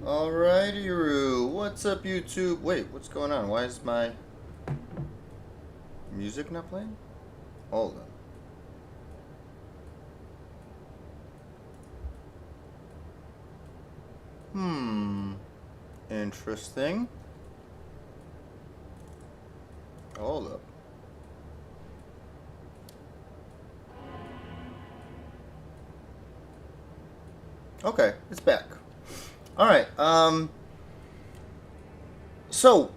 Alrighty, Roo. What's up, YouTube? Wait, what's going on? Why is my music not playing? Hold on. Interesting. Hold up. Okay, it's back. Alright, so,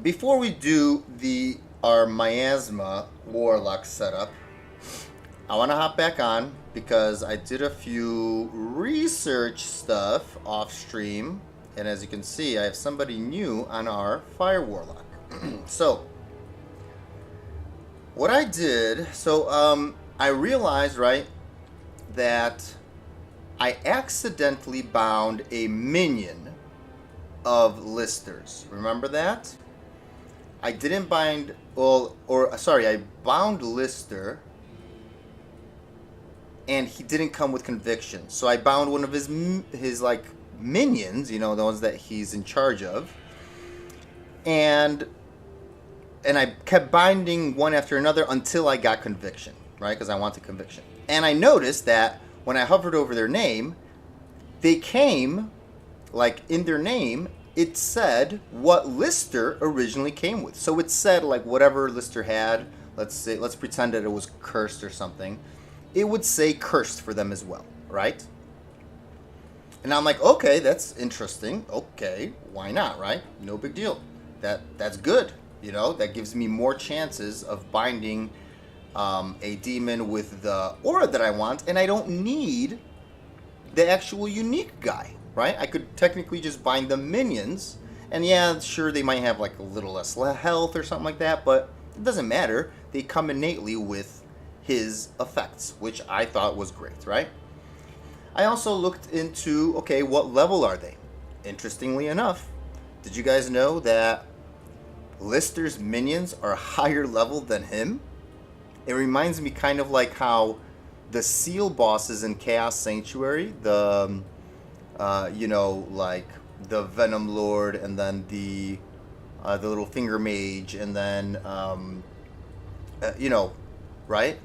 before we do our Miasma Warlock setup, I want to hop back on because I did a few research stuff off stream, and as you can see, I have somebody new on our Fire Warlock. So, what I did, I realized, right, that I accidentally bound a minion of Listers. Remember that? I didn't bind, I bound Lister, and he didn't come with conviction. So I bound one of his like minions, you know, the ones that he's in charge of, and I kept binding one after another until I got conviction, right? Because I wanted conviction, and I noticed that when I hovered over their name, they came, like in their name, it said what Lister originally came with. So it said like whatever Lister had, let's pretend that it was cursed or something, it would say cursed for them as well, right? And I'm like, okay, that's interesting. Okay, why not, right? No big deal. That's good. You know, that gives me more chances of binding a demon with the aura that I want, and I don't need the actual unique guy, right? I could technically just bind the minions, and yeah, sure, they might have like a little less health or something like that, but it doesn't matter. They come innately with his effects, which I thought was great, right? I also looked into, okay, what level are they? Interestingly enough, did you guys know that Lister's minions are higher level than him? It reminds me kind of like how the seal bosses in Chaos Sanctuary, you know, like the Venom Lord, and then the little Finger Mage, and then you know, right?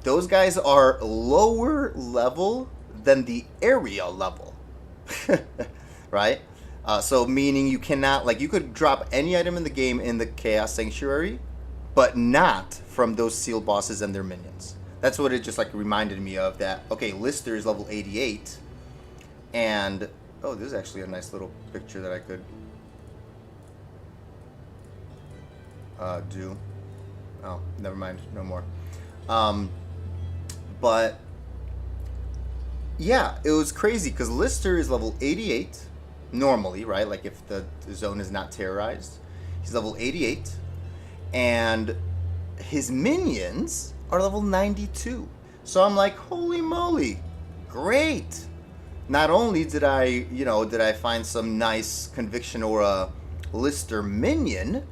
Those guys are lower level than the area level, right? So meaning you cannot, like, you could drop any item in the game in the Chaos Sanctuary, but not from those seal bosses and their minions. That's what it just like reminded me of, that, okay, Lister is level 88, and, oh, this is actually a nice little picture that I could do. Oh, never mind, no more. But, yeah, it was crazy, because Lister is level 88, normally, right, like if the zone is not terrorized. He's level 88, and his minions are level 92. So I'm like, holy moly, great. Not only did I find some nice conviction or a Lister minion,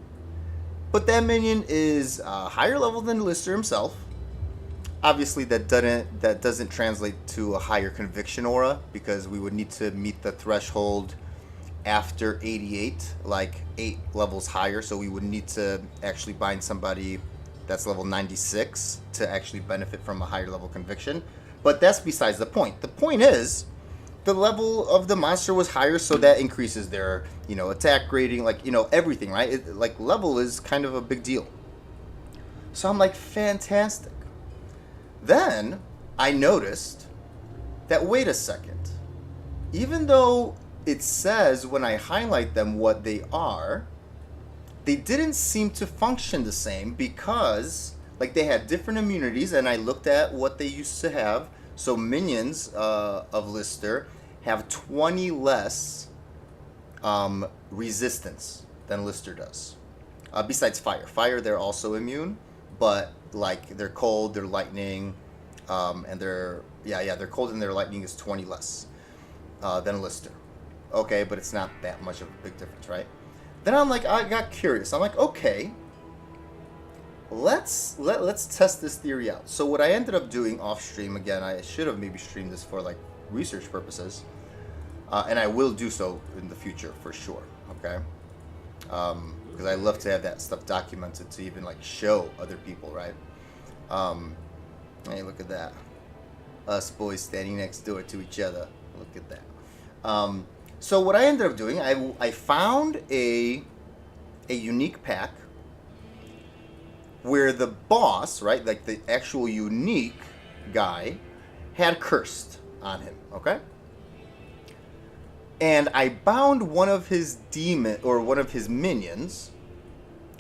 but that minion is higher level than Lister himself. Obviously that doesn't translate to a higher conviction aura, because we would need to meet the threshold after 88, like 8 levels higher, so we would need to actually bind somebody that's level 96 to actually benefit from a higher level conviction. But that's besides the point. The point is, the level of the monster was higher, so that increases their, you know, attack rating, like, you know, everything, right? Like, level is kind of a big deal. So I'm like, fantastic. Then I noticed that, wait a second, even though it says when I highlight them what they are, they didn't seem to function the same, because like they had different immunities, and I looked at what they used to have. So minions of Lister have 20 less resistance than Lister does. Besides fire. Fire, they're also immune, but like they're cold, they're lightning, and they're cold and their lightning is 20 less than Lister. Okay, but it's not that much of a big difference, right? Then I got curious. I'm like, okay, let's test this theory out. So what I ended up doing off stream, again, I should have maybe streamed this for like research purposes. And I will do so in the future for sure. Okay, because I love to have that stuff documented to even like show other people, right? Hey, look at that, us boys standing next door to each other. Look at that. So what I ended up doing, I found a unique pack where the boss, right, like the actual unique guy, had cursed on him, okay? And I bound one of his one of his minions,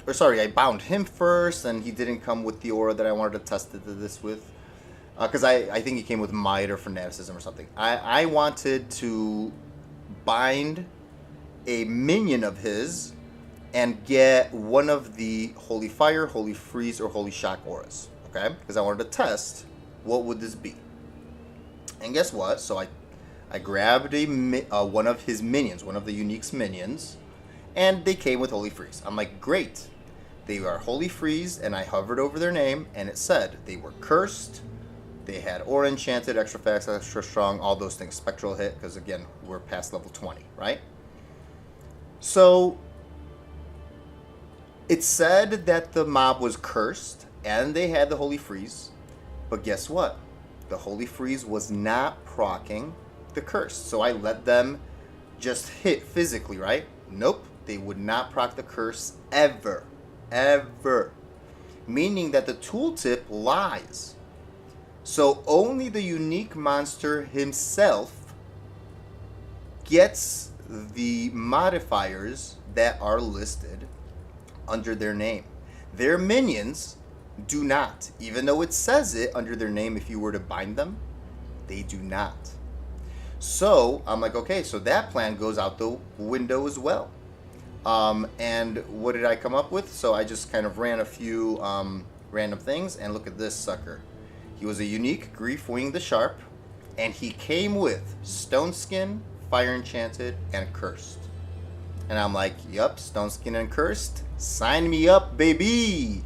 or sorry, I bound him first, and he didn't come with the aura that I wanted to test this with, because I think he came with might or fanaticism or something. I wanted to bind a minion of his and get one of the Holy Fire, Holy Freeze, or Holy Shock auras, okay? Because I wanted to test what would this be. And guess what? So I grabbed one of his minions, one of the Unique's minions, and they came with Holy Freeze. I'm like, great. They are Holy Freeze, and I hovered over their name, and it said they were cursed, they had aura enchanted, extra fast, extra strong, all those things, spectral hit, because again, we're past level 20, right? So it said that the mob was cursed and they had the Holy Freeze, but guess what? The Holy Freeze was not proccing the curse. So I let them just hit physically, right? Nope, they would not proc the curse ever. Ever. Meaning that the tooltip lies. So only the unique monster himself gets the modifiers that are listed under their name. Their minions do not. Even though it says it under their name, if you were to bind them, they do not. So I'm like, okay, so that plan goes out the window as well. And what did I come up with? So I just kind of ran a few random things, and look at this sucker. He was a unique Grief Wing the Sharp, and he came with Stone Skin, Fire Enchanted, and Cursed. And I'm like, yup, Stone Skin and Cursed, sign me up, baby!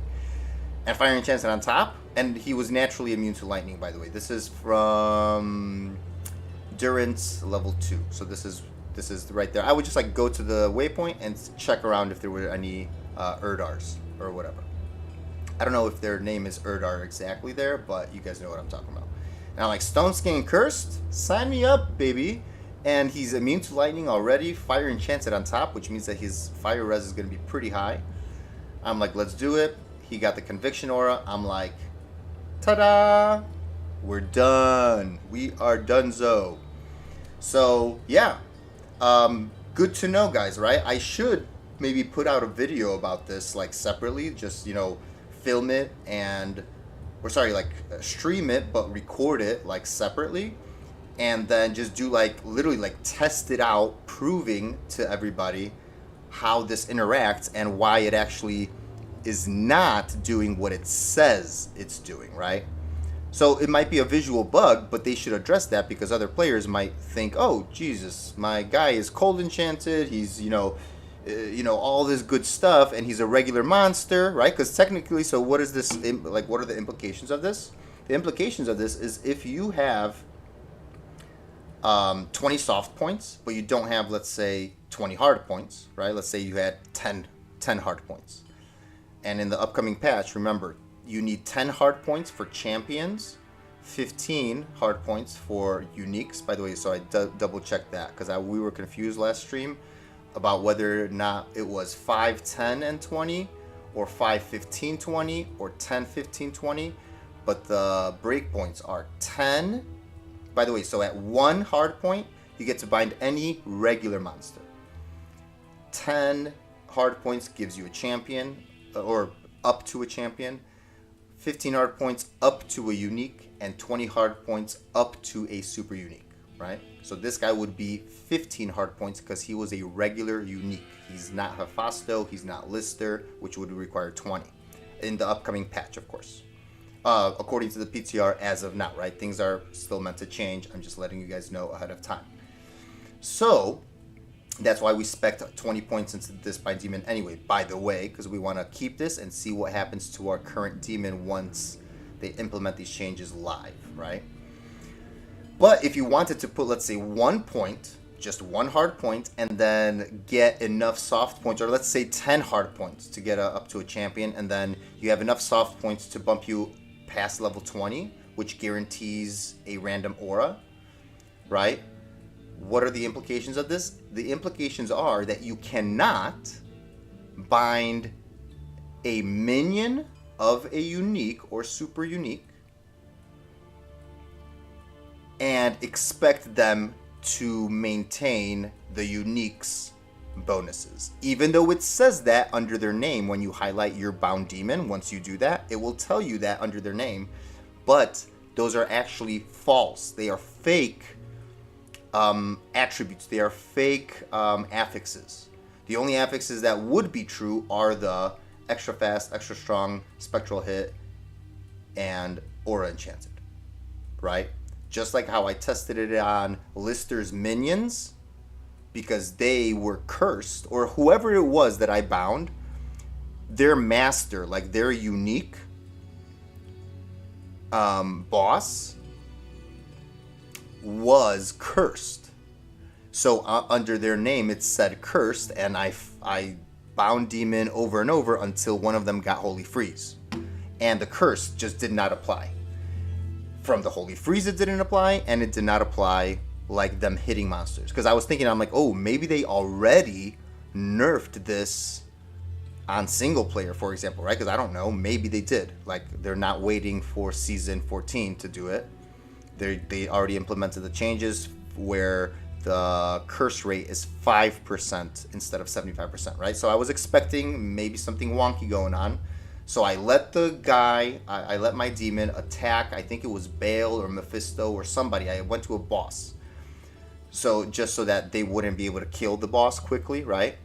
And Fire Enchanted on top, and he was naturally immune to lightning, by the way. This is from Durance level 2, so this is right there. I would just like go to the waypoint and check around if there were any Erdars or whatever. I don't know if their name is Erdar exactly there, but you guys know what I'm talking about. And I'm like, Stone Skin and Cursed, sign me up, baby! And he's immune to lightning already, Fire Enchanted on top, which means that his fire res is going to be pretty high. I'm like, let's do it. He got the Conviction aura. I'm like, ta-da! We're done. We are donezo. So, yeah. Good to know, guys, right? I should maybe put out a video about this, like, separately. Just, you know, film it and... Or, sorry, like, stream it, but record it, like, separately. And then just do like literally like test it out, proving to everybody how this interacts and why it actually is not doing what it says it's doing, right? So it might be a visual bug, but they should address that, because other players might think, oh Jesus, my guy is cold enchanted, he's you know all this good stuff, and he's a regular monster, right? Because technically, so what is this like? What are the implications of this? The implications of this is if you have 20 soft points, but you don't have, let's say, 20 hard points, right? Let's say you had 10 hard points. And in the upcoming patch, remember, you need 10 hard points for champions, 15 hard points for uniques. By the way, so I double checked that, because we were confused last stream about whether or not it was 5, 10, and 20, or 5, 15, 20, or 10, 15, 20. But the breakpoints are 10. By the way, so at 1 hard point, you get to bind any regular monster. 10 hard points gives you a champion, or up to a champion. 15 hard points up to a unique, and 20 hard points up to a super unique, right? So this guy would be 15 hard points because he was a regular unique. He's not Hephasto, he's not Lister, which would require 20 in the upcoming patch, of course. According to the PTR as of now, right? Things are still meant to change. I'm just letting you guys know ahead of time. So that's why we spec'd 20 points into this by demon anyway, by the way, because we want to keep this and see what happens to our current demon once they implement these changes live, right? But if you wanted to put, let's say, 1 point just 1 hard point and then get enough soft points, or let's say 10 hard points to get up to a champion, and then you have enough soft points to bump you past level 20, which guarantees a random aura, right? What are the implications of this? The implications are that you cannot bind a minion of a unique or super unique and expect them to maintain the unique's bonuses. Even though it says that under their name when you highlight your bound demon, once you do that, it will tell you that under their name, but those are actually false. They are fake attributes. They are fake affixes. The only affixes that would be true are the extra fast, extra strong, spectral hit, and aura enchanted, right? Just like how I tested it on Lister's minions, because they were cursed, or whoever it was that I bound, their master, like their unique boss, was cursed. So under their name it said cursed, and I bound demon over and over until one of them got Holy Freeze, and the curse just did not apply. From the Holy Freeze it didn't apply, and it did not apply like them hitting monsters. Because I was thinking, I'm like, oh, maybe they already nerfed this on single player, for example, right? Because I don't know, maybe they did. Like, they're not waiting for season 14 to do it. They already implemented the changes where the curse rate is 5% instead of 75%, right? So I was expecting maybe something wonky going on. So I let the guy, I let my demon attack, I think it was Bale or Mephisto or somebody. I went to a boss. So just so that they wouldn't be able to kill the boss quickly, right?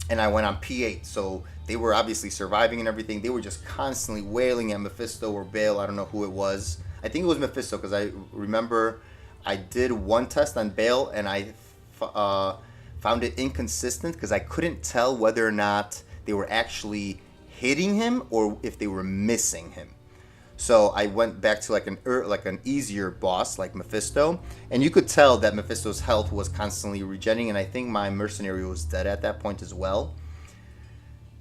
And I went on P8. So they were obviously surviving and everything. They were just constantly wailing at Mephisto or Bale. I don't know who it was. I think it was Mephisto, because I remember I did one test on Bale and I found it inconsistent because I couldn't tell whether or not they were actually hitting him or if they were missing him. So I went back to like an easier boss like Mephisto, and you could tell that Mephisto's health was constantly regenerating, and I think my mercenary was dead at that point as well.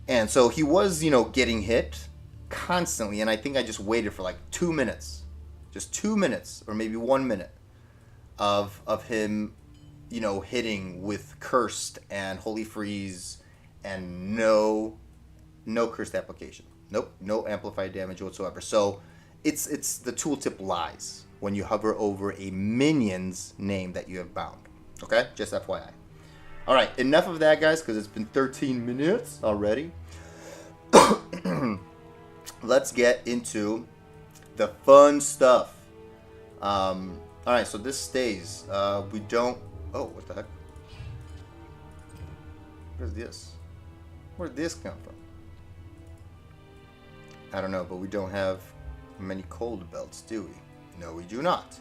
And so he was, getting hit constantly, and I think I just waited for like 2 minutes. Just 2 minutes or maybe 1 minute of him, hitting with Cursed and Holy Freeze and no cursed application. Nope, no amplified damage whatsoever. So it's the tooltip lies when you hover over a minion's name that you have bound. Okay, just FYI. All right, enough of that, guys, because it's been 13 minutes already. Let's get into the fun stuff. All right, so this stays. We don't. Oh, what the heck? Where's this? Where'd this come from? I don't know, but we don't have many cold belts, do we? No, we do not.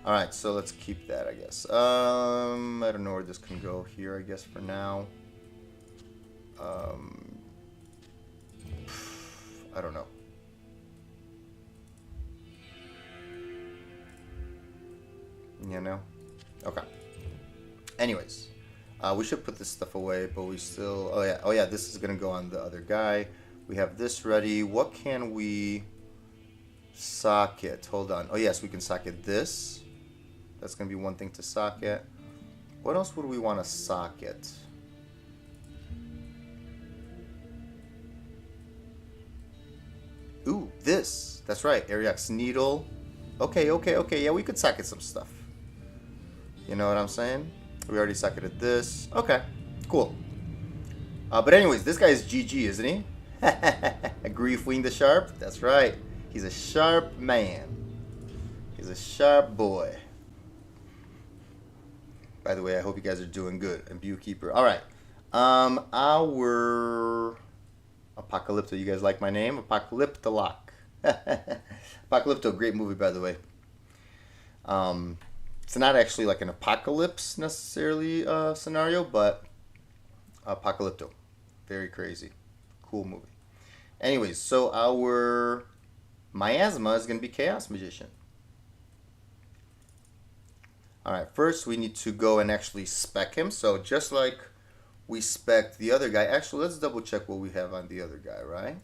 Alright, so let's keep that, I guess. I don't know where this can go here, I guess, for now. I don't know. Okay. Anyways, we should put this stuff away, but we still... Oh, yeah, this is going to go on the other guy. We have this ready. What can we socket? Hold on. Oh, yes, we can socket this. That's going to be one thing to socket. What else would we want to socket? Ooh, this. That's right. Ariak's needle. Okay. Yeah, we could socket some stuff. You know what I'm saying? We already socketed this. Okay, cool. But anyways, this guy is GG, isn't he? Griefwing the Sharp? That's right. He's a sharp man. He's a sharp boy. By the way, I hope you guys are doing good. And Viewkeeper. Alright. Our Apocalypto. You guys like my name? Apocalyptolock. Apocalypto, great movie, by the way. It's not actually like an apocalypse necessarily scenario, but Apocalypto. Very crazy. Cool movie. Anyways, so our Miasma is going to be Chaos Magician. Alright, first we need to go and actually spec him. So just like we spec the other guy, actually let's double check what we have on the other guy, right?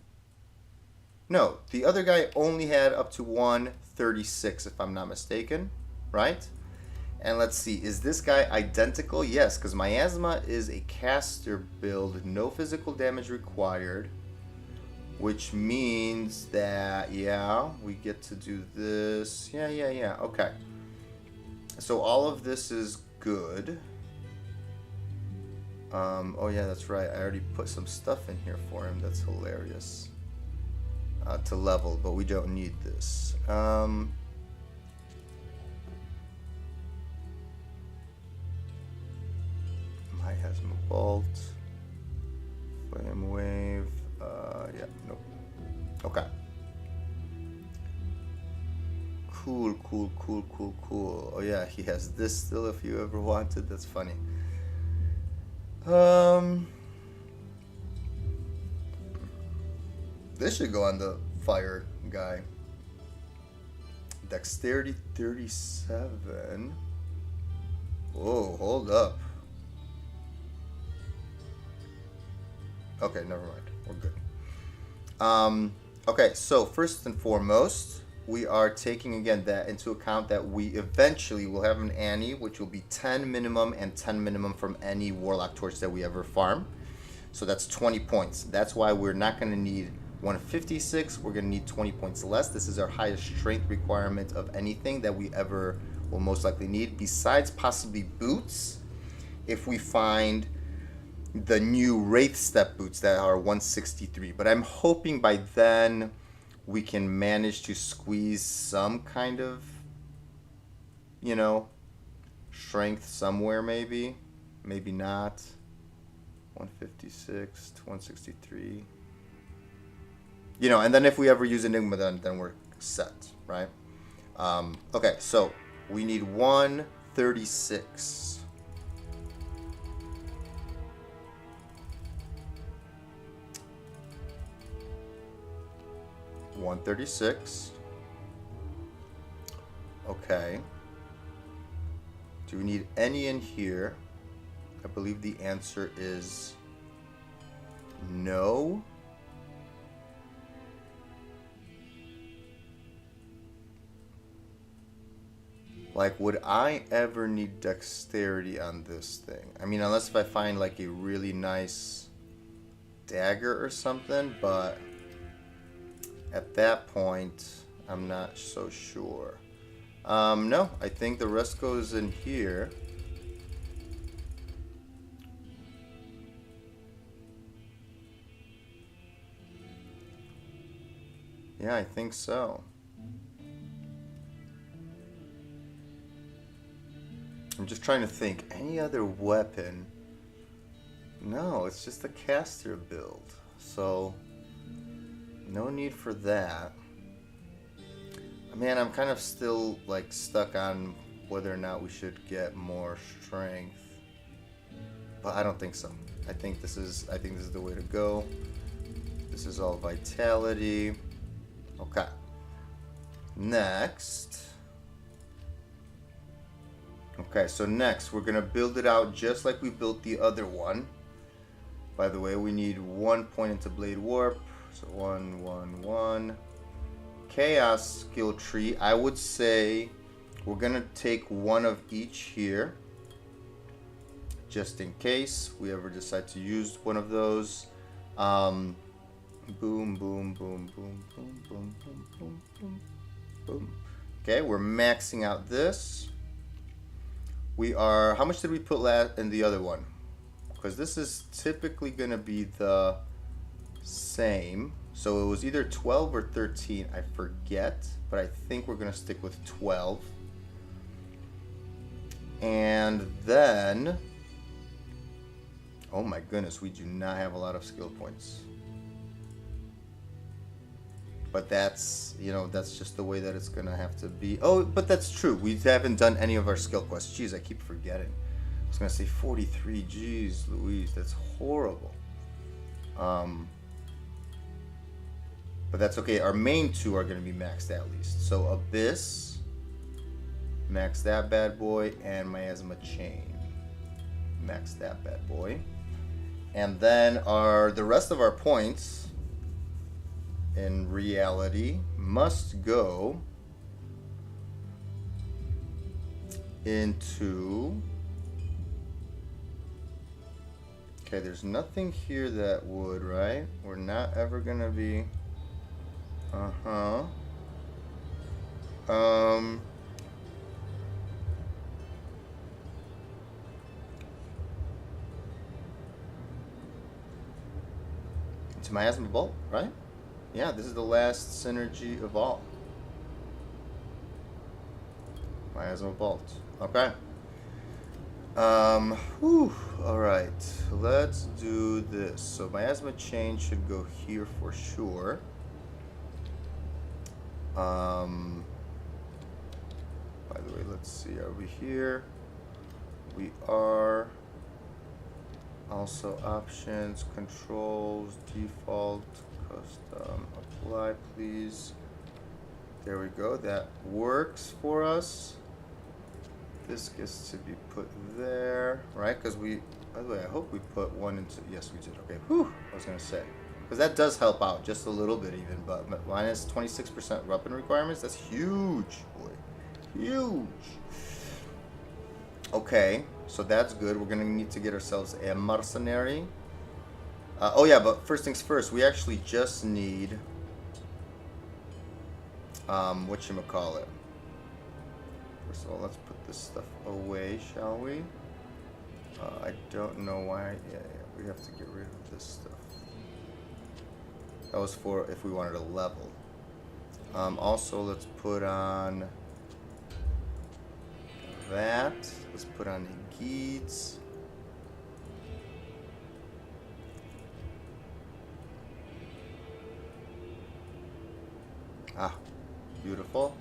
No, the other guy only had up to 136 if I'm not mistaken, right? And let's see, is this guy identical? Yes, because Miasma is a caster build, no physical damage required, which means that, yeah, we get to do this. Yeah, okay. So all of this is good. Oh yeah, that's right, I already put some stuff in here for him, that's hilarious. To level, but we don't need this. Miasma Bolt, Flame Wave, yeah, nope. Okay. Cool. Oh yeah, he has this still if you ever wanted, that's funny. This should go on the fire guy. Dexterity 37. Whoa, hold up. Okay, never mind. We're good. Okay, so first and foremost, we are taking again that into account that we eventually will have an Annie, which will be 10 minimum and 10 minimum from any Warlock torch that we ever farm. So that's 20 points. That's why we're not going to need 156. We're going to need 20 points less. This is our highest strength requirement of anything that we ever will most likely need, besides possibly boots, if we find the new Wraith Step boots that are 163. But I'm hoping by then we can manage to squeeze some kind of, you know, strength somewhere, maybe not. 156 to 163, you know, and then if we ever use Enigma, then we're set, right? Okay, so we need 136. 136. Okay. Do we need any in here? I believe the answer is no. Like, would I ever need dexterity on this thing? I mean, unless if I find like a really nice dagger or something, but at that point, I'm not so sure. No, I think the rest goes in here. Yeah, I think so. I'm just trying to think. Any other weapon? No, it's just a caster build. So, no need for that. Man, I'm kind of still like stuck on whether or not we should get more strength. But I don't think so. I think this is the way to go. This is all vitality. Okay. Next. Okay, so next we're gonna build it out just like we built the other one. By the way, we need 1 point into Blade Warp. So 1, 1, 1. Chaos skill tree. I would say we're gonna take one of each here, just in case we ever decide to use one of those. Boom, boom, boom, boom, boom, boom, boom, boom, boom, boom. Okay, we're maxing out this. We are. How much did we put in the other one? Because this is typically gonna be the same. So it was either 12 or 13, I forget, but I think we're gonna stick with 12. And then, oh my goodness, we do not have a lot of skill points. But that's, you know, that's just the way that it's gonna have to be. Oh, but that's true. We haven't done any of our skill quests. Jeez, I keep forgetting. I was gonna say 43. Jeez, Louise, that's horrible. But that's okay. Our main two are gonna be maxed at least. So Abyss, Max that bad boy, and Miasma chain. Max that bad boy. And then the rest of our points in reality must go into... Okay, there's nothing here that would, right? We're not ever gonna be... It's Miasma Bolt, right? Yeah, this is the last synergy of all. Miasma Bolt. Okay. Alright. Let's do this. So Miasma Chain should go here for sure. By the way, let's see. Are we here? We are. Also options, controls, default, custom, apply please. There we go. That works for us. This gets to be put there, right? Because we, by the way, I hope we put one into, yes we did. Okay, whew, I was going to say. Because that does help out just a little bit even, but minus 26% weapon requirements, that's huge, boy. Huge. Okay, so that's good. We're going to need to get ourselves a mercenary. Oh yeah, but first things first, we actually just need, whatchamacallit. First of all, let's put this stuff away, shall we? I don't know why. Yeah, we have to get rid of this stuff. That was for if we wanted a level. Also, let's put on that. Let's put on the Geeds. Ah, beautiful.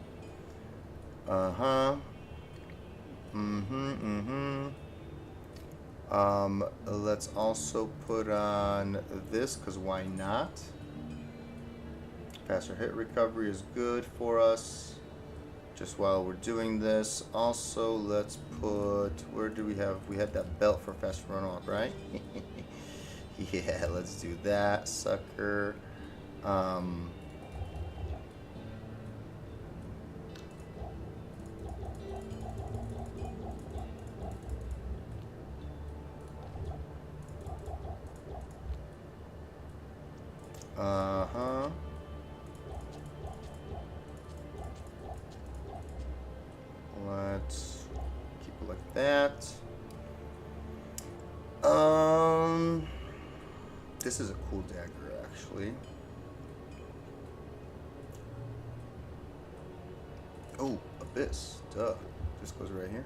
Let's also put on this, because why not? Faster hit recovery is good for us. Just while we're doing this, also let's put, where do we have? We had that belt for fast run off, right? Yeah, let's do that, sucker. Let's keep it like that. This is a cool dagger, actually. Oh, Abyss. Duh. This goes right here.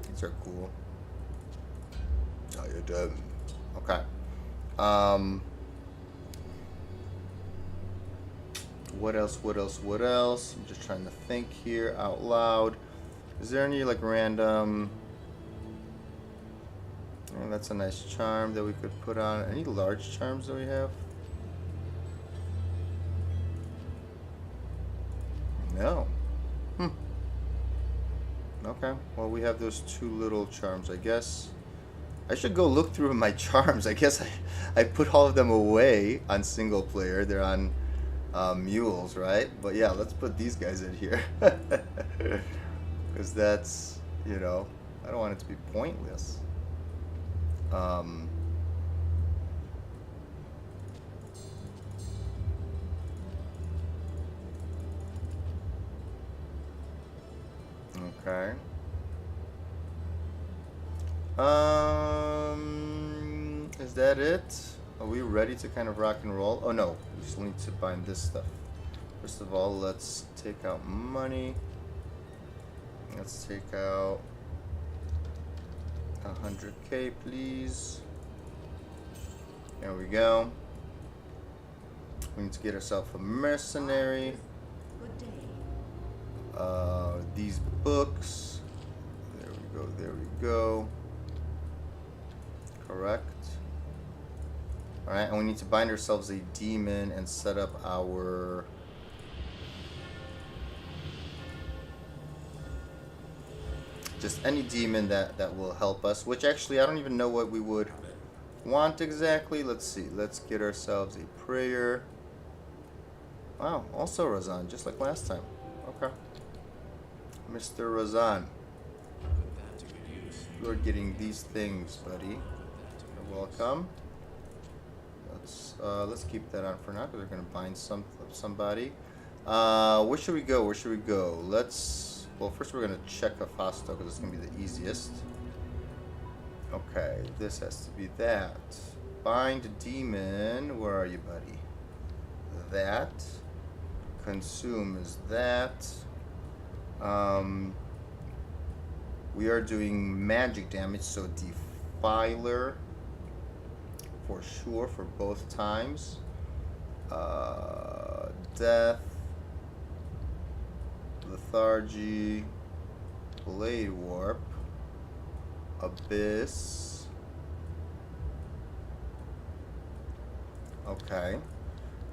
These are cool. Oh, you're dead. Okay. What else? What else? What else? I'm just trying to think here out loud. Is there any like random? Oh, that's a nice charm that we could put on. Any large charms that we have? No. Okay, well we have those two little charms, I guess. I should go look through my charms. I guess I put all of them away on single player. They're on mules, right? But yeah, let's put these guys in here. Because that's, you know, I don't want it to be pointless. Okay. Is that it? Are we ready to kind of rock and roll? Oh no, we still need to bind this stuff. First of all, let's take out money. Let's take out 100K, please. There we go. We need to get ourselves a mercenary. These books. There we go, there we go. Correct. Alright, and we need to bind ourselves a demon and set up our... just any demon that will help us, which actually I don't even know what we would want exactly. Let's see. Let's get ourselves a prayer. Wow, also Razan, just like last time. Okay. Mr. Razan. You're getting these things, buddy. You're welcome. Let's keep that on for now because we're gonna bind somebody. Where should we go? Where should we go? Well, first we're gonna check Hephasto because it's gonna be the easiest. Okay, this has to be that. Bind demon. Where are you, buddy? That. Consume is that. We are doing magic damage, so Defiler for sure for both times. Death, Lethargy, Blade Warp, Abyss. Okay.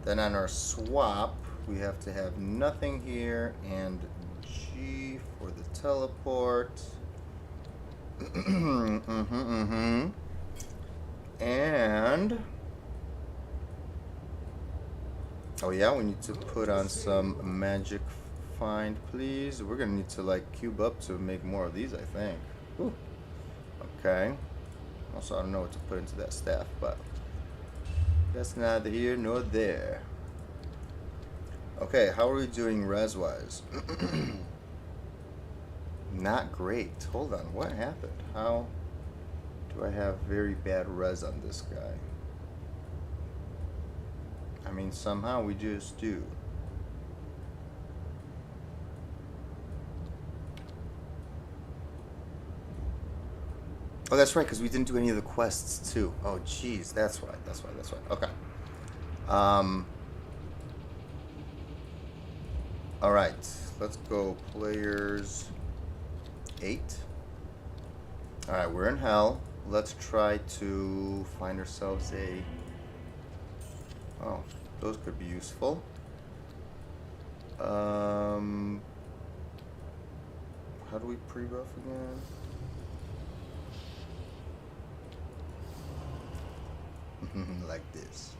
Then on our swap, we have to have nothing here and G for the teleport. And oh yeah, we need to put on some magic find, please. We're gonna need to like cube up to make more of these, I think. Ooh. Okay. Also, I don't know what to put into that staff, but that's neither here nor there. Okay, how are we doing res-wise? Not great. Hold on, what happened? How do I have very bad res on this guy? I mean, somehow we just do. Oh, that's right, because we didn't do any of the quests, too. Oh, jeez, that's why. Okay. All right, let's go players 8. All right, we're in hell. Let's try to find ourselves a... Oh, those could be useful. How do we pre-buff again? Like this.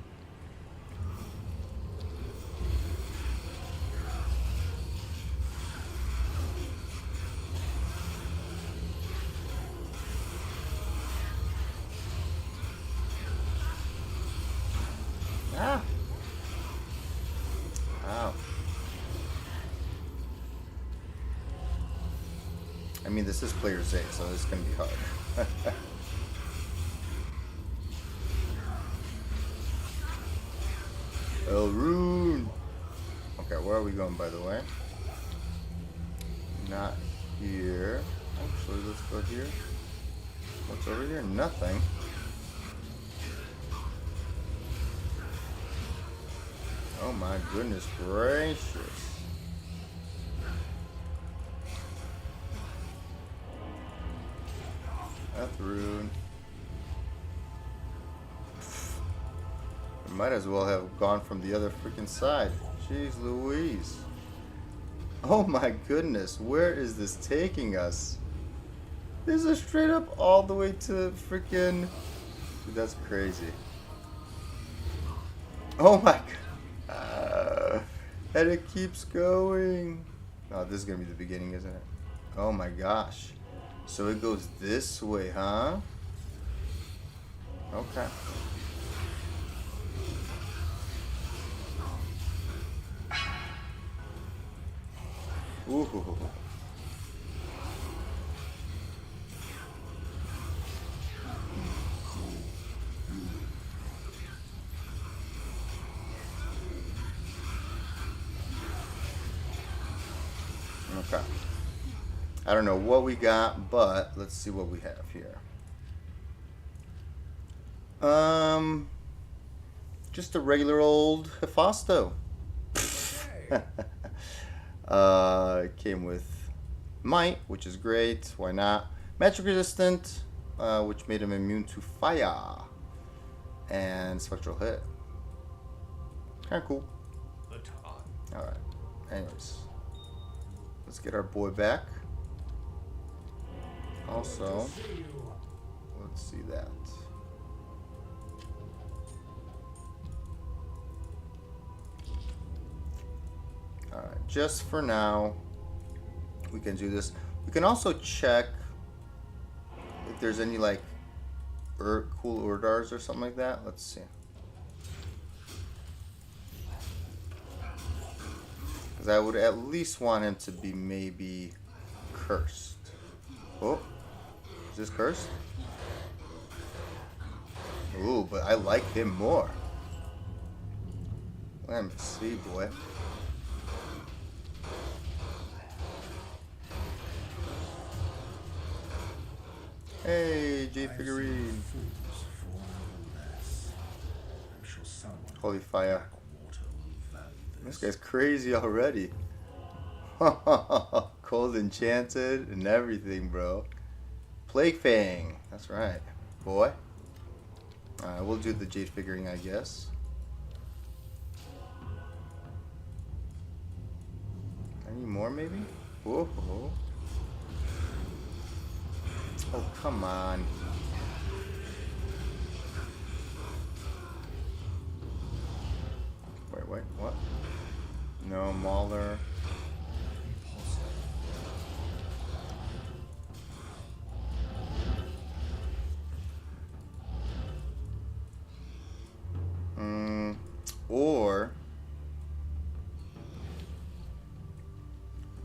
Ah! Ow. I mean, this is player's 8, so this is going to be hard. Elrune! Okay, where are we going, by the way? Not here. Actually, let's go here. What's over here? Nothing. Oh my goodness gracious. That's rude. Might as well have gone from the other freaking side. Jeez Louise. Oh my goodness, where is this taking us? This is straight up all the way to freaking... Dude, that's crazy. Oh my god. And it keeps going. Oh, this is gonna be the beginning, isn't it? Oh my gosh. So it goes this way, huh? Okay. Ooh. Okay. I don't know what we got, but let's see what we have here. Just a regular old Hephasto. It came with might, which is great. Why not? Magic resistant, which made him immune to fire. And spectral hit. Kinda cool. Alright. Anyways. Let's get our boy back. Also, let's see that. Alright, just for now, we can do this. We can also check if there's any like cool Urdars or something like that. Let's see. Because I would at least want him to be maybe cursed. Oh, is this cursed? Ooh, but I like him more. Let me see, boy. Hey, J figurine. Holy fire. This guy's crazy already. Cold enchanted and everything, bro. Plague Fang. That's right, boy. Alright, we'll do the Jade figurine, I guess. Any more, maybe? Whoa. Oh, come on. Wait, what? No, Mauler. Or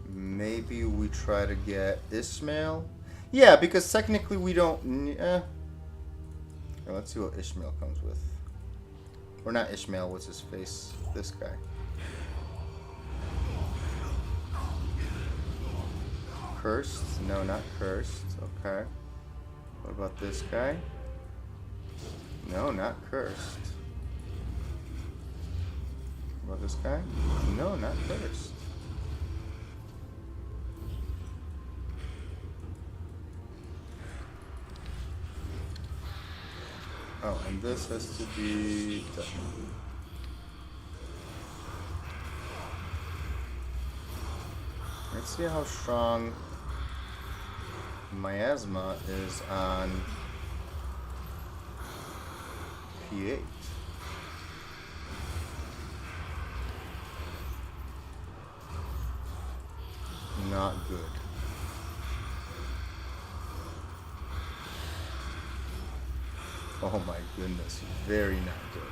maybe we try to get Ishmael. Yeah, because technically we don't. Here, let's see what Ishmael comes with. Or not Ishmael. What's his face? This guy. Cursed? No, not cursed. Okay. What about this guy? No, not cursed. What about this guy? No, not cursed. Oh, and this has to be done. Let's see how strong Miasma is on P8. Not good. Oh my goodness, very not good.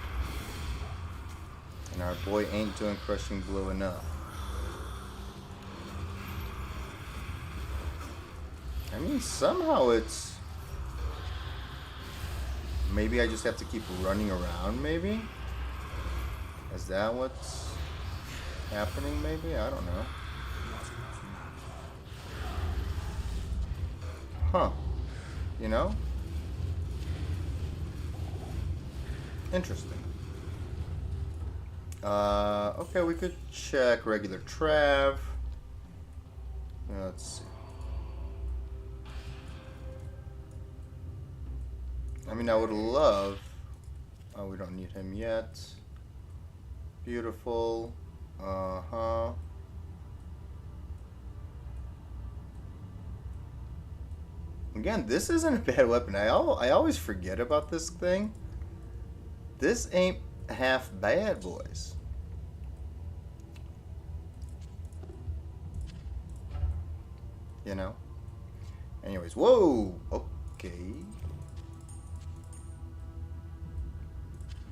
And our boy ain't doing crushing blow enough. I mean, somehow it's... Maybe I just have to keep running around, maybe? Is that what's happening, maybe? I don't know. Huh. You know? Interesting. Okay, we could check regular Trav. Let's see. I mean, I would love... Oh, we don't need him yet. Beautiful. Uh-huh. Again, this isn't a bad weapon. I always forget about this thing. This ain't half bad, boys. You know? Anyways, whoa! Okay.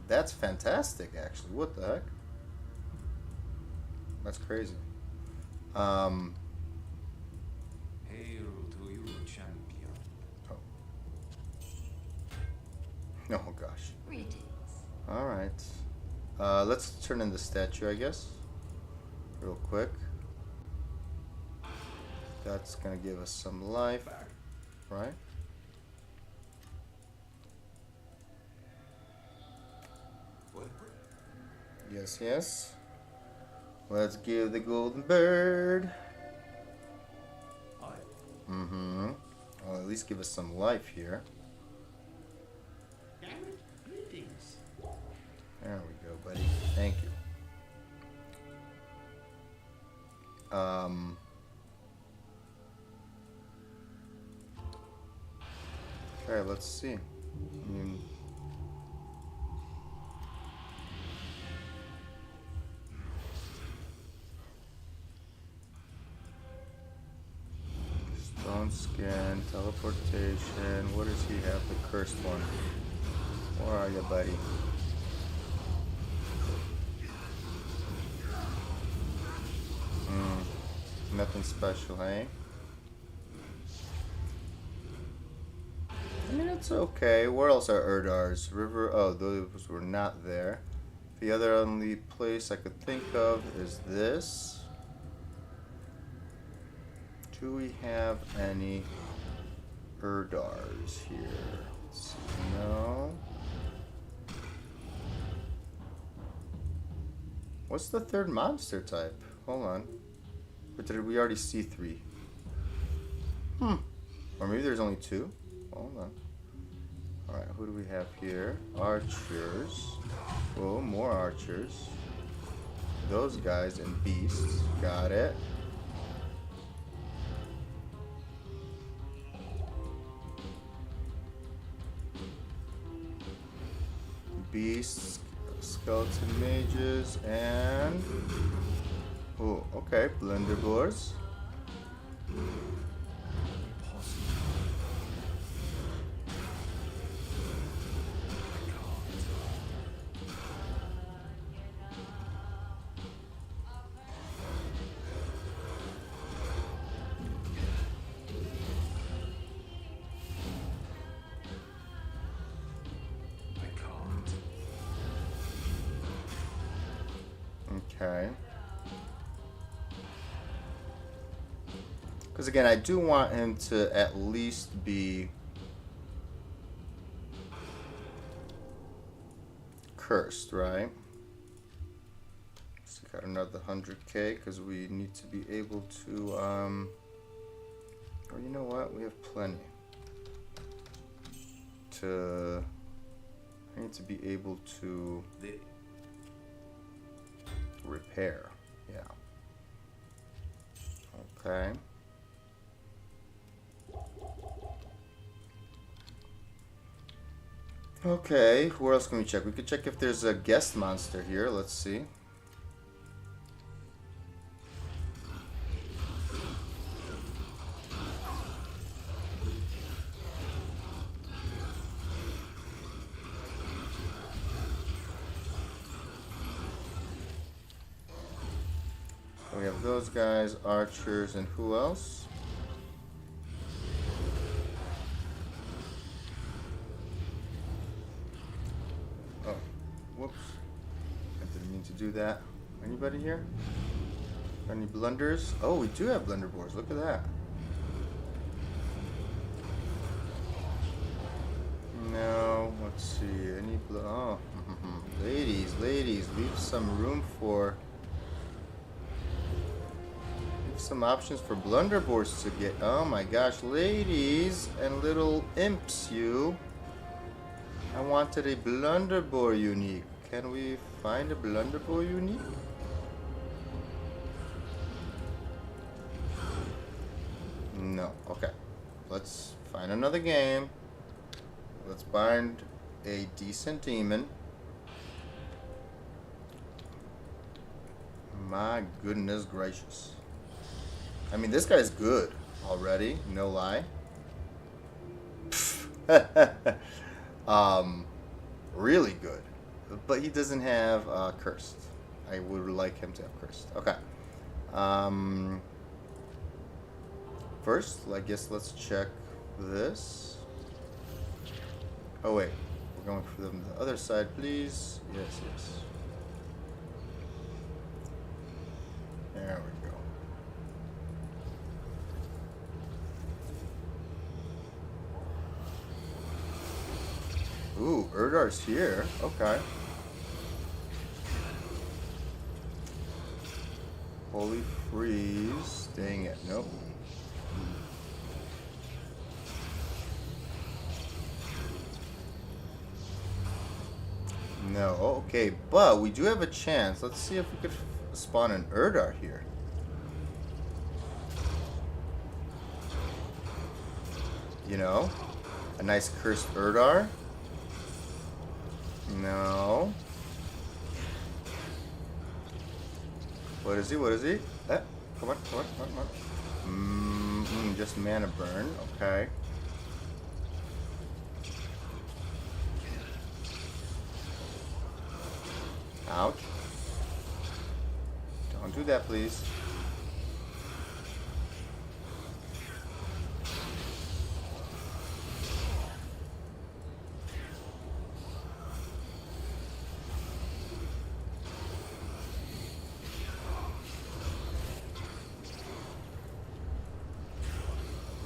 That's fantastic, actually. What the heck? That's crazy. Hail to you, champion. Oh gosh. Greetings. Alright. Let's turn in the statue, I guess. Real quick. That's gonna give us some life. Right? Yes, yes. Let's give the golden bird. Mm-hmm. I'll at least give us some life here. Greetings. There we go, buddy. Thank you. Okay, let's see. I mean, stone skin, teleportation. What does he have? The cursed one. Where are you, buddy? Nothing special, hey? I mean, it's okay. Where else are Erdars? River. Oh, those were not there. The other only place I could think of is this. Do we have any Erdars here? Let's see. No. What's the third monster type? Hold on. Or did we already see 3? Or maybe there's only 2? Hold on. Alright, who do we have here? Archers. Oh, more archers. Those guys and beasts. Got it. Beasts, skeleton mages, and... Oh, okay, blunderboars. Okay. Because again, I do want him to at least be cursed, right? So got another 100k because we need to be able to, or you know what? We have plenty. I need to be able to repair. Yeah. Okay. Okay, where else can we check? We could check if there's a guest monster here. Let's see. We have those guys, archers, and who else? Oh, whoops. I didn't mean to do that. Anybody here? Any blunders? Oh, we do have blunderboars. Look at that. No, let's see. Any oh, ladies, leave some room for... some options for blunderboars to get. Oh my gosh, ladies and little imps, you. I wanted a blunderboar unique. Can we find a blunderboar unique? No. Okay. Let's find another game. Let's find a decent demon. My goodness gracious. I mean, this guy's good already, no lie. Really good. But he doesn't have cursed. I would like him to have cursed. Okay. First, I guess let's check this. Oh wait, we're going for them the other side, please. Yes, yes. There we go. Ooh, Erdar's here. Okay. Holy freeze. Dang it. Nope. No, okay, but we do have a chance. Let's see if we could spawn an Urdar here. You know? A nice cursed Urdar. No. What is he? What is he? Come on, come on, come on, come on. Just mana burn. Okay. Ouch. Don't do that, please.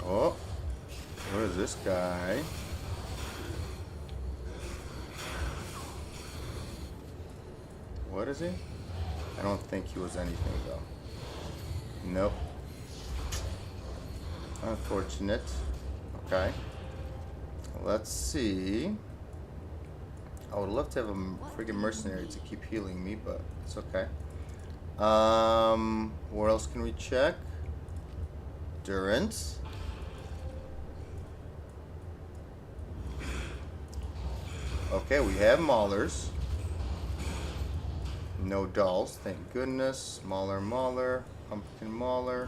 Oh, what is this guy? What is he? I don't think he was anything though. Nope. Unfortunate. Okay. Let's see. I would love to have a friggin' mercenary to keep healing me, but it's okay. Where else can we check? Durance. Okay, we have Maulers. No dolls, thank goodness. Mauler, Pumpkin Mauler.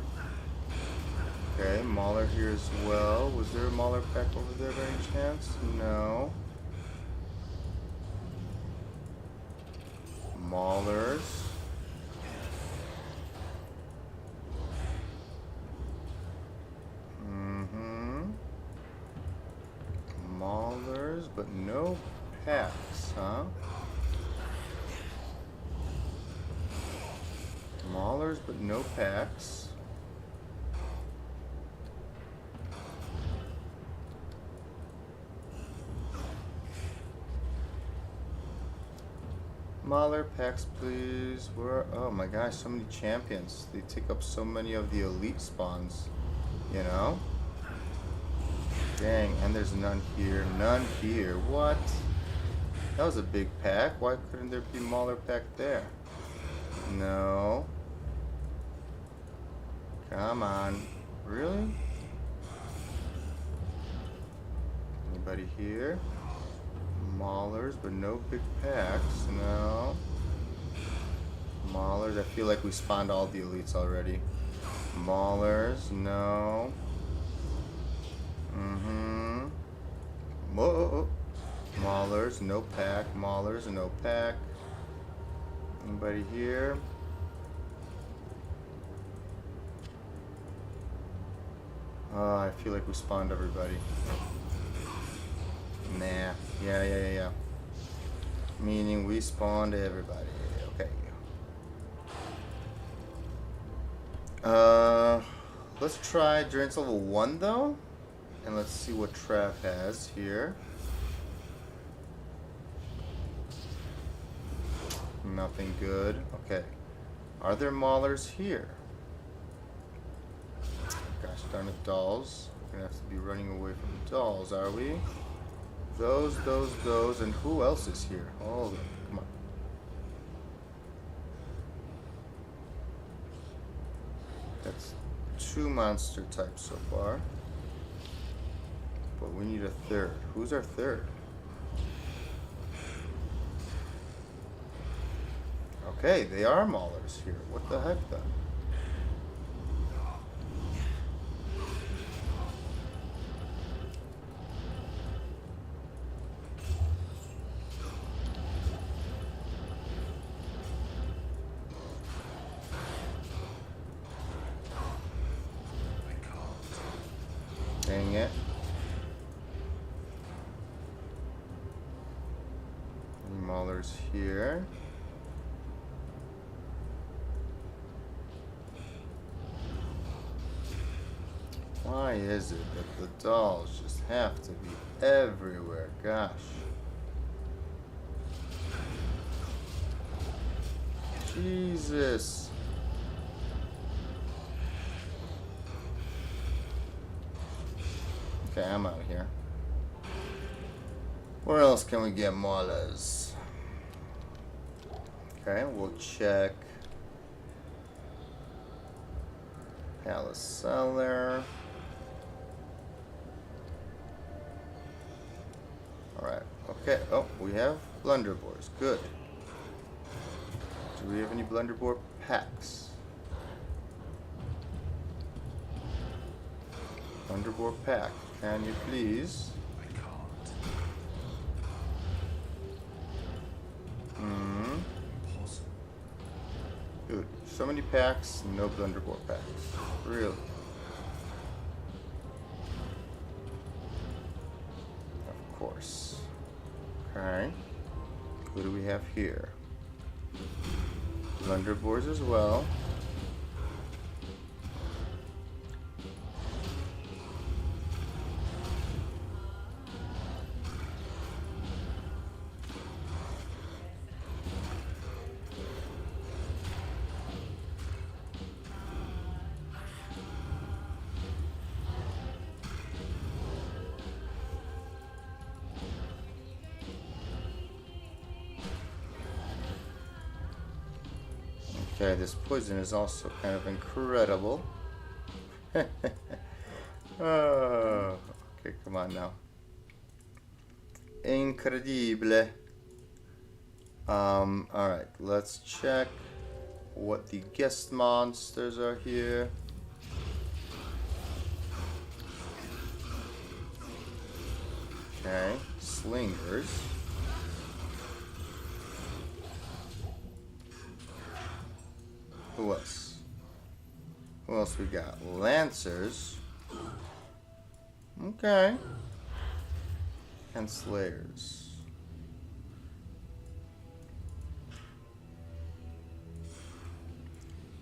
Okay, Mauler here as well. Was there a Mauler pack over there by any chance? No. Maulers. Maulers, but no packs, huh? Maulers, but no packs. Mauler packs, please. Where? Oh my gosh, so many champions. They take up so many of the elite spawns. You know? Dang, and there's none here. None here. What? That was a big pack. Why couldn't there be Mauler pack there? No. Come on. Really? Anybody here? Maulers, but no big packs. No. Maulers. I feel like we spawned all the elites already. Maulers. No. Whoa. Maulers. No pack. Maulers. No pack. Anybody here? Oh, I feel like we spawned everybody. Nah. Yeah. Meaning we spawned everybody. Okay. Let's try Durance level 1 though. And let's see what Trav has here. Nothing good. Okay. Are there Maulers here? Gosh darn it, dolls. We're gonna have to be running away from the dolls, are we? Those, and who else is here? Oh, come on. That's 2 monster types so far. But we need a third. Who's our third? Okay, they are Maulers here. What the heck then? Dang it. Any Maulers here? Why is it that the dolls just have to be everywhere? Gosh. Jesus. Okay, I'm out of here. Where else can we get Maulers? Okay, we'll check Palace Cellar. Alright, okay. Oh, we have Blunderbores. Good. Do we have any Blunderbore packs? Blunderbore pack. Can you please? I can't. Impossible. Dude, so many packs, no Blunderbore packs. Really? Of course. Alright. Who do we have here? Blunderbores as well. Okay, this poison is also kind of incredible. Oh, okay, come on now. Incredible. Alright, let's check what the guest monsters are here. Okay, slingers. Who else? Who else we got? Lancers. Okay. And Slayers.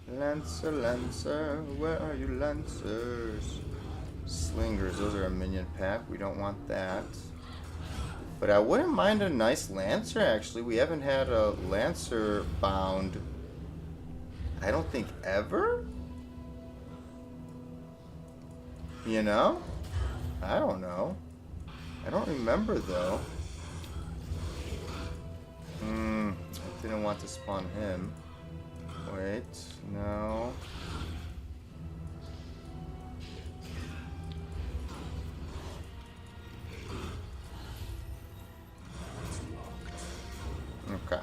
Lancer, Lancer, where are you, Lancers? Slingers, those are a minion pack. We don't want that. But I wouldn't mind a nice Lancer, actually. We haven't had a Lancer bound, I don't think, ever? You know? I don't know. I don't remember, though. I didn't want to spawn him. Wait, no. Okay.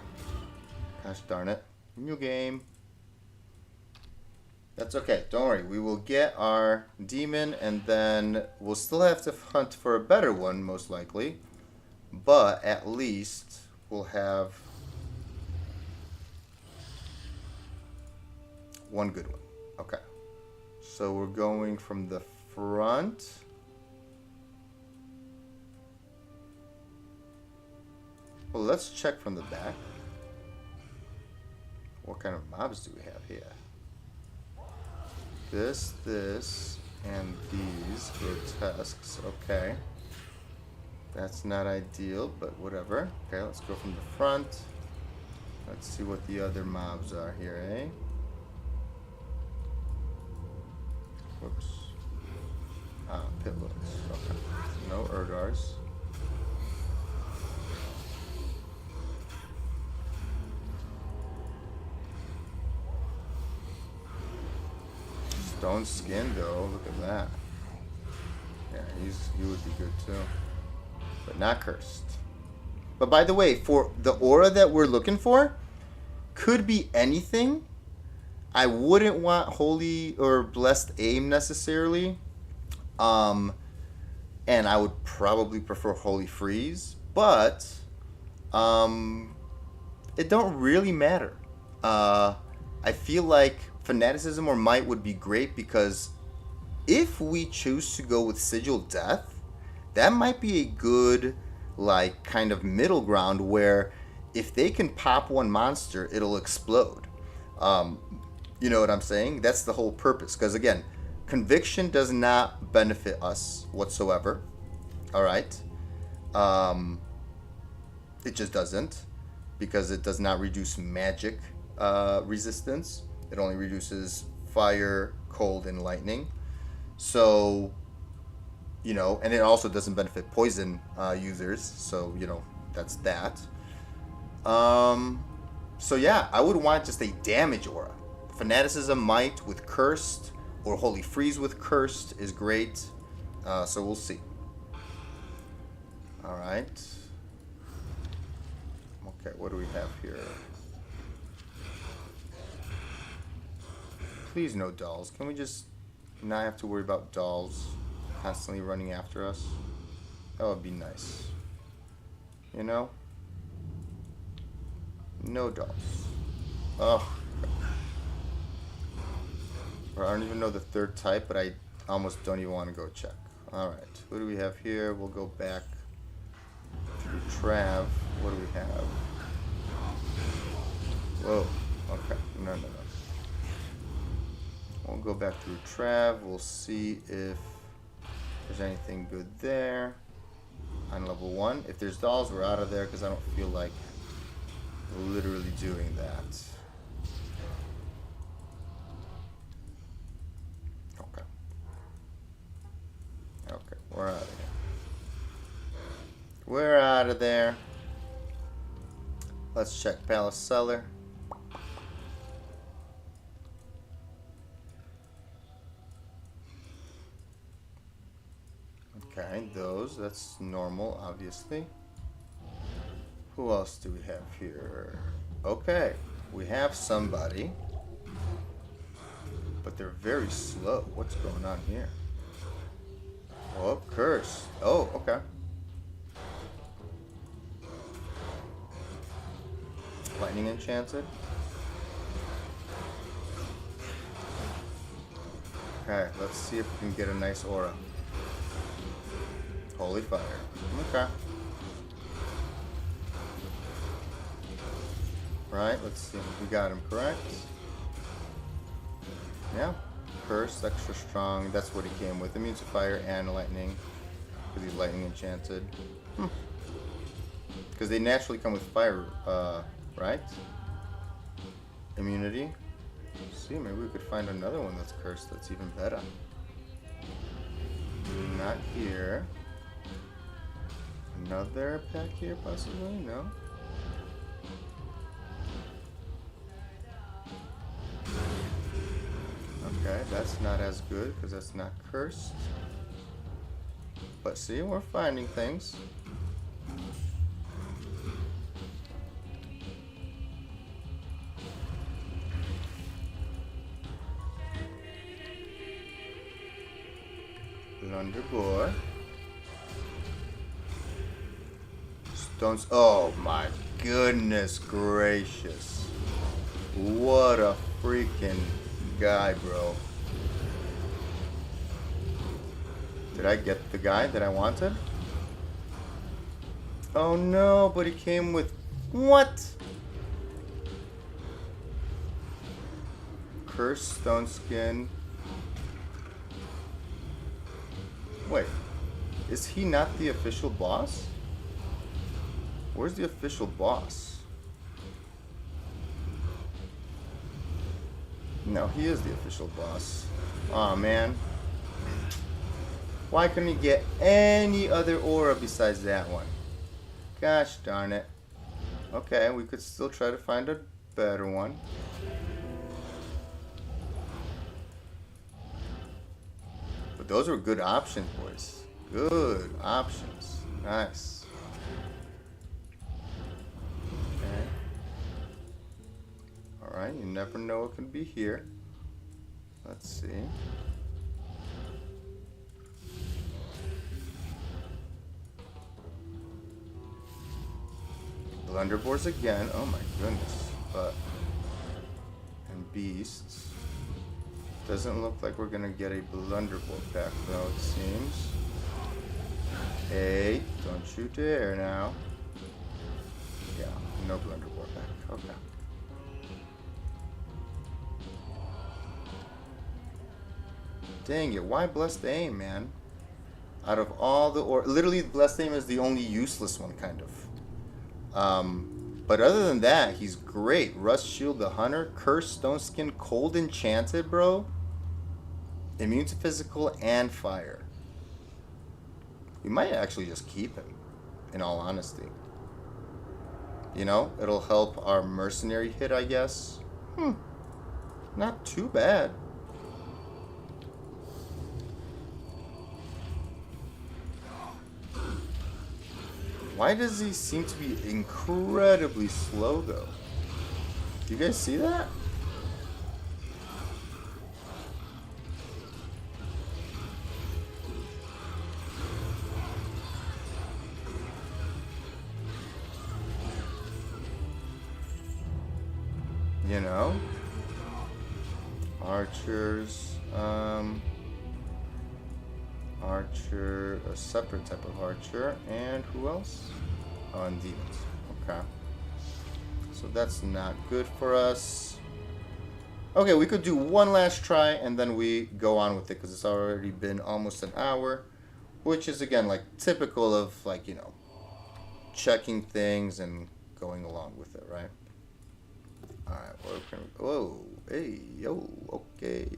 Gosh darn it. New game. That's okay. Don't worry. We will get our demon, and then we'll still have to hunt for a better one, most likely. But at least we'll have one good one. Okay. So we're going from the front. Well, let's check from the back. What kind of mobs do we have here? This, and these grotesques. Okay. That's not ideal, but whatever. Okay, let's go from the front. Let's see what the other mobs are here, eh? Whoops. Ah, pitlets. Okay. No Urdars. Stone skin though, look at that. Yeah, he would be good too. But not cursed. But by the way, for the aura that we're looking for, could be anything. I wouldn't want holy or blessed aim necessarily. And I would probably prefer holy freeze, but it don't really matter. I feel like fanaticism or might would be great, because if we choose to go with sigil death, that might be a good like kind of middle ground where if they can pop one monster, it'll explode. You know what I'm saying? That's the whole purpose, because again, conviction does not benefit us whatsoever. All right. It just doesn't, because it does not reduce magic resistance. It only reduces fire, cold, and lightning. So, you know, and it also doesn't benefit poison users. So, you know, that's that. So yeah, I would want just a damage aura. Fanaticism Might with Cursed, or Holy Freeze with Cursed is great. So we'll see. Alright. Okay, what do we have here? Please no dolls. Can we just not have to worry about dolls constantly running after us? That would be nice. You know? No dolls. Oh. I don't even know the third type, but I almost don't even want to go check. Alright, what do we have here? We'll go back to Trav. What do we have? Whoa. Okay. No. We'll go back to Trav. We'll see if there's anything good there. On level 1. If there's dolls, we're out of there because I don't feel like literally doing that. Okay, we're out of here. We're out of there. Let's check Palace Cellar. Okay, that's normal, obviously. Who else do we have here? Okay, we have somebody. But they're very slow. What's going on here? Oh, curse. Oh, okay. Lightning enchanted. Okay, let's see if we can get a nice aura. Holy fire. Okay. Right, let's see. We got him, correct? Yeah. Curse, extra strong. That's what he came with. Immune to fire and lightning. Because he's lightning enchanted. Because they naturally come with fire, right? Immunity. Let's see, maybe we could find another one that's cursed that's even better. Not here. Another pack here, possibly? No? Okay, that's not as good because that's not cursed. But see, we're finding things. Blunderbore. Stones. Oh my goodness gracious. What a freaking guy, bro. Did I get the guy that I wanted? Oh no, but he came with what? Cursed stone skin. Wait, is he not the official boss? Where's the official boss? No, he is the official boss. Aw, man. Why couldn't he get any other aura besides that one? Gosh darn it. Okay, we could still try to find a better one. But those were good options, boys. Good options. Nice. Okay. Alright, you never know what can be here. Let's see. Blunderboars again. Oh my goodness. But and beasts. Doesn't look like we're gonna get a Blunderbore pack though, it seems. Hey, don't you dare now. Yeah, no Blunderbore pack. Okay. Dang it, why Blessed Aim, man? Out of all the literally Blessed Aim is the only useless one, kind of. But other than that, he's great. Rust Shield the Hunter, Cursed Stone Skin, Cold Enchanted, bro. Immune to physical and fire. We might actually just keep him, in all honesty. You know, it'll help our mercenary hit, I guess. Not too bad. Why does he seem to be incredibly slow, though? Do you guys see that? You know? Archers, archer, a separate type of archer, and who else? Oh, and demons. Okay. So that's not good for us. Okay, we could do one last try and then we go on with it because it's already been almost an hour, which is again like typical of like, you know, checking things and going along with it, right? Alright, whoa, hey, yo, okay.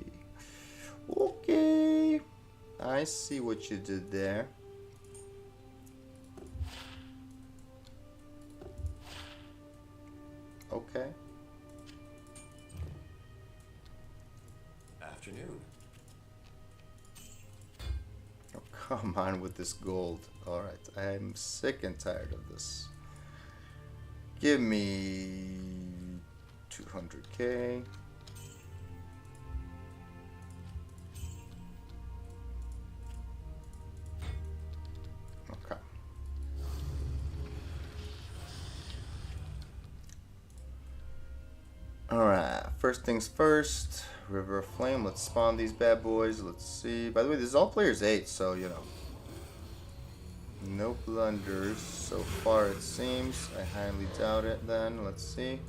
Okay. I see what you did there. Okay. Afternoon. Oh, come on with this gold. Alright, I'm sick and tired of this. Give me 200k. Okay. Alright, first things first. River of Flame, let's spawn these bad boys. Let's see. By the way, this is all players 8, so you know. No blunders so far it seems. I highly doubt it then. Let's see.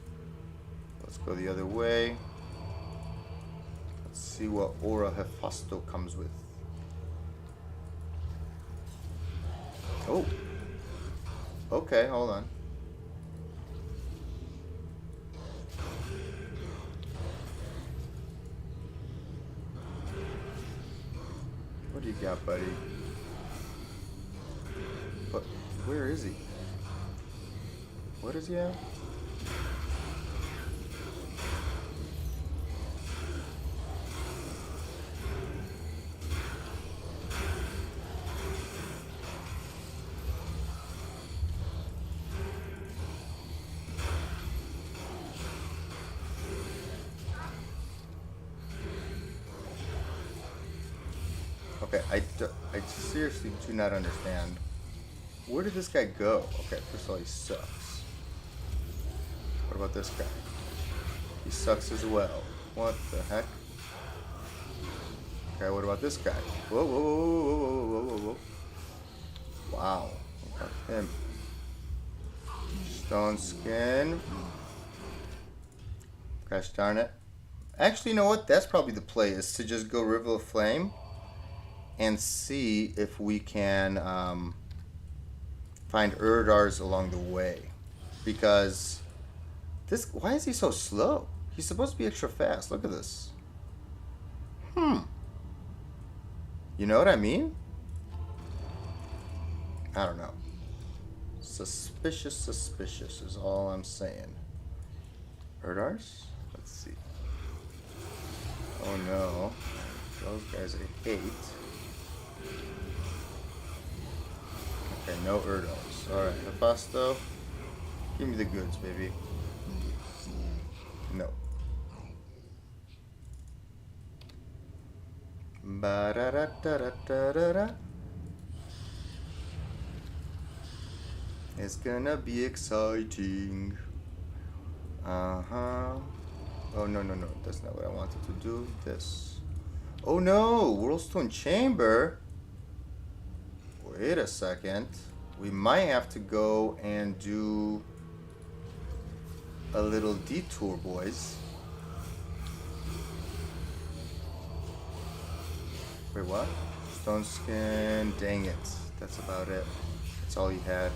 Let's go the other way. Let's see what Aura Hephasto comes with. Oh. Okay, hold on. What do you got, buddy? But where is he? What does he have? Okay, I seriously do not understand. Where did this guy go? Okay, first of all, he sucks. What about this guy? He sucks as well. What the heck? Okay, what about this guy? Whoa, whoa, whoa, whoa, whoa, whoa, whoa, whoa. Wow. What about him? Stone skin. Gosh darn it. Actually, you know what? That's probably the play, is to just go River of Flame and see if we can find Urdars along the way. Because this, why is he so slow? He's supposed to be extra fast. Look at this. You know what I mean? I don't know. Suspicious, suspicious is all I'm saying. Urdars? Let's see. Oh no. Those guys I hate. Okay, no Urdars. Alright, Hephasto. Give me the goods, baby. No. Ba-da-da-da-da-da-da. It's gonna be exciting. Uh-huh. Oh, no, no, no. That's not what I wanted to do. This. Oh, no. Whirlstone Chamber. Wait a second. We might have to go and do a little detour, boys. Wait, what? Stone skin. Dang it. That's about it. That's all he had.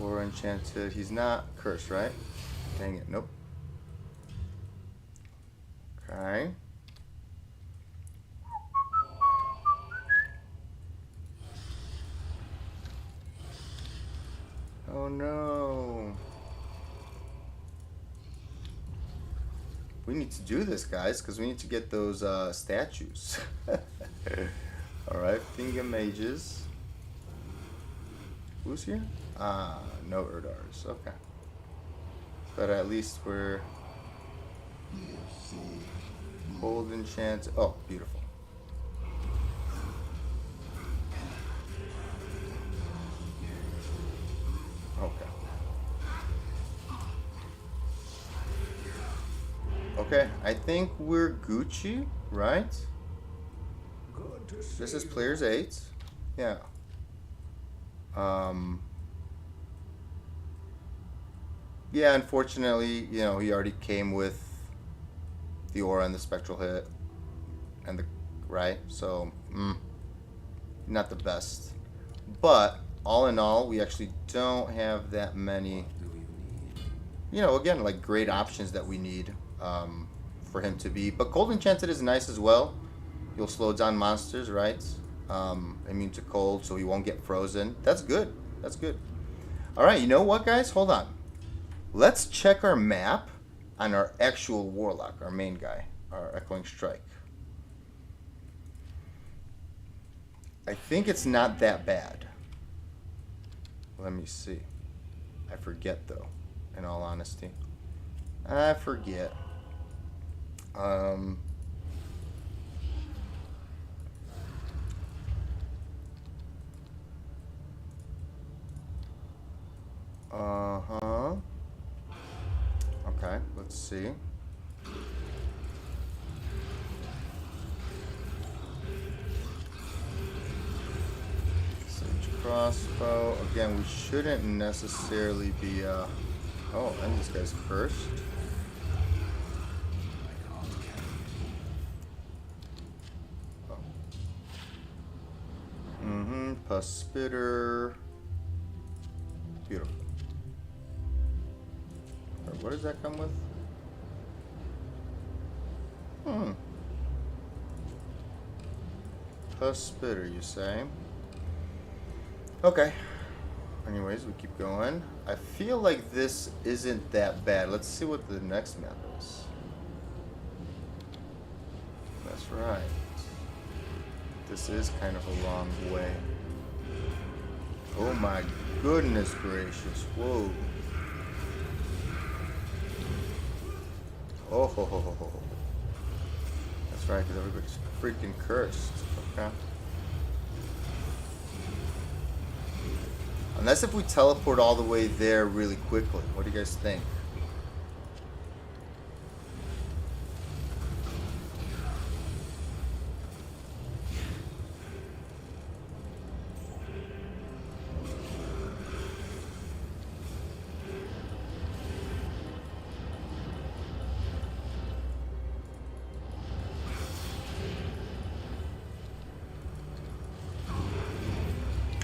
Or enchanted. He's not cursed, right? Dang it. Nope. Okay. Oh no. We need to do this, guys, because we need to get those statues. Alright, Finger Mages. Who's here? Ah, no Erdars. Okay. But at least we're... Hold enchant. Oh, beautiful. Okay. Okay, I think we're Gucci, right? Good to see This is you. players 8. Yeah. Yeah, unfortunately, you know, he already came with the aura and the spectral hit and the right, so not the best. But all in all, we actually don't have that many, What do you need? you know, again, like great options that we need for him to be. But Cold Enchanted is nice as well. You'll slow down monsters, right? Immune to cold, so he won't get frozen. That's good. That's good. All right, you know what, guys? Hold on. Let's check our map on our actual Warlock, our main guy, our Echoing Strike. I think it's not that bad. Let me see. I forget, though, in all honesty. I forget. Uh-huh. Okay, let's see. Sage crossbow. Again, we shouldn't necessarily be, oh, and this guy's cursed. Oh. Pus spitter. Beautiful. What does that come with? Pus spitter, you say? Okay. Anyways, we keep going. I feel like this isn't that bad. Let's see what the next map is. That's right. This is kind of a long way. Oh my goodness gracious. Whoa. Oh ho ho ho ho. That's right, because everybody's freaking cursed. Okay. Unless if we teleport all the way there really quickly. What do you guys think?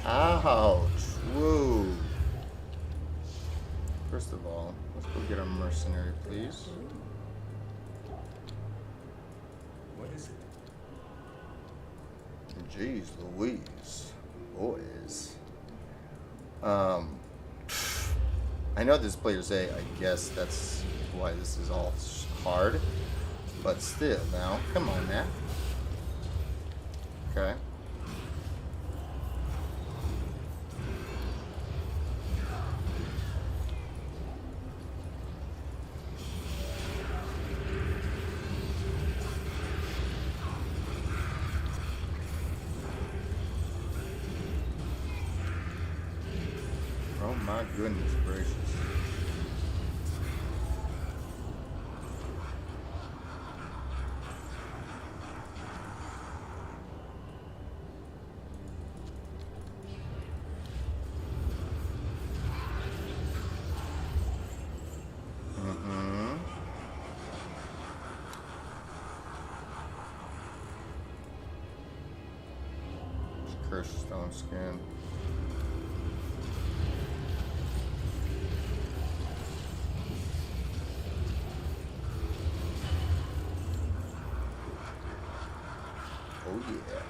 Ouch. Whoa. First of all, let's go get our mercenary, please. What is it? Jeez Louise. Boys. I know this player's A, I guess that's why this is all hard. But still, now, come on now. Okay. Oh my goodness gracious. Cursed stone skin. Oh yeah.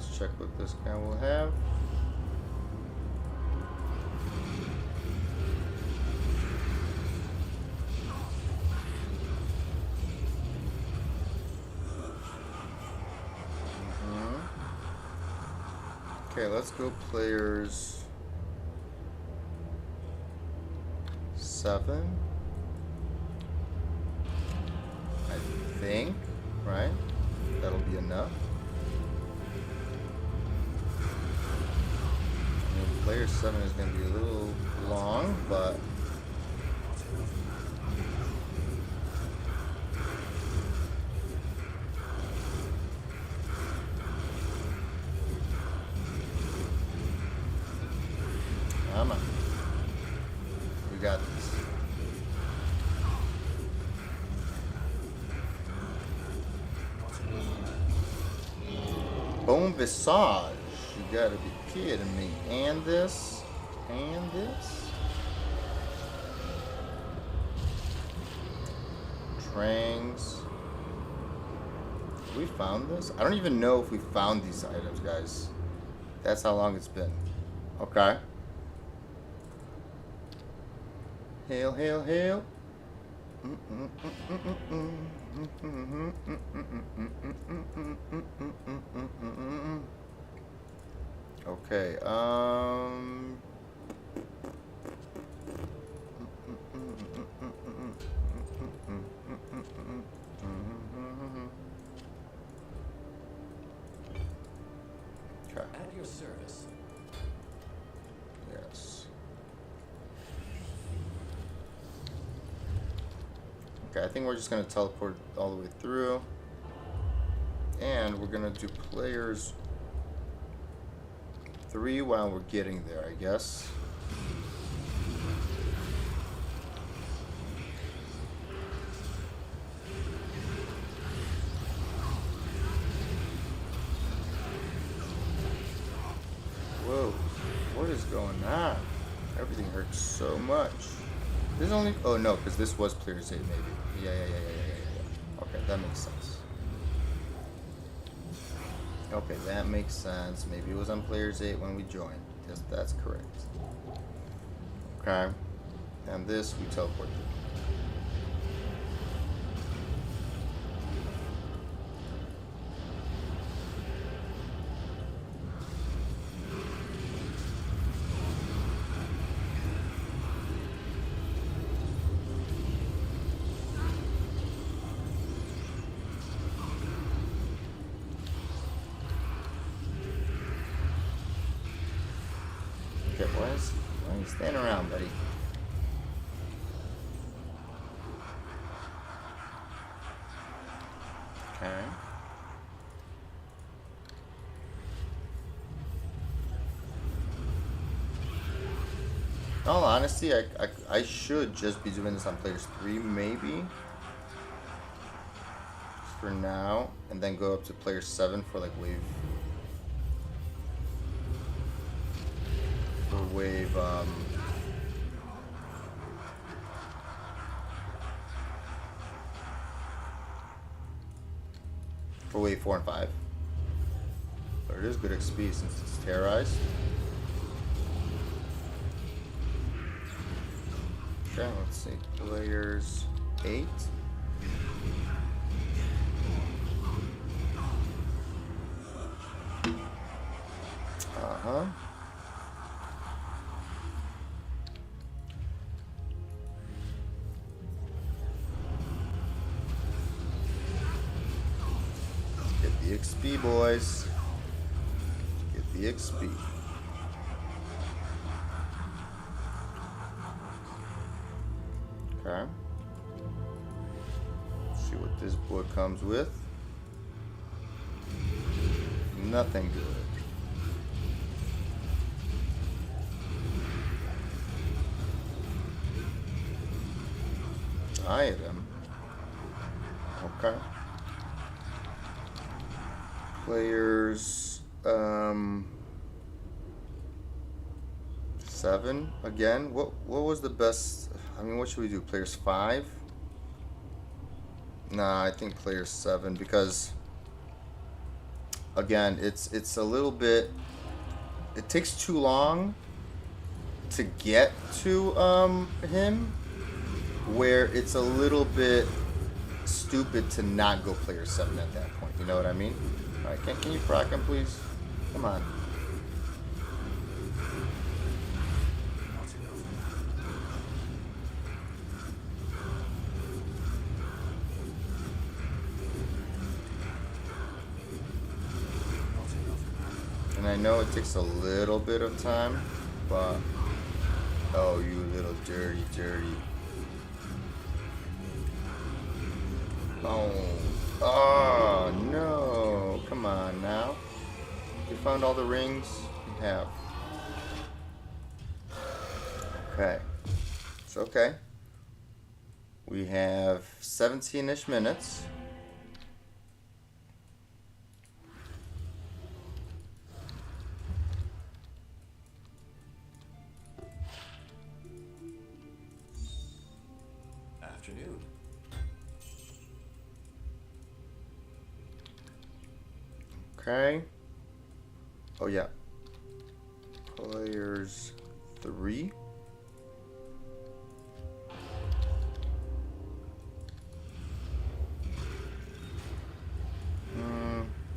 Let's check what this guy will have. Okay, let's go players 7. I think, right? That'll be enough. I mean, player 7 is going to be a little long, but come on. We got this. Bone Visage. You gotta be kidding me. And this. And this. Trangs. We found this? I don't even know if we found these items, guys. That's how long it's been. Okay. Hail, hail, hail. Okay, okay. At your service. Yes. Okay, I think we're just gonna teleport all the way through. And we're gonna do players 3 while we're getting there, I guess. Whoa, what is going on? Everything hurts so much. This is only, oh no, because this was players 8 maybe. Yeah. Okay, that makes sense. Okay, that makes sense. Maybe it was on players 8 when we joined. Yes, that's correct. Okay. And this we teleport through. Okay, boys. Why are you standing around, buddy? Okay. In all honesty, I should just be doing this on players 3, maybe. Just for now. And then go up to player 7 for like wave. For wave, for wave 4 and 5. But it is good XP since it's terrorized. Okay, let's see. Players 8. Uh-huh. Get the XP, boys. Get the XP. Okay. See what this boy comes with. Nothing good. Item. Okay. Players 7 again. What was the best? I mean, what should we do? Players 5? Nah, I think players 7 because again, it's a little bit. It takes too long to get to him, where it's a little bit stupid to not go player 7 at that point. You know what I mean? All right, can you proc him, please? Come on. And I know it takes a little bit of time, but oh, you little dirty. Oh, oh no! Come on now. You found all the rings? You have. Okay. It's okay. We have 17-ish minutes. Afternoon. Okay. Oh yeah. Players 3.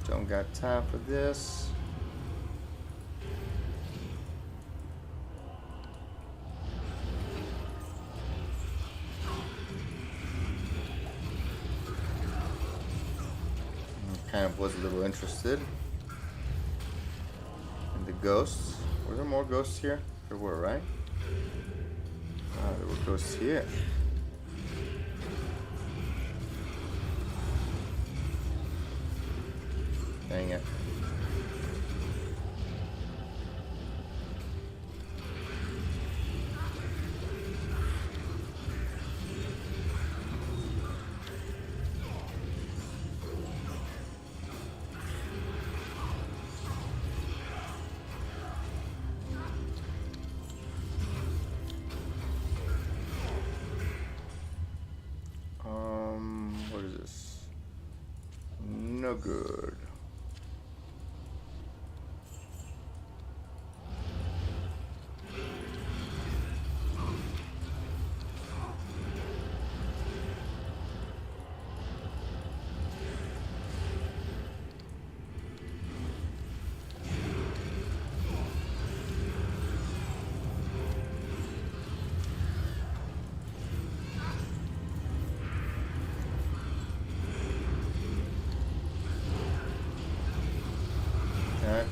Don't got time for this. Kind of was a little interested in the ghosts. Were there more ghosts here? There were, right? Ah, there were ghosts here. Dang it. What is this? No good.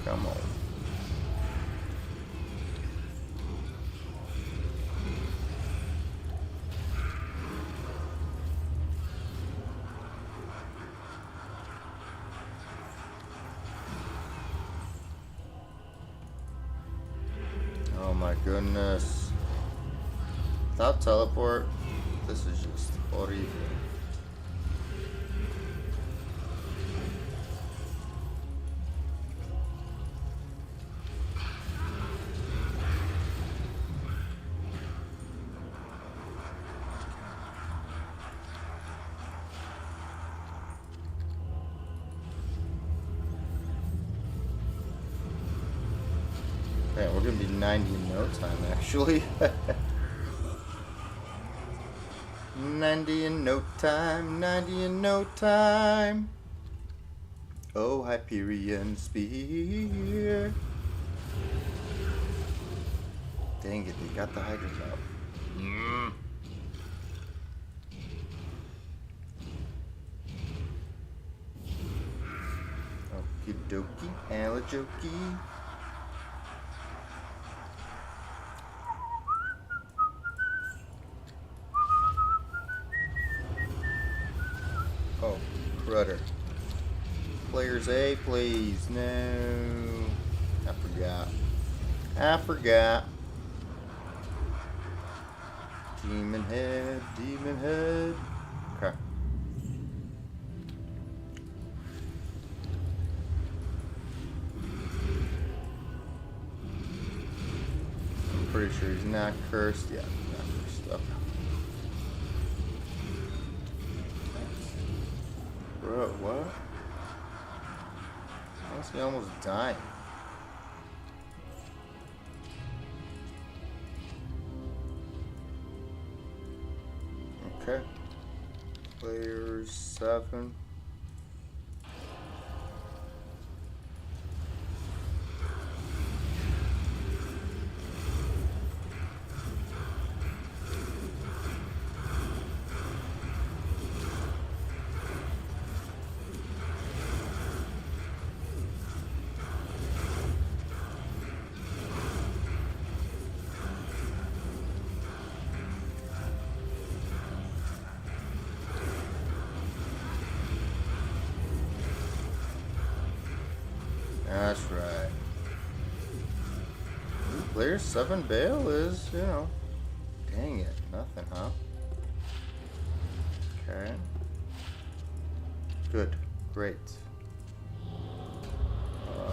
Come on. Oh my goodness. Without teleport, this is just horrible. Man, we're gonna be 90 in no time, actually. 90 in no time, 90 in no time. Oh, Hyperion Spear. Dang it, they got the Hydras out. Okie dokie, Alajoki. Oh, rudder. Players A, please. No. I forgot. Demon head. Okay. I'm pretty sure he's not cursed. Yeah, not cursed. Okay. Bro, what? How's he almost dying? Okay. Player 7. That's right. Player 7 bail is, you know. Dang it. Nothing, huh? Okay. Good. Great.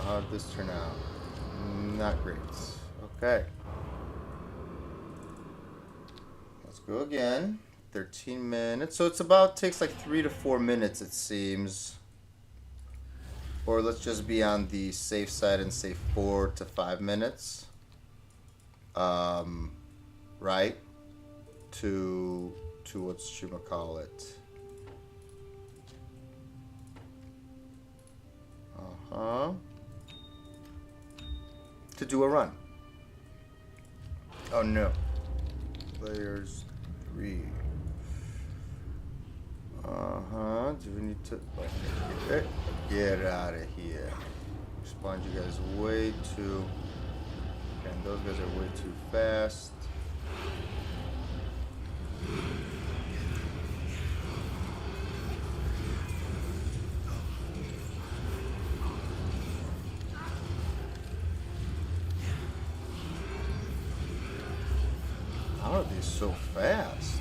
How did this turn out? Not great. Okay. Let's go again. 13 minutes. So it's about, takes like 3 to 4 minutes, it seems. Or let's just be on the safe side and say 4 to 5 minutes. Right? To what's you call it? To do a run. Oh no. Players 3. Do we need to get out of here? Spawned you guys way too. And those guys are way too fast. How are they so fast?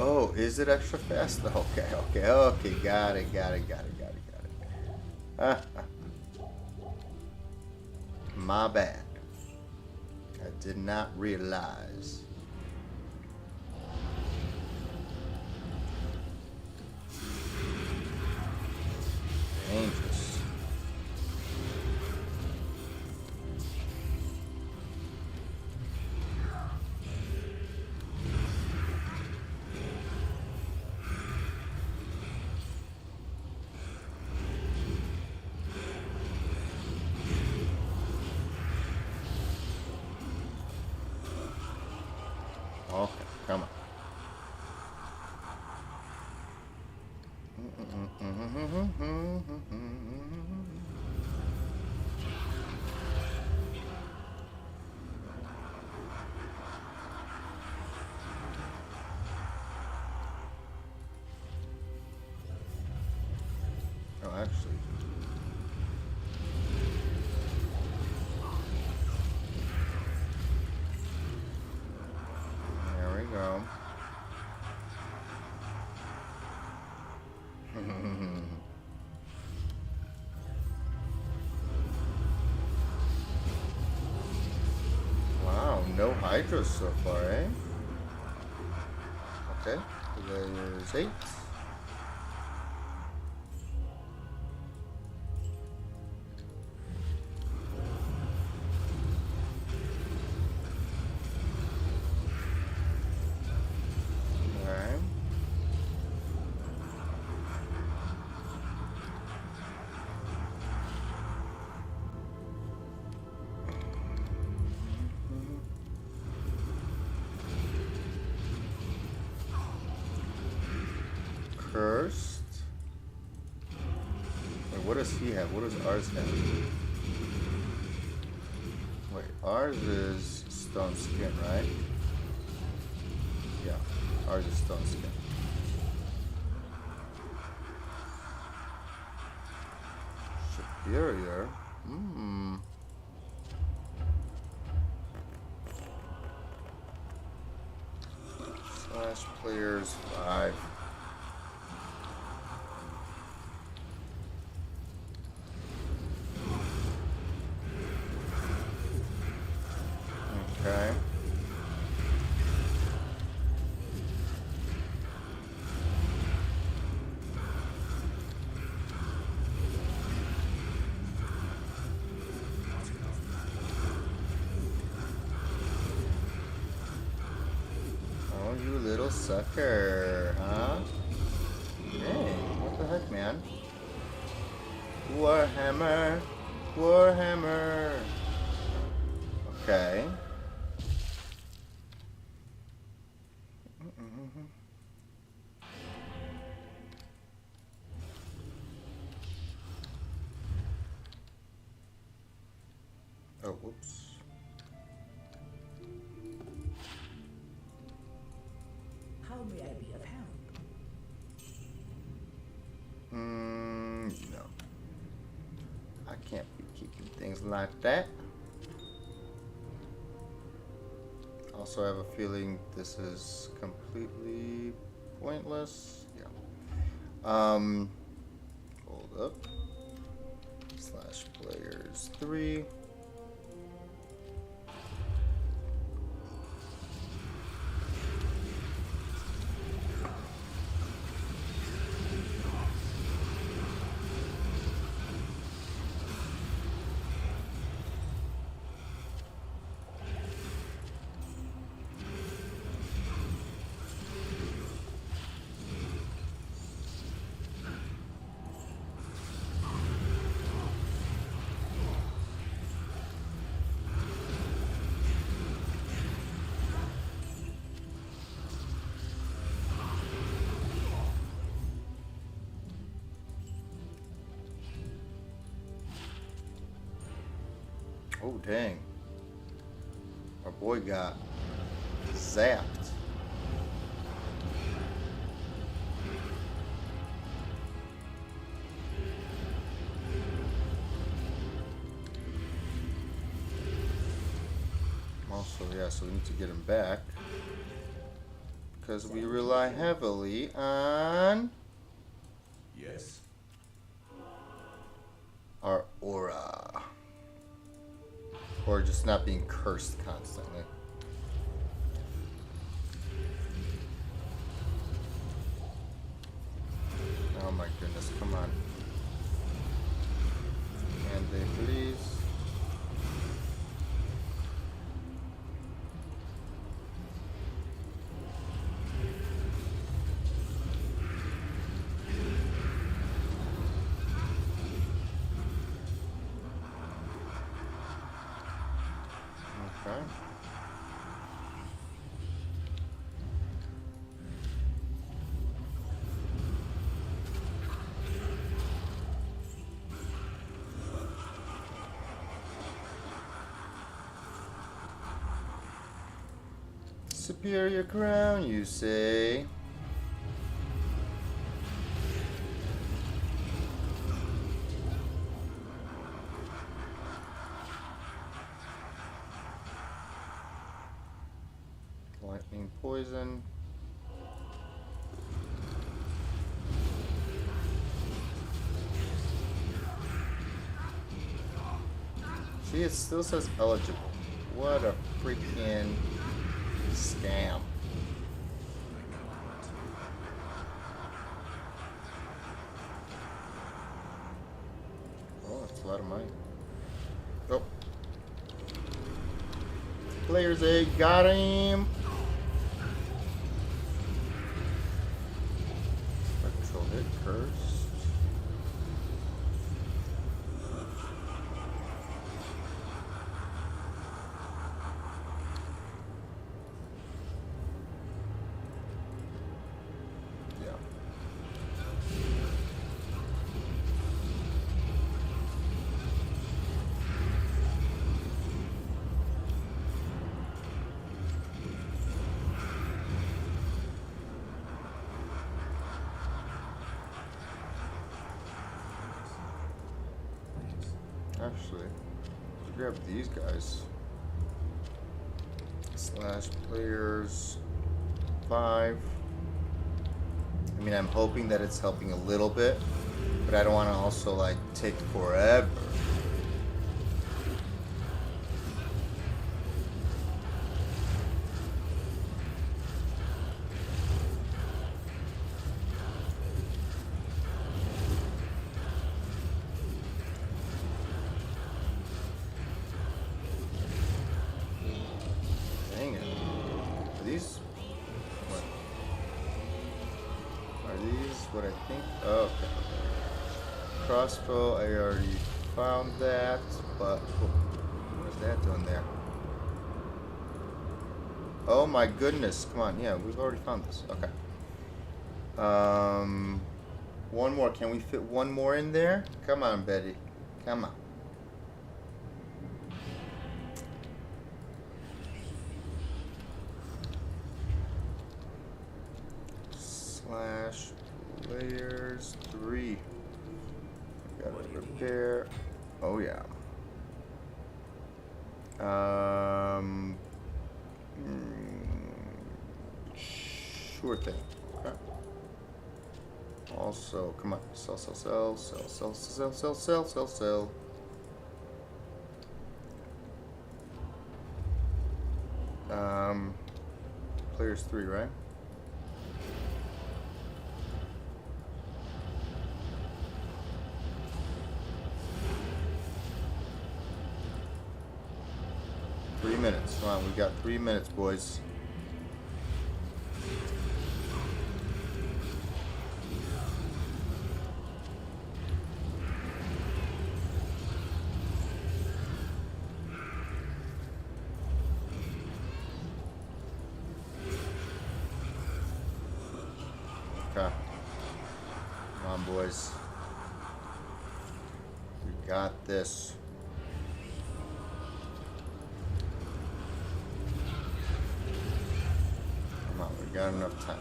Oh, is it extra fast? Okay. Got it. My bad. I did not realize. Dangerous. Okay, come on. Oh, actually. There we go. Wow, no hydras so far, eh? Okay, there's 8. Okay. Cursed. Wait, what does he have? What does ours have? Wait, ours is stone skin, right? Yeah, ours is stone skin. Superior? Slash players 5. Okay. sucker, huh? Hey, what the heck, man? Warhammer! Warhammer! Okay. Oh, whoops. How may I be of help? No. I can't be keeping things like that. Also, I have a feeling this is completely pointless. Yeah. Hold up. / players 3. Oh, dang. Our boy got zapped. Also, yeah, so we need to get him back. Because we rely heavily on Yes. our aura. Or just not being cursed constantly. Oh my goodness, come on. And they please. Okay. Superior crown, you say? Lightning poison. See, it still says eligible. What a freaking scam. Oh, that's a lot of money. Oh. Players A got him. Spectral hit curse. Yeah. Actually, let's grab these guys. / players 5. I mean, I'm hoping that it's helping a little bit, but I don't want to also like take forever. Dang it. Are these? What? what I think. Oh, okay. Crossbow, I already found that, but what is that doing there? Oh my goodness! Come on, yeah, we've already found this. Okay. One more. Can we fit one more in there? Come on, Betty. Come on. Slash layers 3. Gotta repair. Oh yeah. Sure thing. Okay. Also, come on, sell. Players 3, right? Minutes. Come on, we got 3 minutes, boys. Okay. Come on, boys. We got this. Got enough time.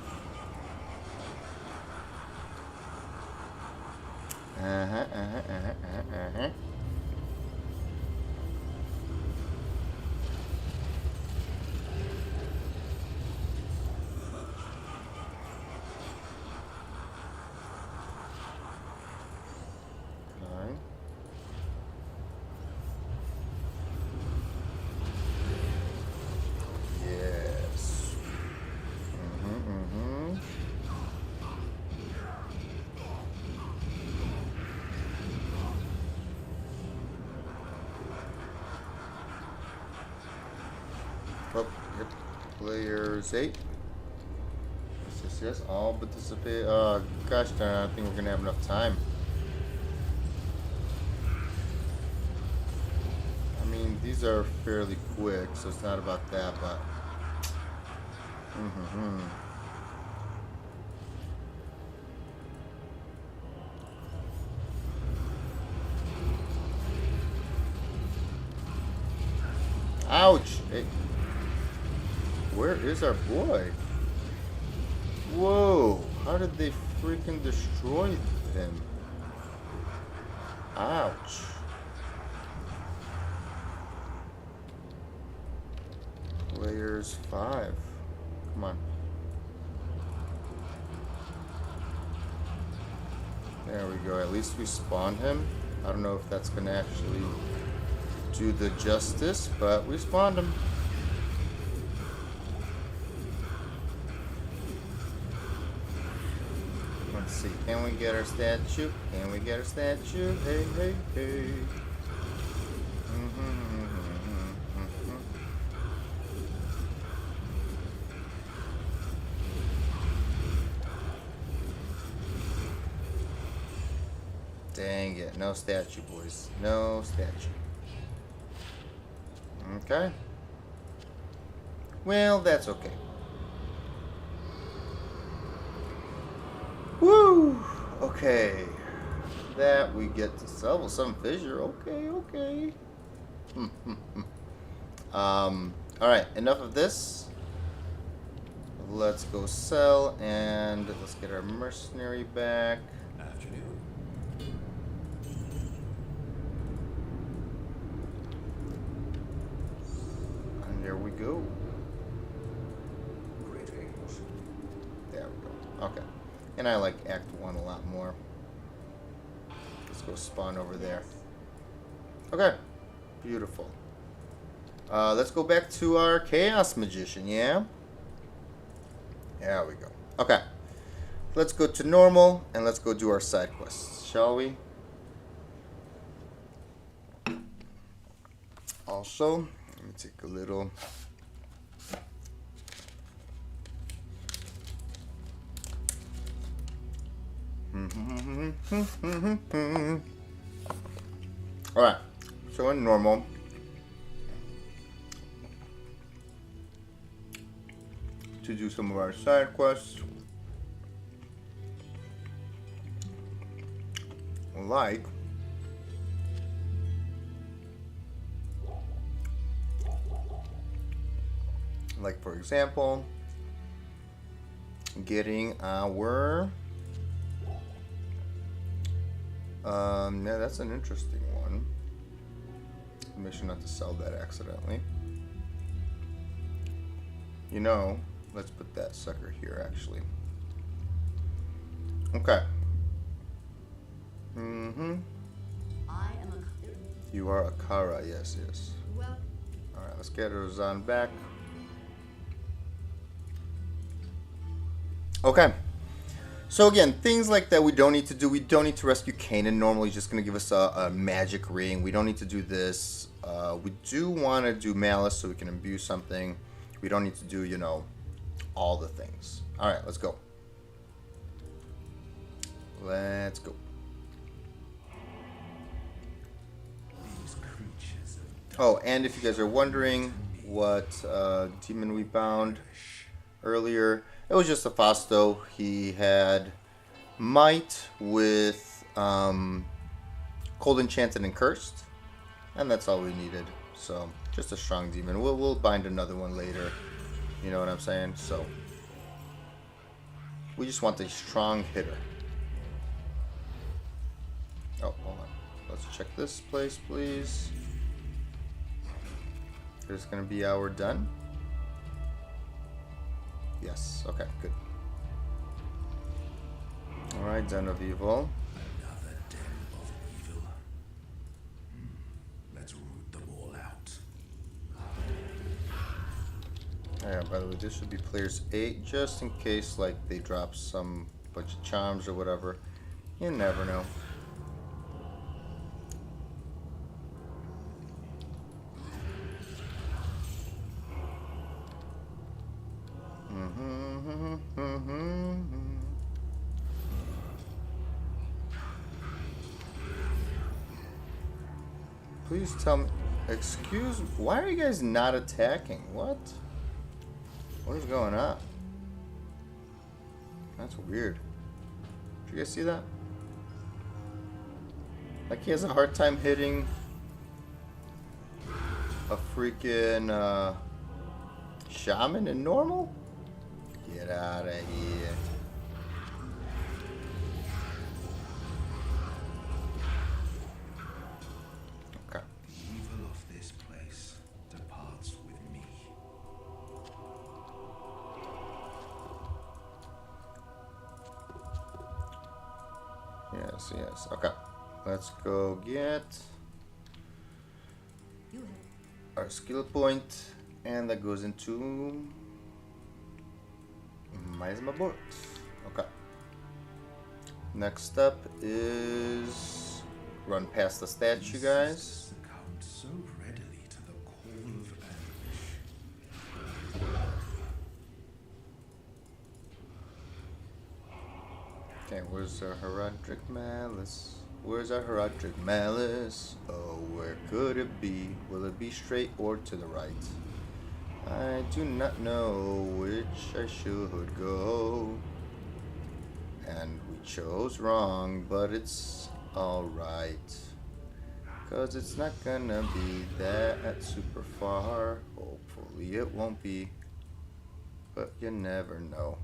Players 8. Yes, all participate. Gosh darn, I don't think we're gonna have enough time. I mean, these are fairly quick, so it's not about that, but. Ouch! Hey. Where is our boy? Whoa! How did they freaking destroy him? Ouch! Players 5. Come on. There we go. At least we spawned him. I don't know if that's gonna actually do the justice, but we spawned him. Let's see. Can we get our statue? Can we get our statue? Hey, hey, hey. Dang it. No statue, boys. No statue. Okay. Well, that's okay. Woo! Okay. That we get to level 7 fissure. Okay. Alright, enough of this. Let's go sell and let's get our mercenary back. Afternoon. And there we go. Greetings. There we go. Okay. And I like Act 1 a lot more. Let's go spawn over there. Okay. Beautiful. Let's go back to our Chaos Magician, yeah? There we go. Okay. Let's go to normal and let's go do our side quests, shall we? Also, let me take a little... Alright, so in normal, to do some of our side quests, like for example, getting our yeah, that's an interesting one. Make sure not to sell that accidentally. You know, let's put that sucker here actually. Okay. I am a. You are a Kara, yes, yes. Well, Alright, let's get Rozan back. Okay. So again, things like that we don't need to do. We don't need to rescue Kanan. Normally, he's just going to give us a magic ring. We don't need to do this. We do want to do Malice so we can imbue something. We don't need to do, you know, all the things. Alright, let's go. Let's go. Oh, and if you guys are wondering what demon we bound earlier, it was just a Fasto. He had Might with Cold Enchanted and Cursed, and that's all we needed. So, just a strong demon. We'll bind another one later. You know what I'm saying? So, we just want a strong hitter. Oh, hold on. Let's check this place, please. There's going to be our done. Yes, okay, good. Alright, Den of Evil. Another den of evil. Let's root them all out. Yeah, by the way, this should be players 8, just in case, like, they drop some bunch of charms or whatever. You never know. Please tell me. Excuse me. Why are you guys not attacking? What? What is going on? That's weird. Did you guys see that? Like he has a hard time hitting a freaking shaman in normal? Get out of here. Okay. The evil of this place departs with me. Yes, yes. Okay. Let's go get you have. our skill point, and that goes into Miasma board. Okay. Next up is run past the statue, guys. Succumb so readily to the call of anguish. Okay, where's our Heraldric Malice? Where's our Heraldric Malice? Oh, where could it be? Will it be straight or to the right? I do not know which I should go. And we chose wrong, but it's alright. 'Cause it's not gonna be that super far. Hopefully it won't be. But you never know.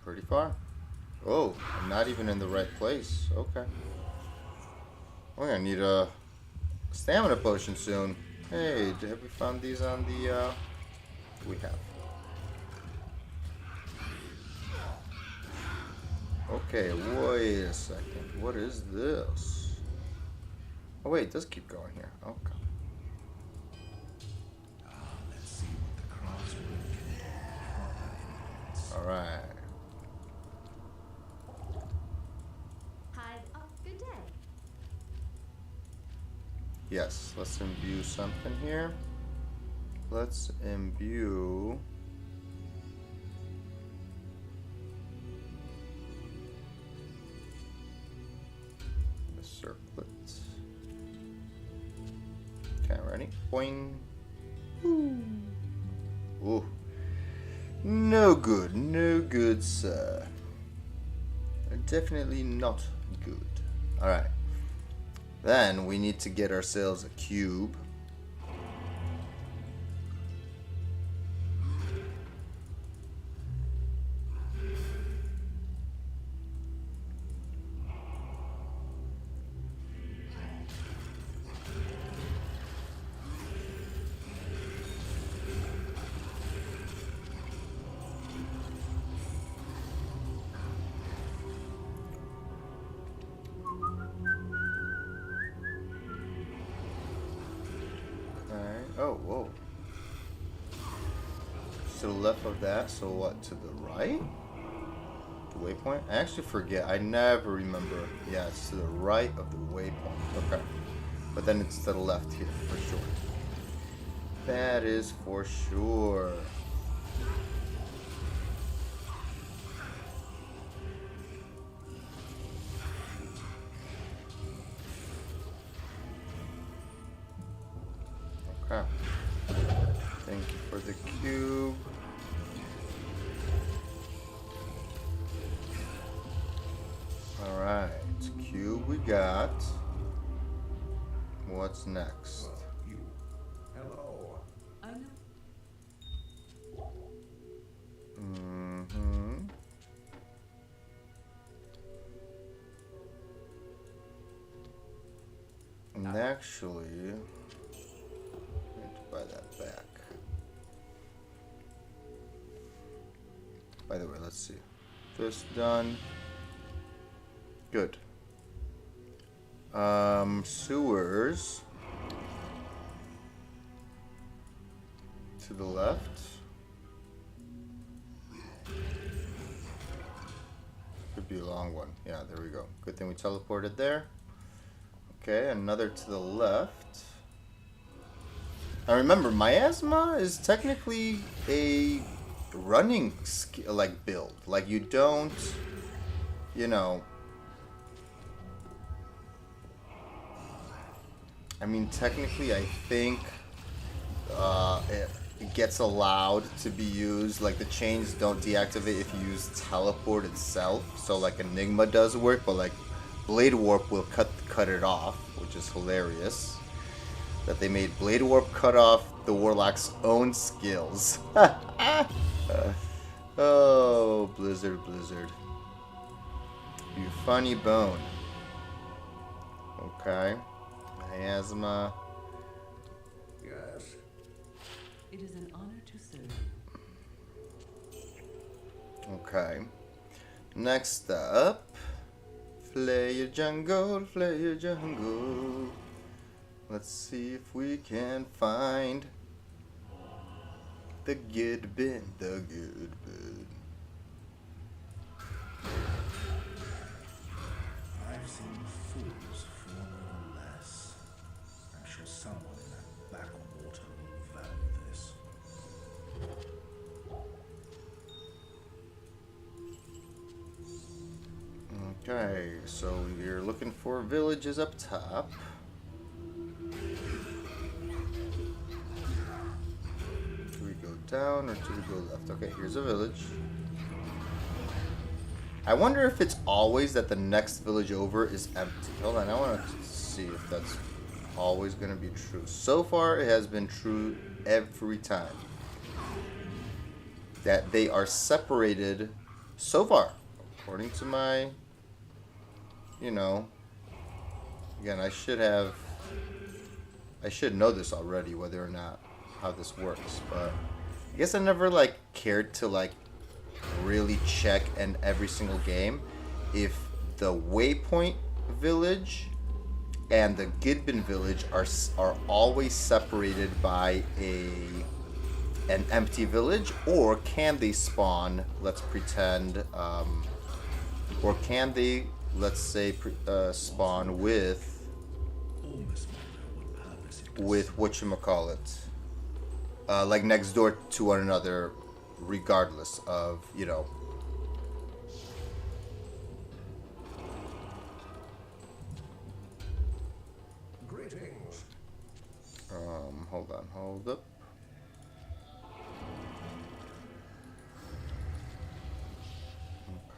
Pretty far. Oh, I'm not even in the right place. Okay. We're gonna need a stamina potion soon. Hey, have we found these on the, we have. Okay, wait a second. What is this? Oh wait, it does keep going here. Okay. Let's see what the craftsman can do. Alright. Hi. Oh, good day. Yes, let's imbue something here. Let's imbue Okay, ready? Boing. Ooh. No good, sir. Definitely not good. Alright. Then we need to get ourselves a cube. Oh, whoa. To the left of that, so what, to the right? The waypoint? I actually forget. I never remember. Yeah, it's to the right of the waypoint. Okay. But then it's to the left here, for sure. That is for sure. Okay. Thank you for the cube. Alright, cube we got. What's next? You. Hello. I know. Mm-hmm. And actually, I need to buy that back. By the way, let's see. This done. Good. Sewers. To the left. Could be a long one. Yeah, there we go. Good thing we teleported there. Okay, another to the left. Now remember, Miasma is technically a running like build. Like you don't, you know. I mean, technically, I think it gets allowed to be used. Like the chains don't deactivate if you use teleport itself. So like Enigma does work, but like Blade Warp will cut it off, which is hilarious. That they made Blade Warp cut off the Warlock's own skills. Oh, Blizzard. You funny bone. Okay. Miasma. Yes. It is an honor to serve you. Okay. Next up. Flay your jungle. Let's see if we can find the good bin. I've seen fools fall over less. I'm sure someone in that backwater will value this. Okay, so you're looking for villages up top. Do we go down or do we go left? Okay, here's a village. I wonder if it's always that the next village over is empty. Hold on, I want to see if that's always going to be true. So far, it has been true every time. That they are separated so far, according to my, you know, again, I should know this already, whether or not how this works, but I guess I never like cared to like really check in every single game if the waypoint village and the Gidbin village are always separated by an empty village, or can they spawn, let's pretend, or can they, let's say, spawn with whatchamacallit, like next door to one another, regardless of, you know. Greetings. Hold on, hold up.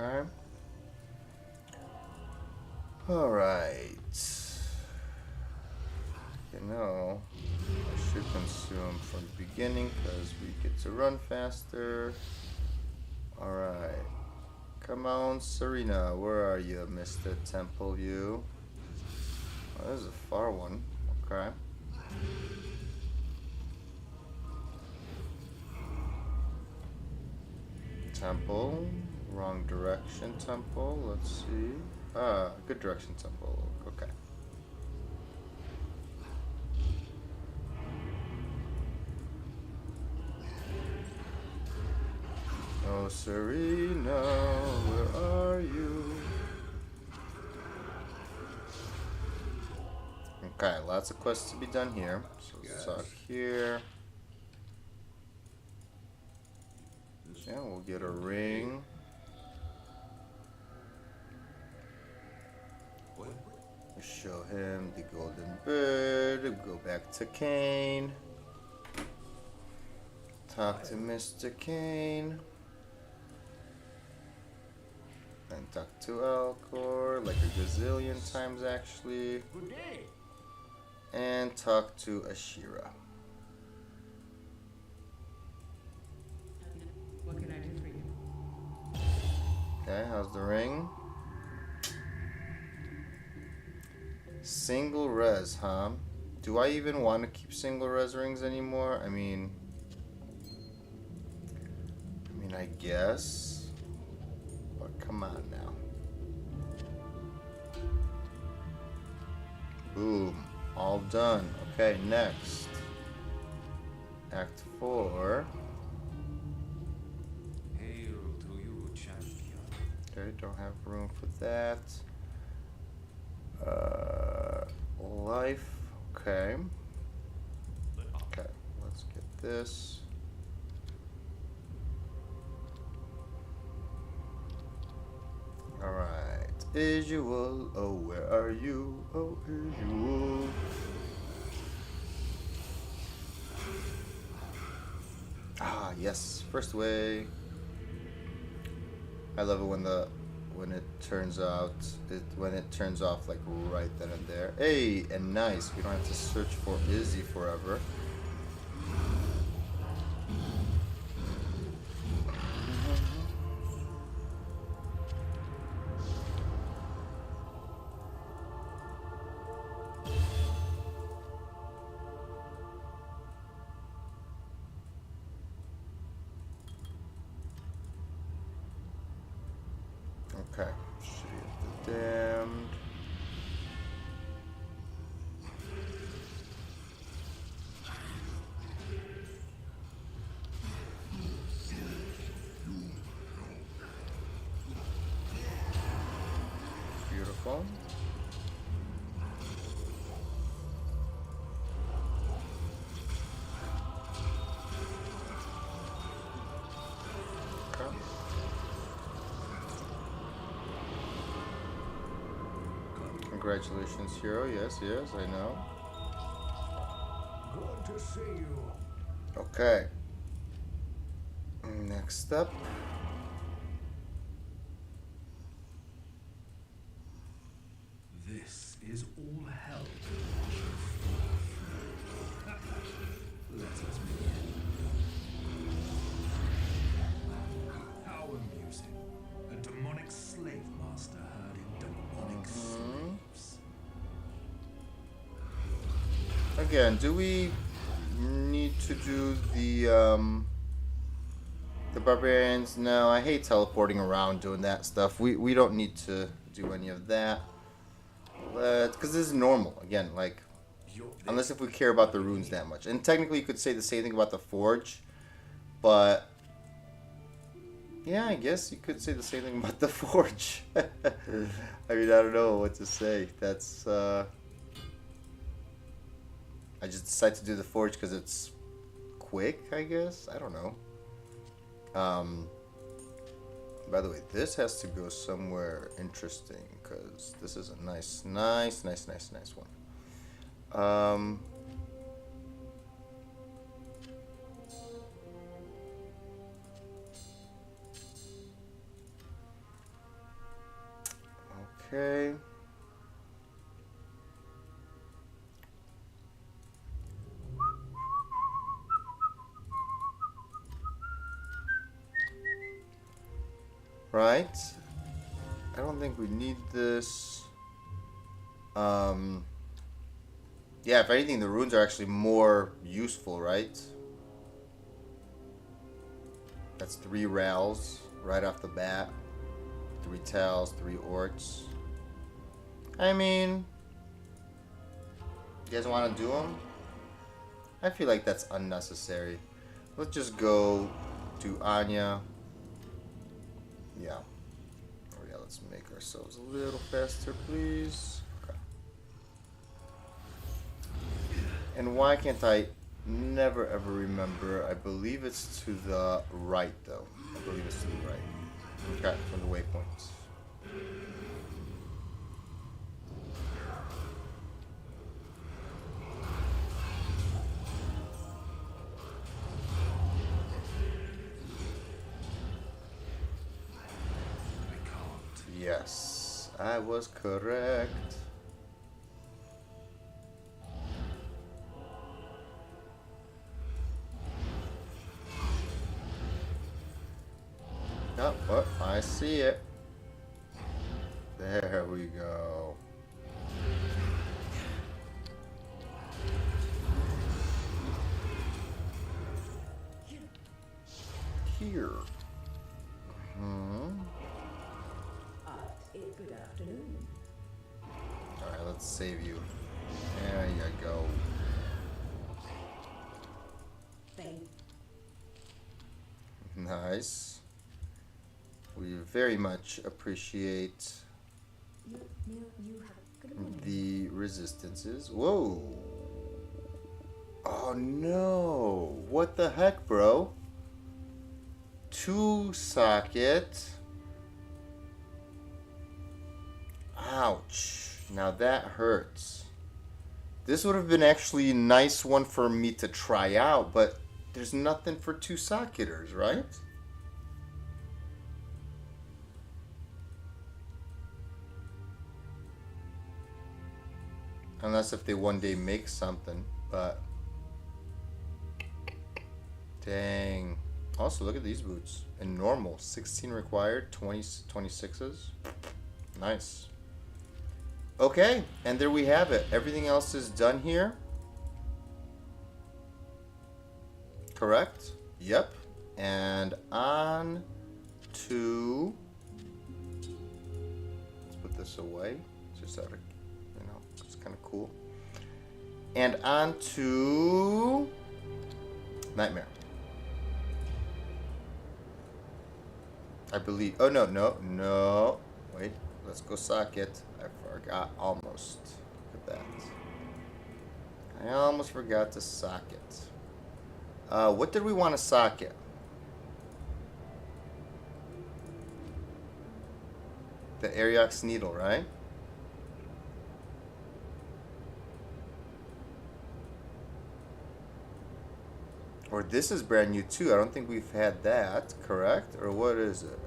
Okay. Alright. You know, I should consume from the beginning because we get to run faster. Alright. Come on, Serena. Where are you, Mr. Templeview? Oh, this is a far one. Okay. Temple. Wrong direction, Temple. Let's see. Ah, good direction, Temple. Okay. Oh, Serena, where are you? Okay, lots of quests to be done here. So let's talk here. Yeah, we'll get a ring. We'll show him the golden bird. We'll go back to Kane. Talk to Mr. Kane. And talk to Alcor, like a gazillion times actually. And talk to Ashira. What can I do for you? Okay, how's the ring? Single res, huh? Do I even want to keep single res rings anymore? I mean, I guess. But come on now. Boom. All done. Okay, next. Act 4. Hail to you, champion. Okay, don't have room for that. Life. Okay. Okay, let's get this. Alright. Visual. Oh, where are you? Oh, visual. Ah, yes. First way. I love it when it turns out when it turns off like right then and there. Hey, and nice. We don't have to search for Izzy forever. Okay. City of the Damned. Beautiful. Okay. Congratulations, hero. Yes, yes, I know. Good to see you. Okay. Next up. This is all hell. Let us begin. How amusing. A demonic slave master herding demonic slaves. Again, do we need to do the barbarians? No, I hate teleporting around doing that stuff. We don't need to do any of that. Because this is normal. Again, like, unless if we care about the runes that much. And technically you could say the same thing about the forge, but yeah, I guess you could say the same thing about the forge. I mean, I don't know what to say. That's I just decided to do the forge because it's quick, I guess. I don't know. By the way, this has to go somewhere interesting because this is a nice one. Okay. Right. I don't think we need this. Yeah, if anything, the runes are actually more useful, right? That's 3 Rals right off the bat. 3 Tals, 3 Orts. I mean, you guys want to do them? I feel like that's unnecessary. Let's just go to Anya. Yeah. Oh yeah, let's make ourselves a little faster, please. Okay. And why can't I never ever remember? I believe it's to the right, though. I believe it's to the right. Okay, from the waypoints. Yes, I was correct. Oh, what? I see it. There we go. Here. Good afternoon. Alright, let's save you. There you go. Thank Nice. We very much appreciate you have good morning. the resistances. Whoa. Oh no. What the heck, bro? 2 socket. Ouch. Now that hurts. This would have been actually a nice one for me to try out, but there's nothing for 2 socketers, right? Unless if they one day make something, but dang. Also, look at these boots. In normal, 16 required, 26s. Nice. Okay, and there we have it. Everything else is done here. Correct? Yep. And on to... Let's put this away. Just out of, you know, it's kind of cool. And on to... Nightmare. I believe... Oh, no. Wait, let's go socket. I forgot almost. Look at that. I almost forgot to socket. What did we want to socket? The Ariok's needle, right? Or this is brand new too. I don't think we've had that, correct? Or what is it?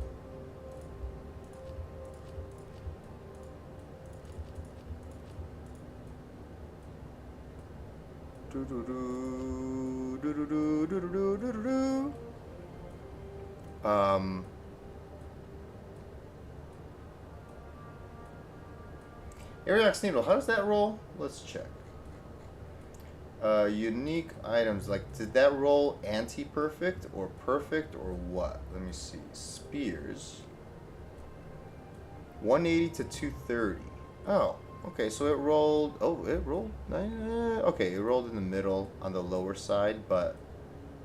Ariok's needle, how does that roll? Let's check. Unique items, like, did that roll anti-perfect or perfect or what? Let me see. Spears. 180 to 230. Oh, okay, so it rolled. Oh, it rolled. Okay, it rolled in the middle on the lower side, but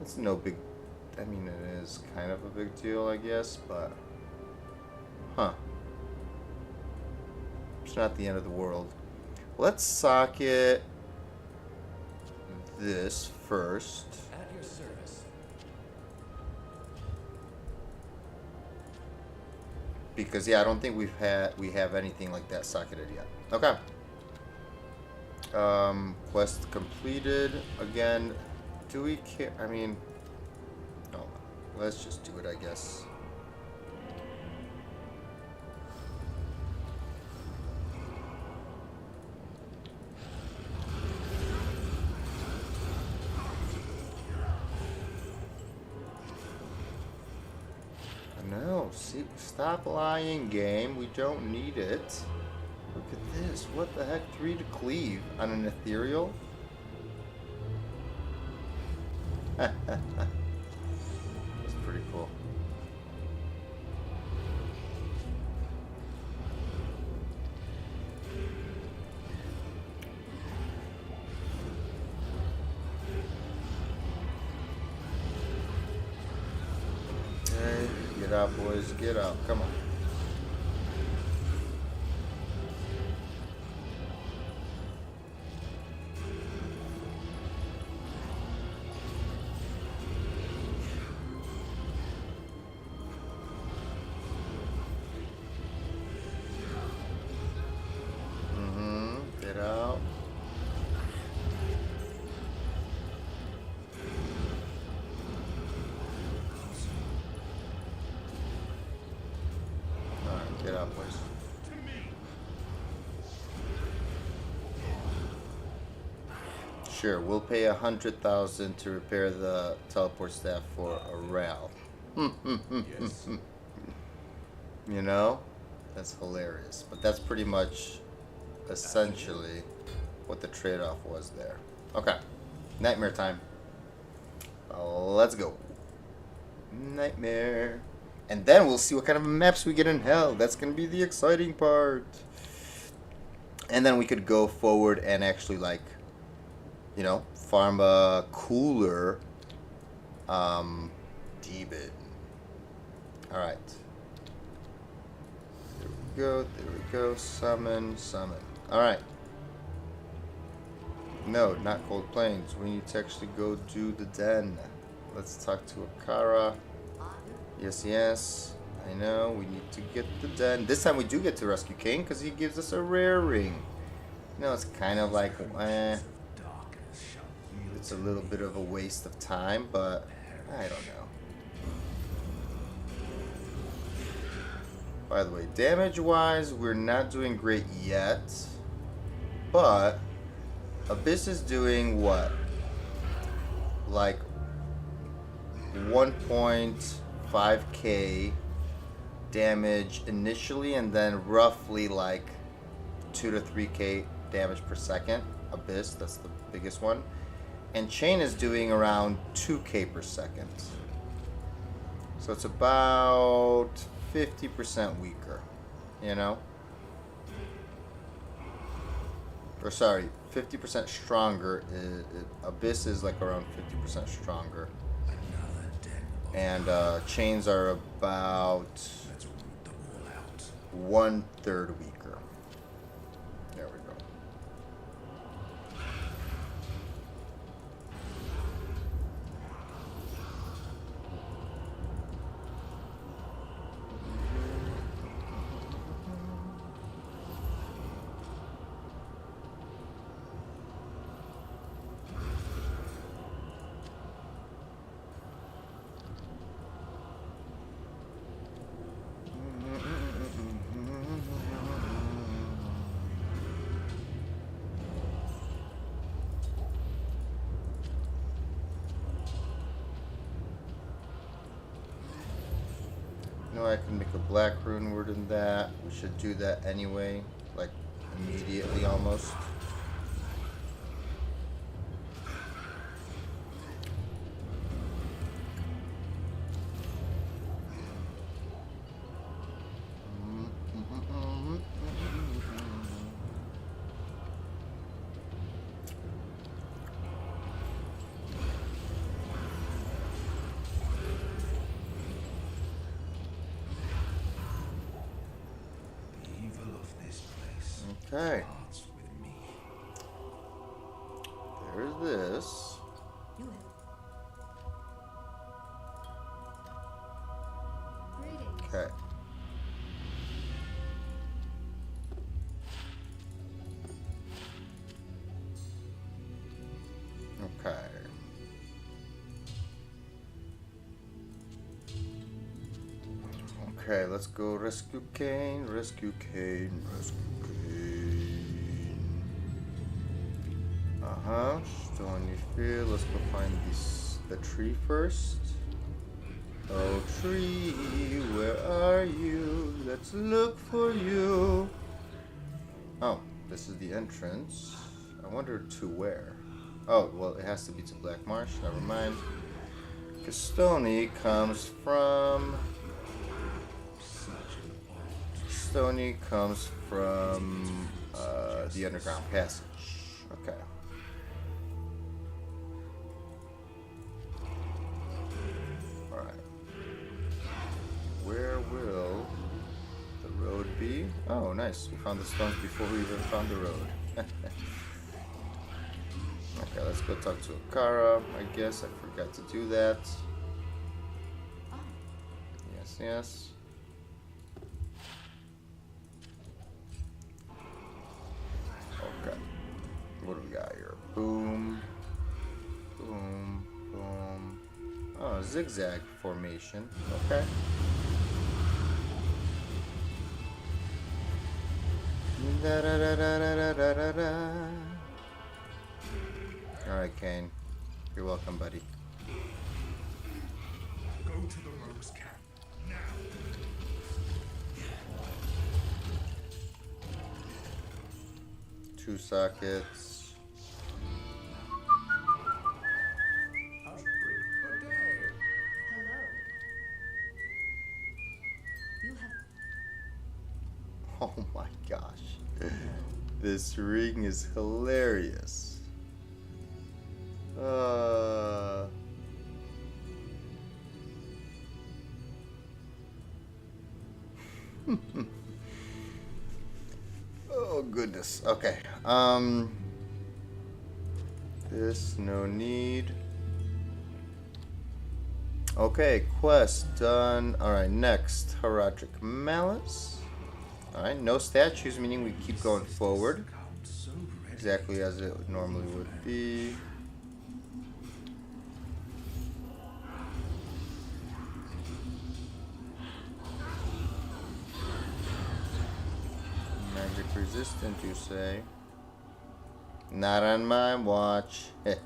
it's no big. I mean, it is kind of a big deal, I guess, but. Huh. It's not the end of the world. Let's socket this first. At your service. Because yeah, I don't think we have anything like that socketed yet. Okay. Quest completed. Again, do we care? I mean, no. Let's just do it, I guess. no. See, stop lying, game. We don't need it. Look at this. What the heck? 3 to cleave on an ethereal? That's pretty cool. Okay, get out, boys. Get out. Come on. Get out. Alright, get out, boys. Sure, we'll pay 100,000 to repair the teleport staff for a RAL. Yes. You know? That's hilarious. But that's pretty much essentially what the trade-off was there. Okay. Nightmare time. Let's go. Nightmare. And then we'll see what kind of maps we get in hell. That's going to be the exciting part. And then we could go forward and actually, like, you know, farm a cooler demon. Alright. There we go. There we go. Summon. Summon. Alright. No, not Cold Plains. We need to actually go do the den. Let's talk to Akara. Yes, yes. I know. We need to get the den. This time we do get to rescue King because he gives us a rare ring. You know, it's kind of like, it's a little bit of a waste of time, but I don't know. By the way, damage-wise, we're not doing great yet, but Abyss is doing what? Like 1.5k damage initially, and then roughly like 2 to 3k damage per second. Abyss, that's the biggest one. And Chain is doing around 2k per second. So it's about 50% weaker, you know? Or sorry, 50% stronger. Abyss is like around 50% stronger. Another den. And chains are about Let's root them all out. 1/3 weaker. There we go. No, I can make a black rune word in that. We should do that anyway, like immediately almost. The evil of this place Okay, starts with me. there's this. You have. Greetings. Okay. Okay. Okay, let's go rescue Kane, rescue Kane, rescue Kane. Still on your field. Let's go find the tree first. Oh tree, where are you? Let's look for you. Oh, this is the entrance. I wonder to where. Oh, well, it has to be to Black Marsh. Never mind. Castoni comes from. Castoni comes from the underground passage. Okay. All right. Where will the road be? Oh, nice. We found the stones before we even found the road. Okay, let's go talk to Akara. I guess I forgot to do that. Yes, yes. Okay. What do we got here? Boom. Boom. Boom. Oh, zigzag formation. Okay. Da da da da da da da da. Alright, Kane. You're welcome, buddy. Go to the rogue's camp now. 2 sockets. Outbreak a day. Hello. You have Oh my gosh. This ring is hilarious. Oh goodness. Okay. This no need. Okay, quest done. Alright, next. Herodic Malice. Alright, no statues, meaning we keep going forward. So ready. Exactly as it normally would be. Magic resistant, you say? Not on my watch. Okay.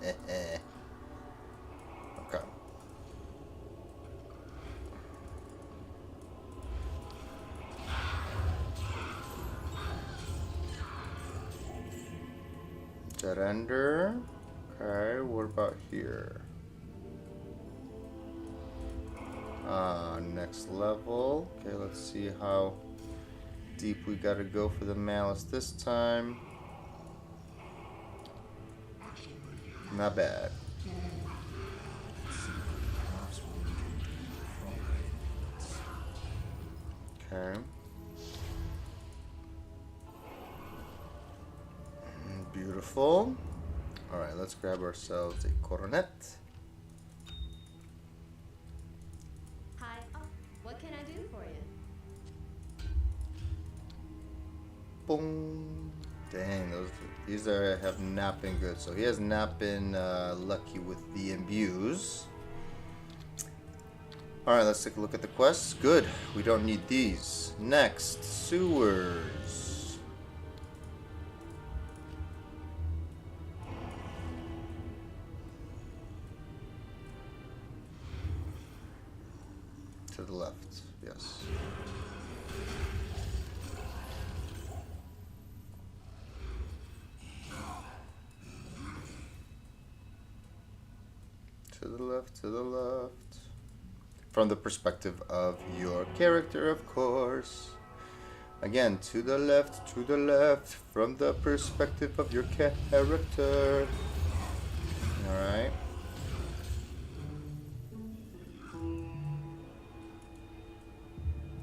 Dead ender. Okay, what about here? Next level. Okay, let's see how deep we gotta go for the malice this time. Not bad. Okay. Beautiful. Alright, let's grab ourselves a coronet. hi. Oh, what can I do for you? Boom. Dang, these have not been good. So he has not been lucky with the imbues. Alright, let's take a look at the quests. Good. We don't need these. Next, sewers. To the left, yes. To the left, to the left. From the perspective of your character, of course. Again, to the left, from the perspective of your character. Alright.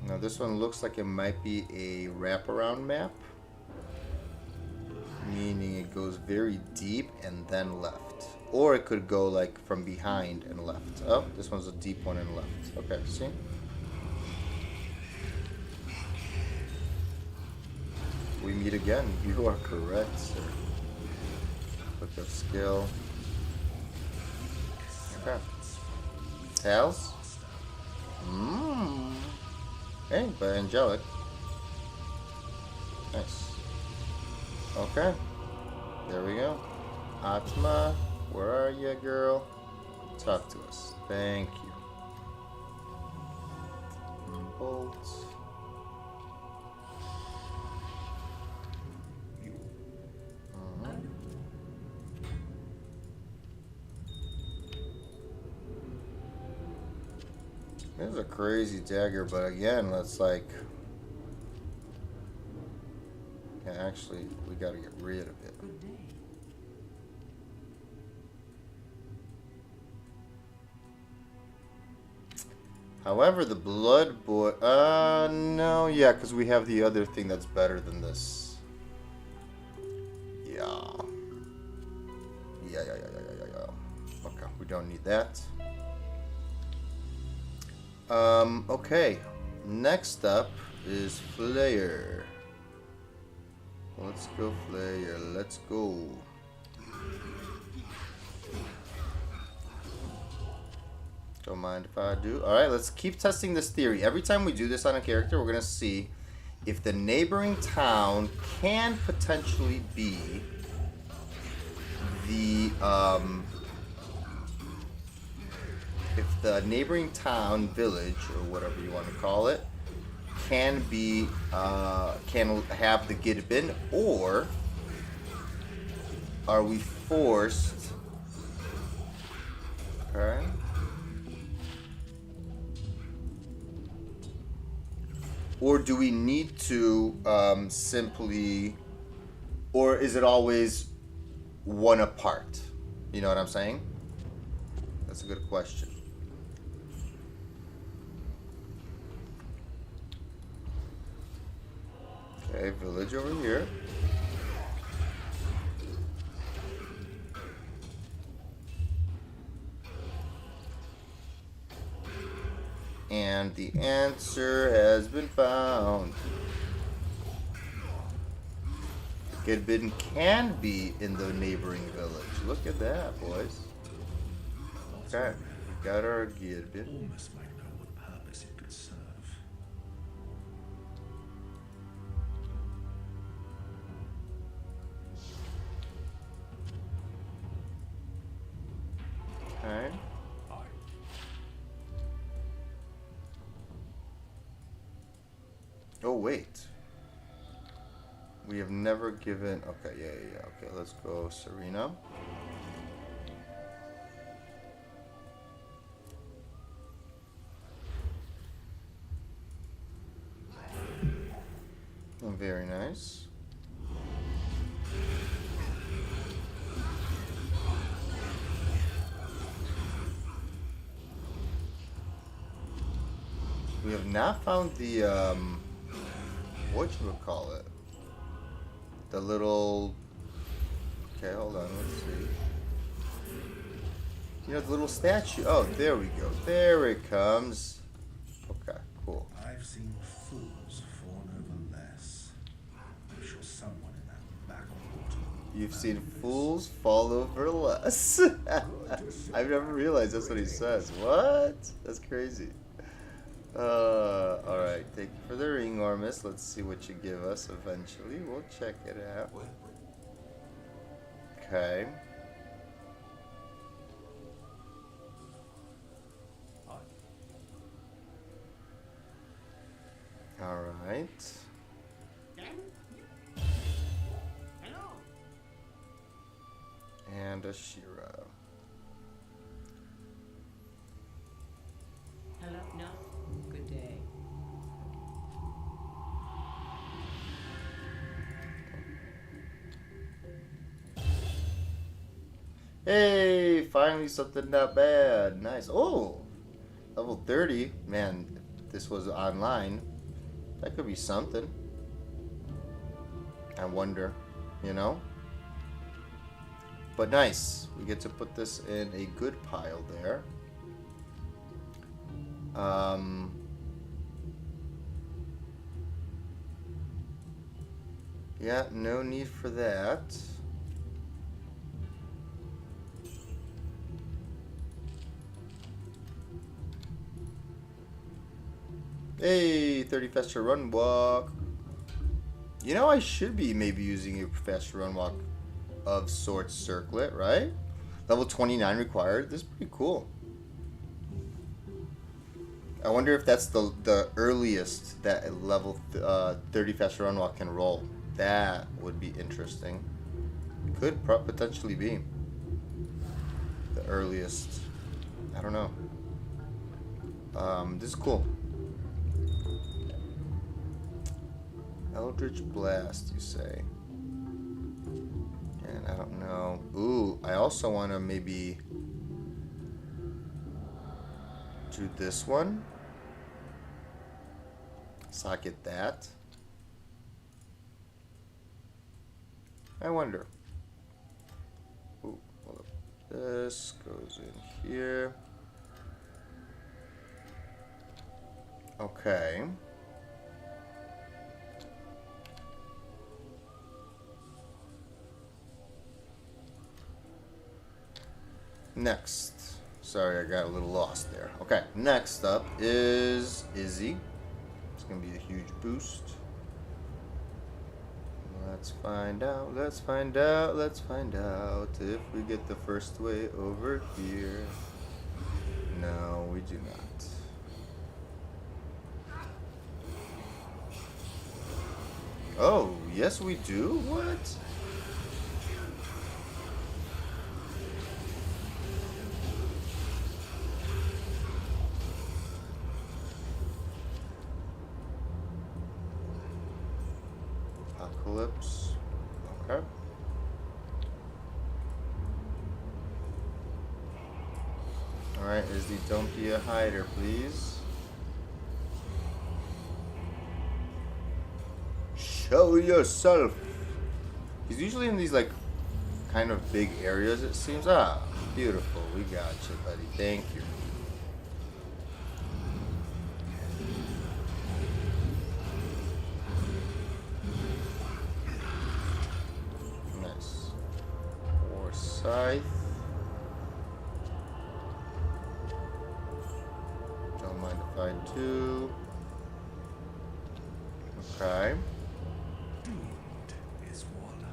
Now this one looks like it might be a wraparound map. Meaning it goes very deep and then left. Or it could go like from behind and left. Oh, this one's a deep one and left. Okay, see? We meet again. You are correct, sir. Look of skill. Okay. Tails? Mmm. Hey, but angelic. Nice. Okay. There we go. Atma, where are you, girl? Talk to us. Thank you. bolt. This is a crazy dagger, but again, let's like. Yeah, actually, we gotta get rid of it. Good day. However, the blood boy. No, yeah, because we have the other thing that's better than this. Yeah. Yeah. Okay, we don't need that. Okay. Next up is Flayer. Let's go, Flayer. Let's go. Don't mind if I do. Alright, let's keep testing this theory. Every time we do this on a character, we're going to see if the neighboring town can potentially be the, if the neighboring town, village, or whatever you want to call it, can be, can have the Gidbin, or are we forced, okay, or do we need to simply, or is it always one apart? You know what I'm saying? That's a good question. Okay, village over here. And the answer has been found. Gidbin can be in the neighboring village. Look at that, boys. Okay, we got our Gidbin. Almost might know what purpose it could serve. Okay. Oh, wait. We have never given... Okay, yeah. Okay, let's go Serena. Oh, very nice. We have not found the, whatchamacallit? The little... Okay, hold on, let's see. You know, the little statue. Oh, there we go. There it comes. Okay, cool. I've seen fools fawn over less. I'm sure someone in that backwater. You've seen fools fall over less. I've never realized that's what he says. What? That's crazy. Alright, thank you for the ring, Ormus. Let's see what you give us eventually. We'll check it out. Okay. Alright. And Ashira. Hello? No? Good day. Hey, finally something not bad. Nice. Oh, level 30. Man, if this was online, that could be something. I wonder, you know? But nice. We get to put this in a good pile there. Yeah, no need for that. Hey, 30 faster run walk. You know, I should be maybe using a faster run walk of sorts circlet, right? Level 29 required. This is pretty cool. I wonder if that's the earliest that a level 30 faster run walk can roll. That would be interesting. Could potentially be the earliest. I don't know. This is cool. Eldritch Blast, you say? And I don't know. Ooh, I also want to maybe do this one. Socket that. I wonder. Ooh, hold up. This goes in here. Okay. Next. Sorry, I got a little lost there. Okay, next up is Izzy. It's going to be a huge boost. Let's find out, let's find out, let's find out if we get the first way over here. No, we do not. Oh, yes we do? What? Apocalypse. Okay. Alright, Izzy, don't be a hider, please. Show yourself. He's usually in these like kind of big areas, it seems. Ah, beautiful. We got you, buddy. Thank you. Nice. War Scythe. Don't mind if I do. Okay. Is one.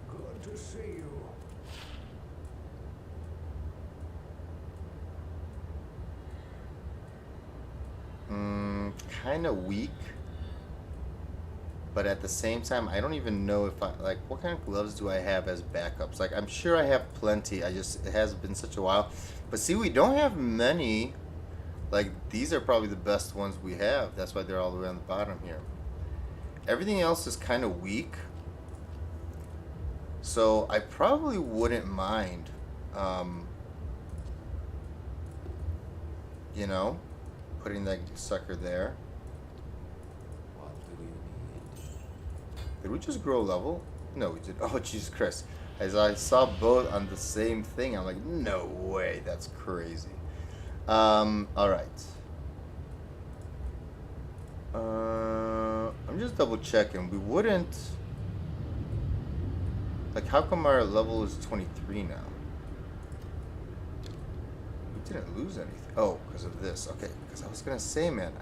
Good to see you. Kind of weak, but at the same time, I don't even know if I like what kind of gloves do I have as backups. Like, I'm sure I have plenty. It has been such a while. But see, we don't have many. Like, these are probably the best ones we have. That's why they're all the way on the bottom here. Everything else is kind of weak. So I probably wouldn't mind, you know, putting that sucker there. What do you need? Did we just grow level? No, we did. Oh, Jesus Christ. As I saw both on the same thing, I'm like, no way. That's crazy. Alright. I'm just double checking. We wouldn't... Like, how come our level is 23 now? We didn't lose anything. Oh, because of this. Okay, because I was going to say, man,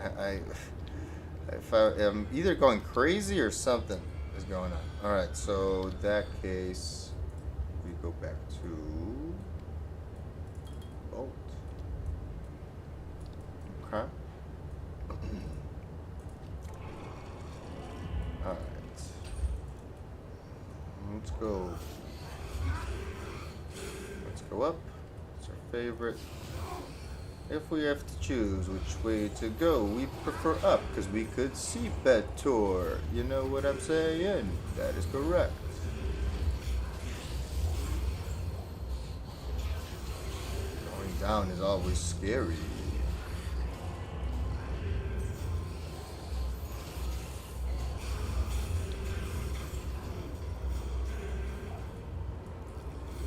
if I am either going crazy or something is going on. Alright, so in that case, we go back to Bolt. Okay. Alright. Let's go. Let's go up. It's our favorite. If we have to choose which way to go, we prefer up because we could see better. You know what I'm saying? That is correct. Going down is always scary.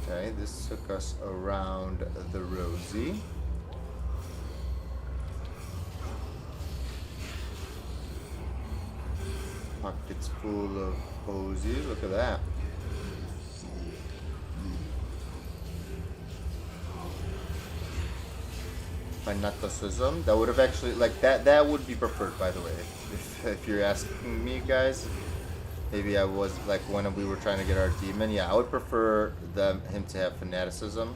Okay, this took us around the Rosie. Pockets full of posies. Look at that. Fanaticism. That would have actually, like, that would be preferred, by the way. If you're asking me, guys. Maybe I was, like, when we were trying to get our demon. Yeah, I would prefer him to have fanaticism.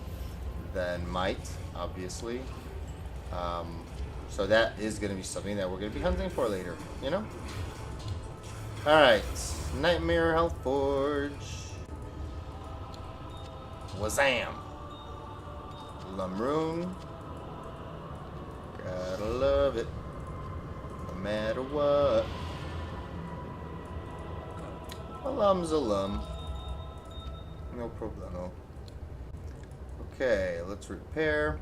than might, obviously. So that is going to be something that we're going to be hunting for later, you know? Alright, Nightmare Health Forge. Wazam! Lumrune. Gotta love it. No matter what. Alum's alum. No problemo. Okay, let's repair.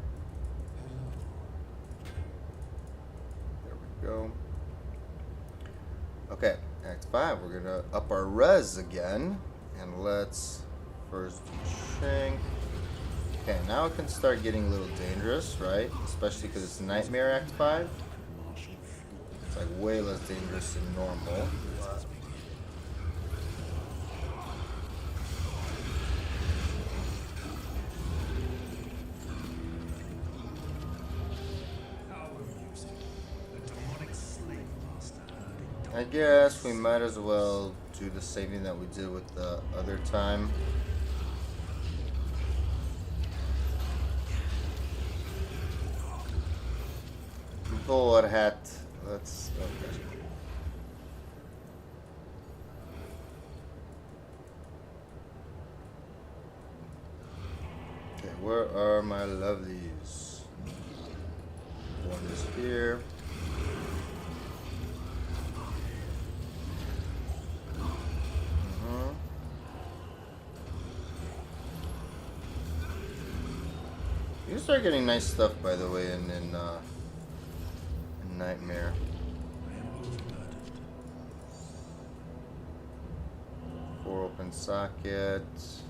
There we go. Okay, Act 5. We're gonna up our res again. And let's first shank. Okay, now it can start getting a little dangerous, right? Especially because it's Nightmare Act 5. It's like way less dangerous than normal. I guess we might as well do the same thing that we did with the other time. Bullet hat. Let's. Okay. Okay, where are my lovelies? One is here. You start getting nice stuff, by the way, in Nightmare. Four open sockets.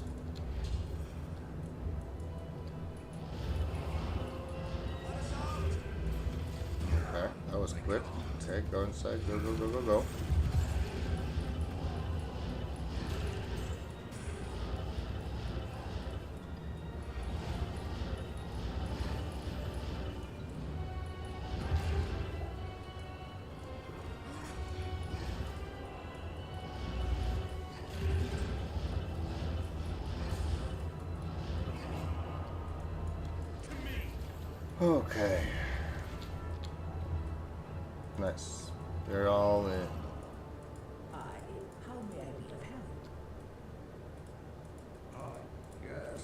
Okay, that was quick. Okay, go inside. Go, go, go, go, go. Okay. Nice. They're all in. How may I be of help? Yes.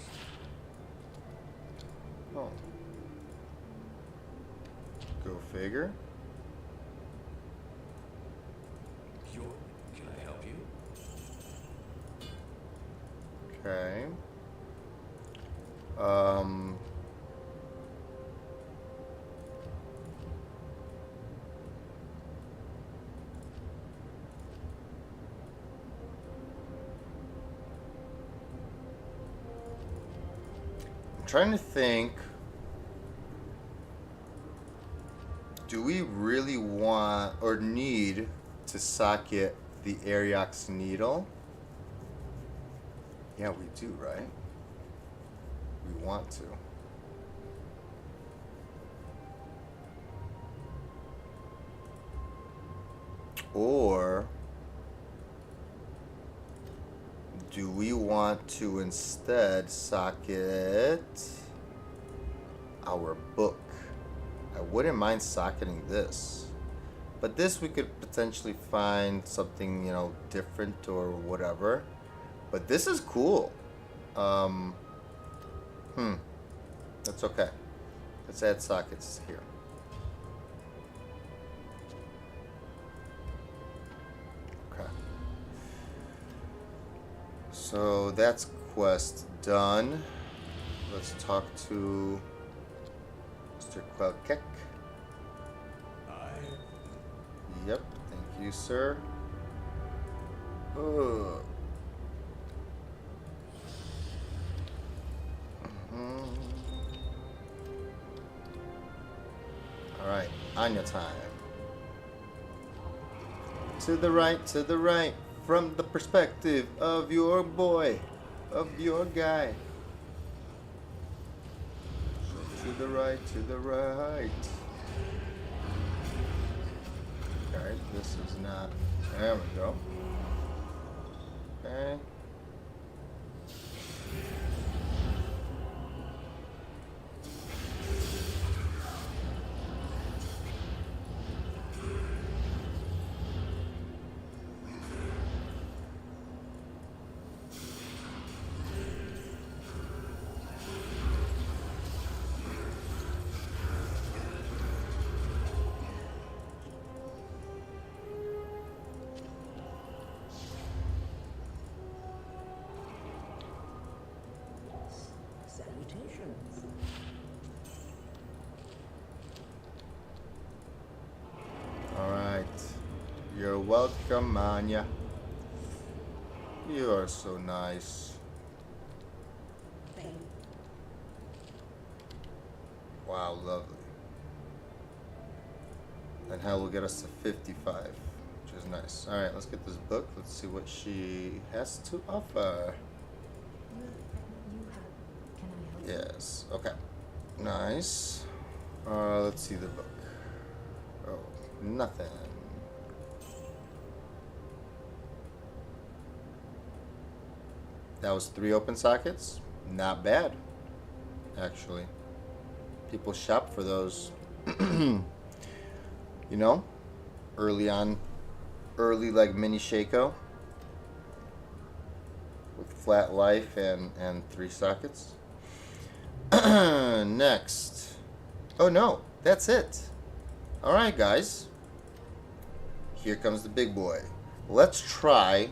Oh. Go figure. Can I help you? Okay. I'm trying to think. Do we really want or need to socket the Ariox needle? Yeah, we do, right? We want to. Or do we want to instead socket our book? I wouldn't mind socketing this. But this we could potentially find something, you know, different or whatever. But this is cool. That's okay. Let's add sockets here. Okay. So that's quest done. Let's talk to Mr. Quelkek. Yep, thank you, sir. Ugh. Alright, Anya time. To the right, from the perspective of your boy, of your guy. So to the right, to the right. Okay, this is not. There we go. Okay. welcome, Anya. You are so nice. Thank you. Wow, lovely. And hell will get us to 55, which is nice. Alright, let's get this book. Let's see what she has to offer. Can I help? Yes, okay. Nice. Let's see the book. Oh, nothing. That was 3 open sockets. Not bad, actually. People shop for those. You know, early like mini Shaco with flat life and 3 sockets. Next. Oh no, that's it. All right, guys. Here comes the big boy. Let's try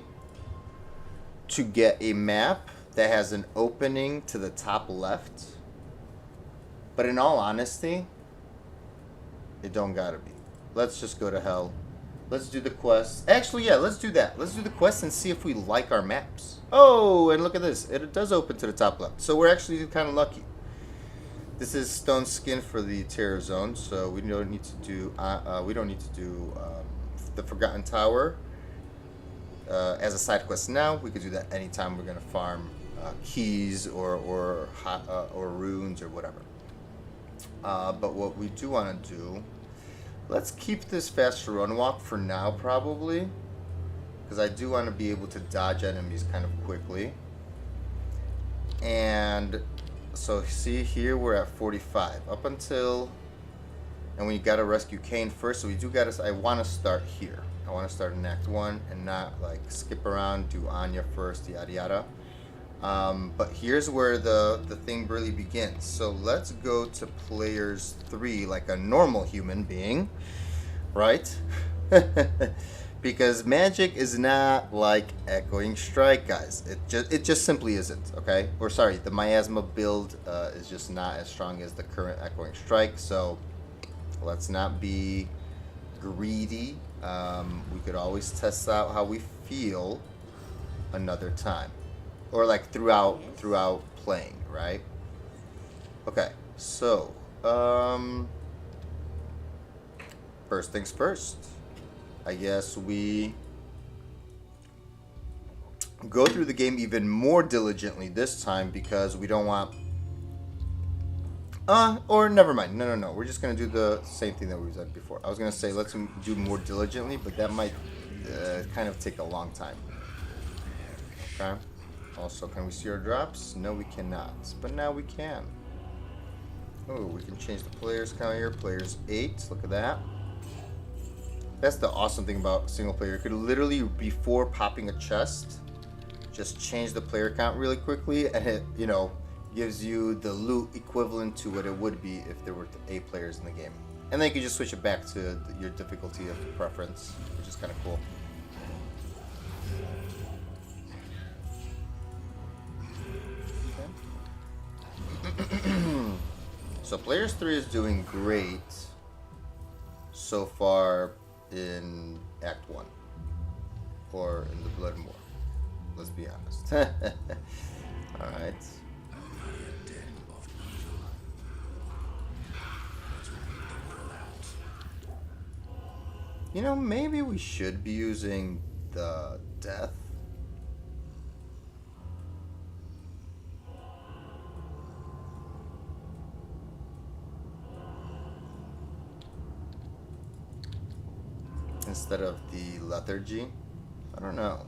to get a map that has an opening to the top left. But in all honesty, it don't gotta be. Let's just go to hell. Let's do the quest. Actually, yeah, let's do that. Let's do the quest and see if we like our maps. Oh, and look at this. It does open to the top left. So we're actually kind of lucky. This is stone skin for the terror zone, so we don't need to do the Forgotten Tower as a side quest now. We could do that anytime we're gonna farm keys or runes or whatever. But what we do want to do, let's keep this faster run walk for now, probably, because I do want to be able to dodge enemies kind of quickly. And so see here, we're at 45 up until, and we got to rescue Kane first. So we do got to, I want to start here. I want to start in Act 1 and not like skip around, do Anya first, yada yada. But here's where the thing really begins. So let's go to players 3 like a normal human being, right? Because magic is not like Echoing Strike, guys. It just simply isn't, okay? Or sorry, the Miasma build is just not as strong as the current Echoing Strike. So let's not be greedy. We could always test out how we feel another time. Or like throughout playing, right? Okay, so first things first. I guess we go through the game even more diligently this time because we don't want. Or never mind. No. We're just gonna do the same thing that we said before. I was gonna say let's do more diligently, but that might kind of take a long time. Okay. Also, can we see our drops? No, we cannot. But now we can. Oh, we can change the players count here. Players 8. Look at that. That's the awesome thing about single player. You could literally, before popping a chest, just change the player count really quickly, and it, gives you the loot equivalent to what it would be if there were 8 players in the game. And then you can just switch it back to your difficulty of preference, which is kind of cool. So players 3 is doing great so far in Act 1 or in the Blood War. Let's be honest. Alright. Maybe we should be using the death. Instead of the lethargy. I don't know.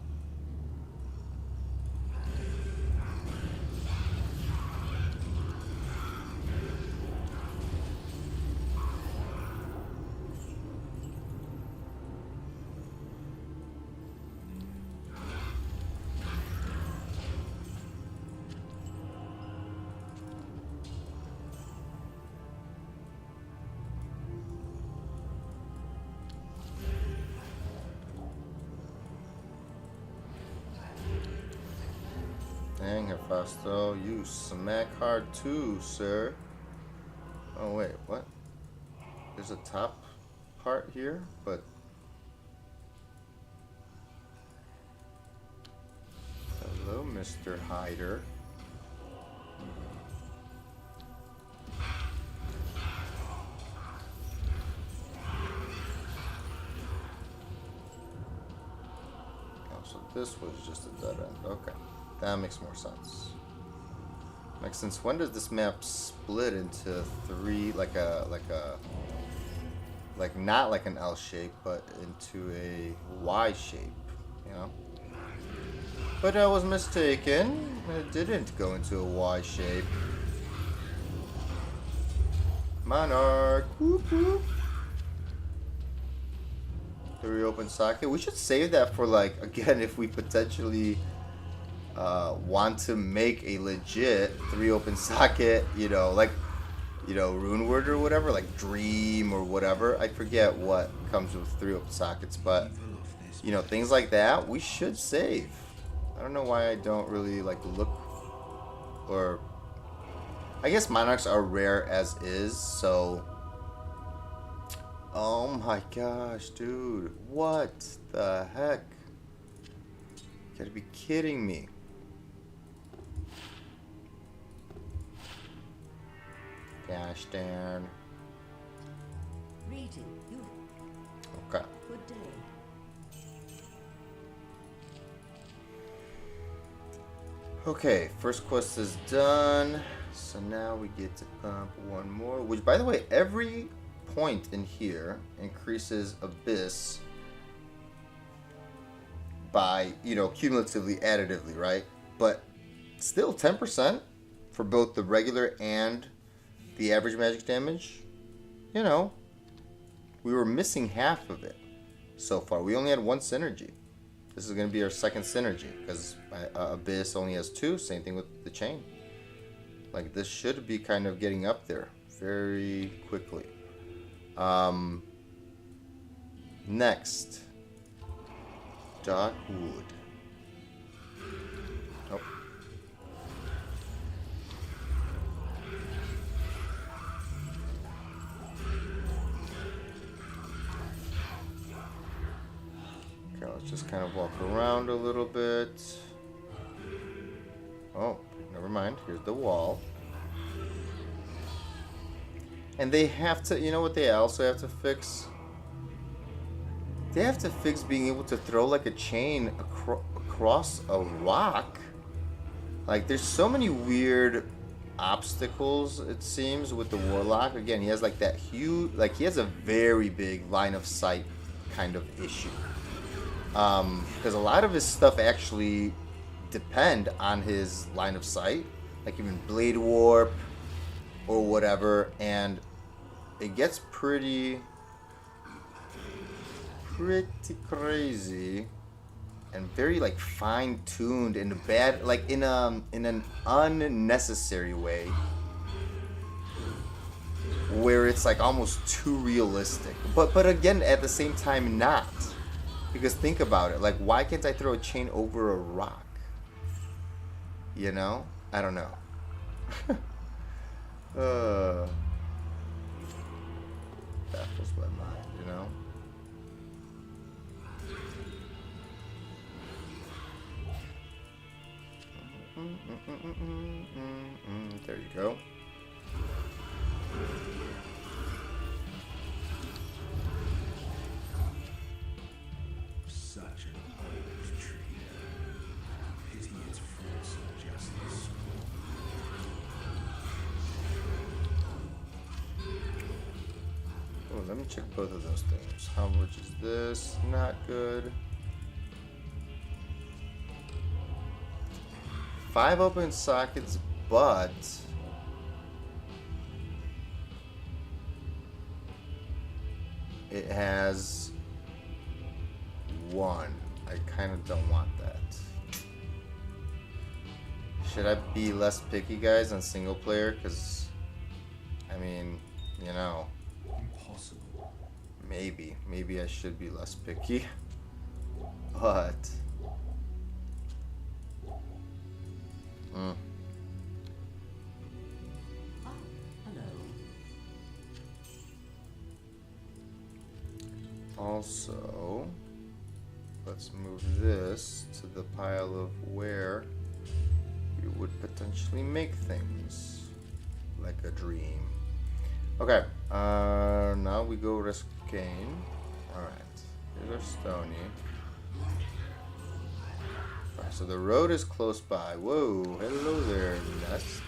Dang, Hephasto, you smack hard too, sir. Oh wait, what? There's a top part here, but Hello, Mr. Hider. Oh, so this was just a dead end. Okay, that makes more sense. Like, since when does this map split into three, like not like an L shape, but into a Y shape, you know? But I was mistaken. It didn't go into a Y shape. Monarch. Whoop, whoop. 3 open socket. We should save that for, like, again, if we potentially want to make a legit 3 open socket, you know, like, you know, rune word or whatever, like dream or whatever. I forget what comes with 3 open sockets, but, you know, things like that, we should save. I don't know why I don't really, like, look, or, I guess monarchs are rare as is, so, oh my gosh, dude, what the heck? You gotta be kidding me. Gosh darn. Reading. You. Okay. Good day. Okay, first quest is done. So now we get to pump one more. Which, by the way, every point in here increases Abyss by, you know, cumulatively, additively, right? But still 10% for both the regular and the average magic damage. You know, we were missing half of it so far. We only had 1 synergy. This is going to be our second synergy because Abyss only has 2. Same thing with the chain. Like, this should be kind of getting up there very quickly. Next, dark wood. Oh. Okay, let's just kind of walk around a little bit. Oh, never mind. Here's the wall. And they have to, you know what they also have to fix? They have to fix being able to throw like a chain across a rock. Like, there's so many weird obstacles, it seems, with the Warlock. Again, he has like that huge, like he has a very big line of sight kind of issue. Because a lot of his stuff actually depend on his line of sight, like even blade warp or whatever, and it gets pretty crazy and very like fine-tuned in a bad, like in an unnecessary way, where it's like almost too realistic, but again at the same time not, because think about it, like why can't I throw a chain over a rock? You know, I don't know. Baffles my mind, you know. There you go. Such an old tree. Pity its fruits are just this small. Oh, let me check both of those things. How much is this? Not good. 5 open sockets, but it has 1. I kind of don't want that. Should I be less picky, guys, on single player? Because, I mean, you know, Impossible. maybe I should be less picky, but Ah, hello. also let's move this to the pile of where would potentially make things like a dream. Okay, now we go risk gain. Alright, here's our Stony. Alright, so the road is close by. Whoa, hello there, Nest.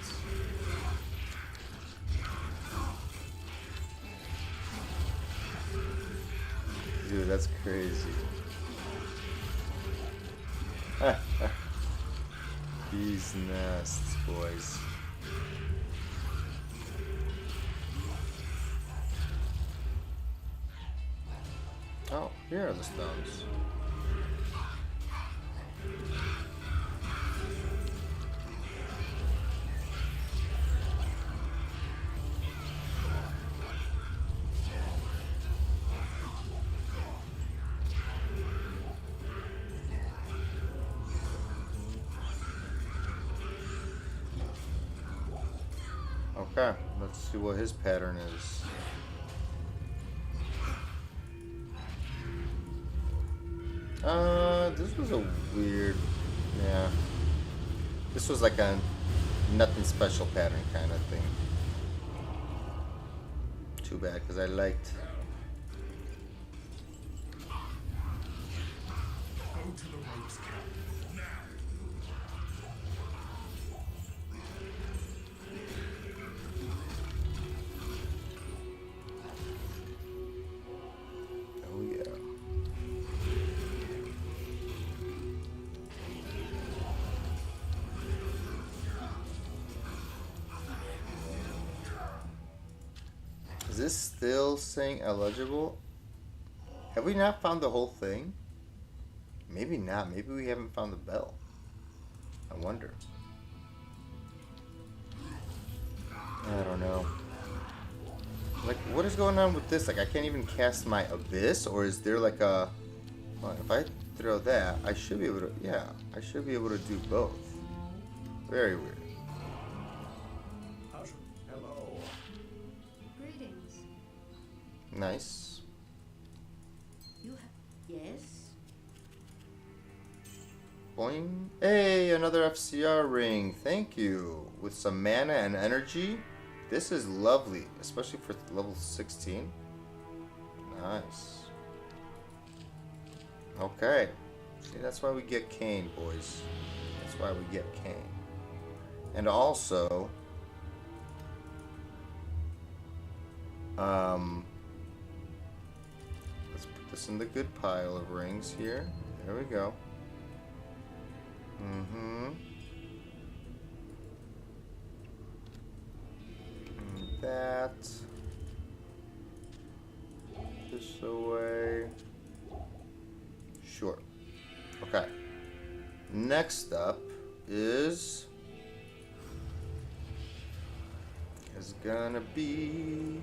Dude, that's crazy. These nests, boys. Oh, here are the stones. Okay, let's see what his pattern is. This was a weird, yeah. This was like a nothing special pattern kind of thing. Too bad, because I liked. Go to the ropes camp now. Oh yeah. Is this still saying eligible? Have we not found the whole thing? Maybe not. Maybe we haven't found the bell. I wonder. I don't know. Like, what is going on with this? Like, I can't even cast my Abyss? Or is there like a... Well, if I throw that, I should be able to... Yeah, I should be able to do both. Very weird. Hello. Greetings. Nice. You have. Yes? Boing. Hey, another FCR ring. Thank you. With some mana and energy. This is lovely, especially for level 16. Nice. Okay. See, that's why we get Kane, boys. That's why we get Kane. And also, let's put this in the good pile of rings here. There we go. That. This away. Sure. Okay. Next up is gonna be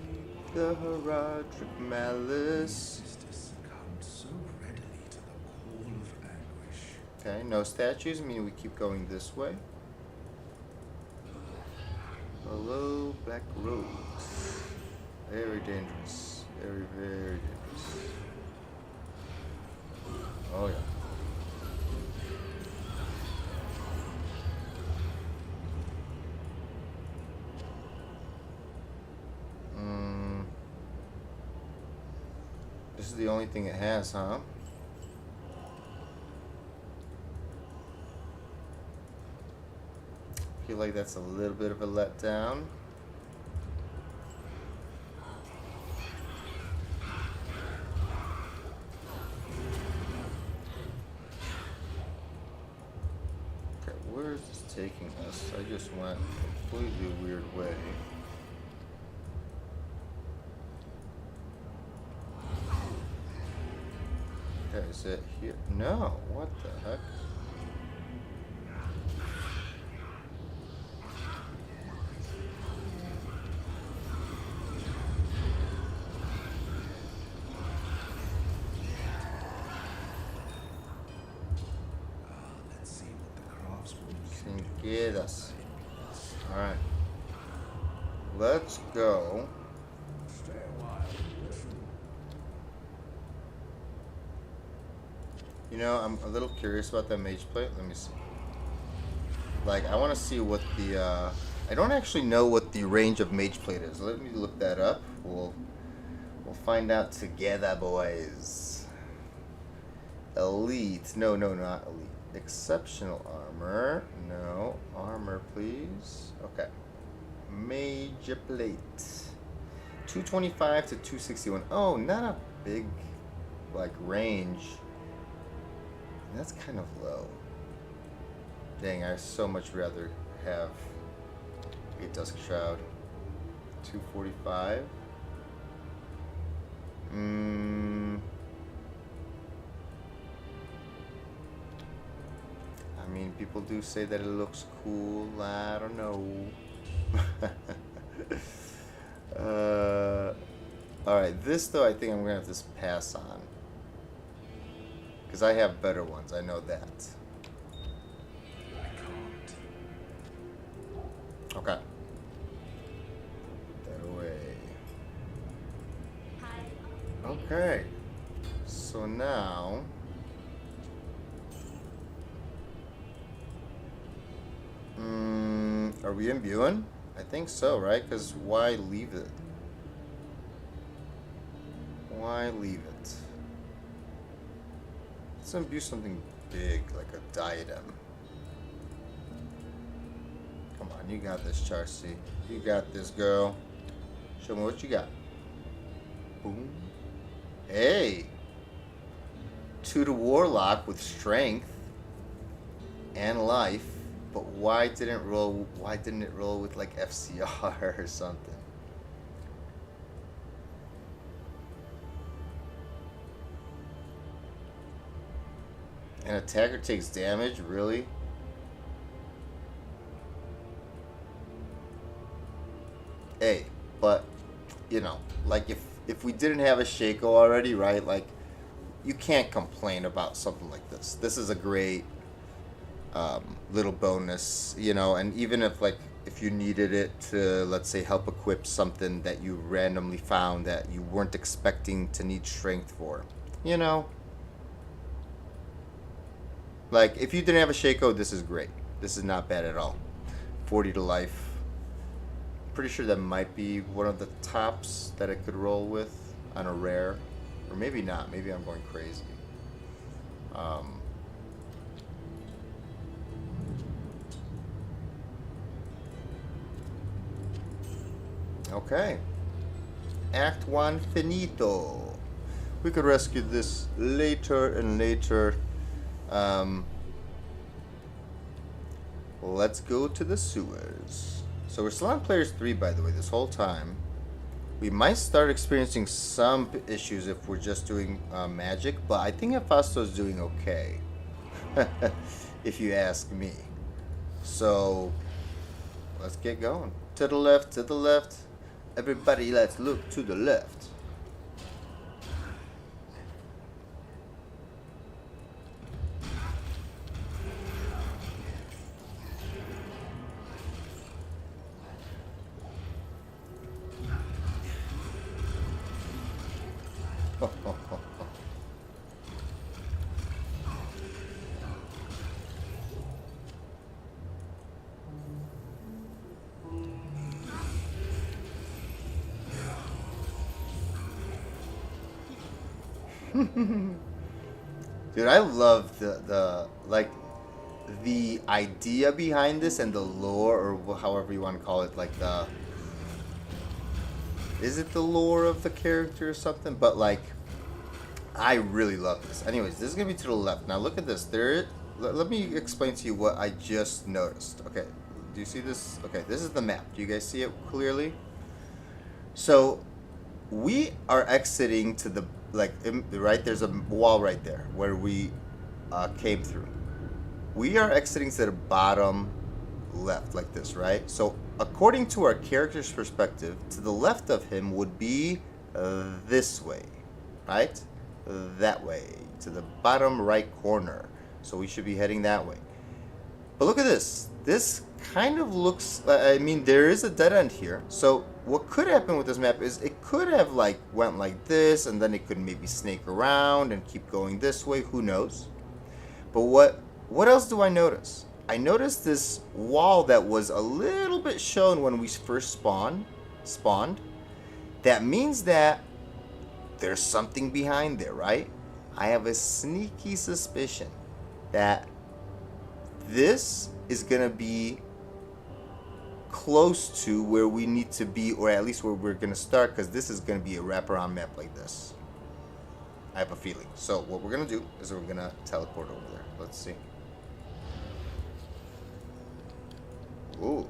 the Heraldric Malice. Succumbed so readily to the call of anguish. Okay, no statues, meaning we keep going this way. Hello, Black Rogues. Very dangerous. Very, very dangerous. Oh, yeah. This is the only thing it has, huh? I feel like that's a little bit of a letdown. Okay, where is this taking us? I just went a completely weird way. Okay, is it here? No, what the heck? Let's see what the craftsman Can get us. Alright. Let's go. Stay a while. Listen. You know, I'm a little curious about that mage plate. Let me see. Like, I want to see what the, I don't actually know what the range of mage plate is. Let me look that up. We'll find out together, boys. Elite. No, not elite. Exceptional armor. No. Armor, please. Okay. Mage plate. 225 to 261. Oh, not a big, like, range. That's kind of low. Dang, I so much rather have a Dusk Shroud. 245. I mean, people do say that it looks cool. I don't know. Alright, this though I think I'm gonna have to pass on. Because I have better ones, I know that. Okay. Put that away. Okay. So now... are we imbuing? I think so, right? Because why leave it? Why leave it? Let's imbue something big, like a diadem. Come on, you got this, Charcy. You got this, girl. Show me what you got. Boom. Hey! 2 to Warlock with strength and life. But why didn't it roll with like FCR or something? An attacker takes damage, really? Hey, but you know, like if we didn't have a Shaco already, right? Like you can't complain about something like this. This is a great little bonus, you know, and even if you needed it to, let's say, help equip something that you randomly found that you weren't expecting to need strength for, you know, like if you didn't have a Shaco, this is great. This is not bad at all. 40 to life. Pretty sure that might be one of the tops that it could roll with on a rare, or maybe not. Maybe I'm going crazy. Okay. Act 1 finito. We could rescue this later and later. Let's go to the sewers. So we're still on players 3, by the way, this whole time. We might start experiencing some issues if we're just doing magic, but I think Afasto's doing okay. If you ask me. So let's get going. To the left, to the left. Everybody, let's look to the left. Dude, I love the idea behind this and the lore, or however you want to call it, like is it the lore of the character or something? But like, I really love this. Anyways, this is gonna be to the left. Now look at this. Let me explain to you what I just noticed. Okay, do you see this? Okay, this is the map. Do you guys see it clearly? So we are exiting to the right. There's a wall right there where we came through. We are exiting to the bottom left, like this, right? So according to our character's perspective, to the left of him would be this way, right? That way, to the bottom right corner. So we should be heading that way. But look at this. This kind of looks, I mean, there is a dead end here. So what could happen with this map is it could have went like this, and then it could maybe snake around and keep going this way. Who knows? But what else do I notice? I noticed this wall that was a little bit shown when we first spawned. That means that there's something behind there, right? I have a sneaky suspicion that this is gonna be close to where we need to be, or at least where we're gonna start, because this is gonna be a wraparound map like this. I have a feeling. So what we're gonna do is we're gonna teleport over there. Let's see. Ooh.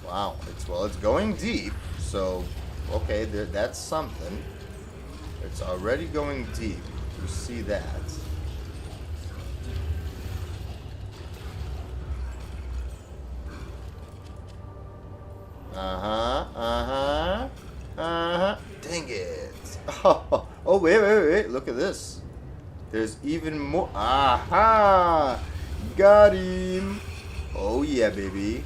Wow. It's going deep. So okay, that's something. It's already going deep. You see that. Dang it. Oh, wait. Look at this. There's even more. Aha! Got him. Oh, yeah, baby.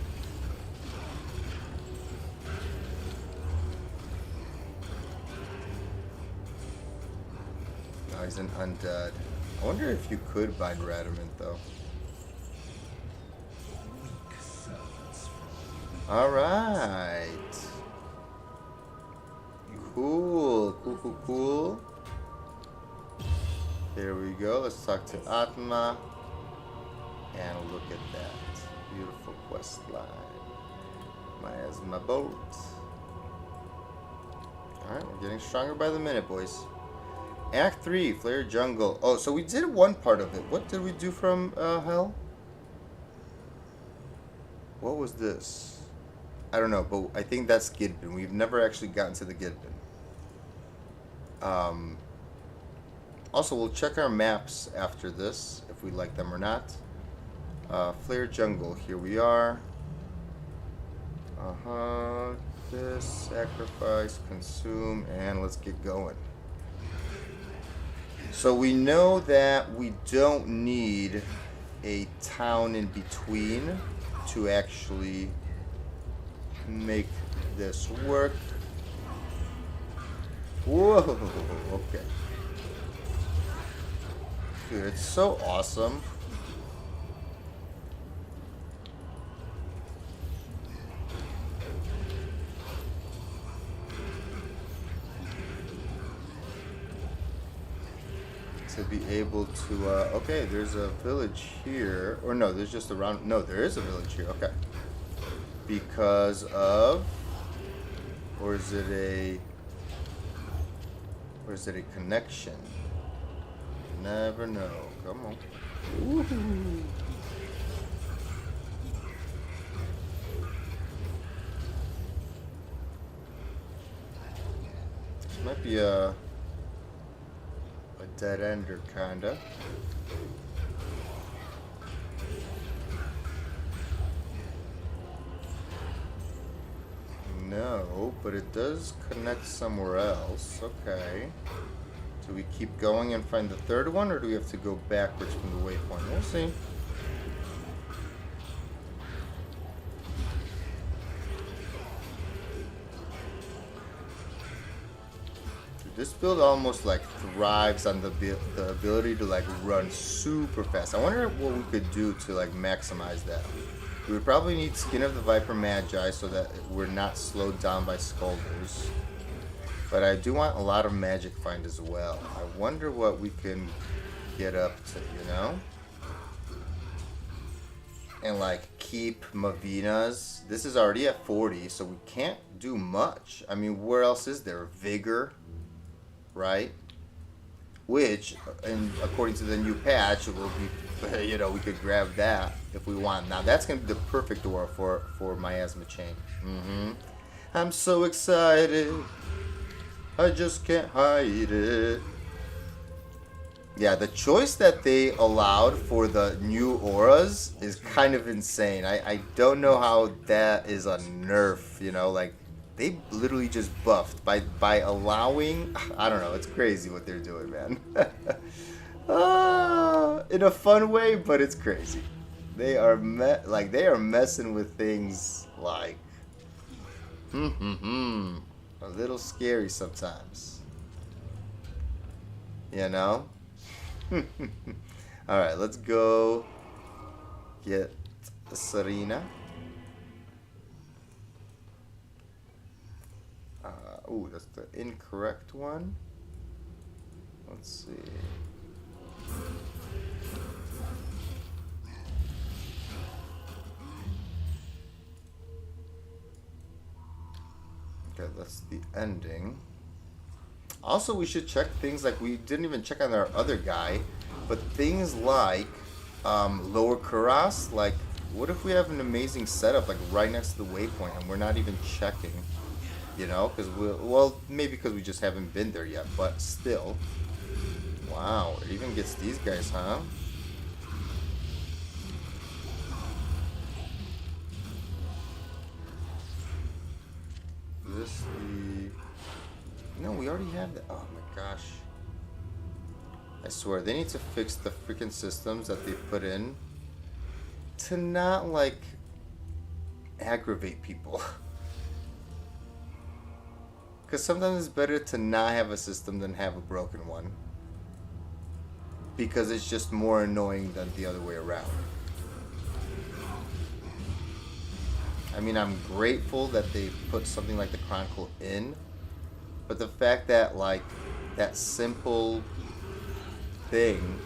No, he's an undead. I wonder if you could bind Radamant, though. Alright. Cool. There we go. Let's talk to Atma. And look at that. Beautiful quest line. Miasma boat. Alright, we're getting stronger by the minute, boys. Act 3, Flare Jungle. Oh, so we did one part of it. What did we do from Hell? What was this? I don't know, but I think that's Gidbin. We've never actually gotten to the Gidbin. Also, we'll check our maps after this, if we like them or not. Flare Jungle, here we are. This, sacrifice, consume, and let's get going. So we know that we don't need a town in between to actually make this work. Whoa, okay. Dude, it's so awesome. To be able to, okay, there's a village here. Or no, there's just a round, no, there is a village here, okay. Because of, or is it a connection? Never know. Come on. Woohoo. This might be a dead ender, kinda. No, but it does connect somewhere else. Okay. Do we keep going and find the third one, or do we have to go backwards from the waypoint? We'll see. This build almost like thrives on the ability to like run super fast. I wonder what we could do to like maximize that. We would probably need Skin of the Viper Magi so that we're not slowed down by Skulders. But I do want a lot of Magic Find as well. I wonder what we can get up to, you know? And like keep Mavina's. This is already at 40, so we can't do much. I mean, where else is there? Vigor, right? Which, and according to the new patch, it will be, you know, we could grab that if we want. Now that's gonna be the perfect aura for Miasma Chain. I'm so excited. I just can't hide it. Yeah, the choice that they allowed for the new auras is kind of insane. I don't know how that is a nerf, you know, like they literally just buffed by allowing, I don't know, it's crazy what they're doing, man. In a fun way, but it's crazy. They are they are messing with things like a little scary sometimes. You know? Alright, let's go get Serena. Ooh, that's the incorrect one. Let's see. Okay, that's the ending. Also, we should check things like we didn't even check on our other guy, but things like lower Kuras. Like, what if we have an amazing setup like right next to the waypoint and we're not even checking? You know, because well, maybe because we just haven't been there yet, but still. Wow, it even gets these guys, huh? This the... No, we already have that. Oh my gosh. I swear, they need to fix the freaking systems that they put in to not, like, aggravate people. Because sometimes it's better to not have a system than have a broken one. Because it's just more annoying than the other way around. I mean, I'm grateful that they put something like the Chronicle in. But the fact that, like, that simple thing...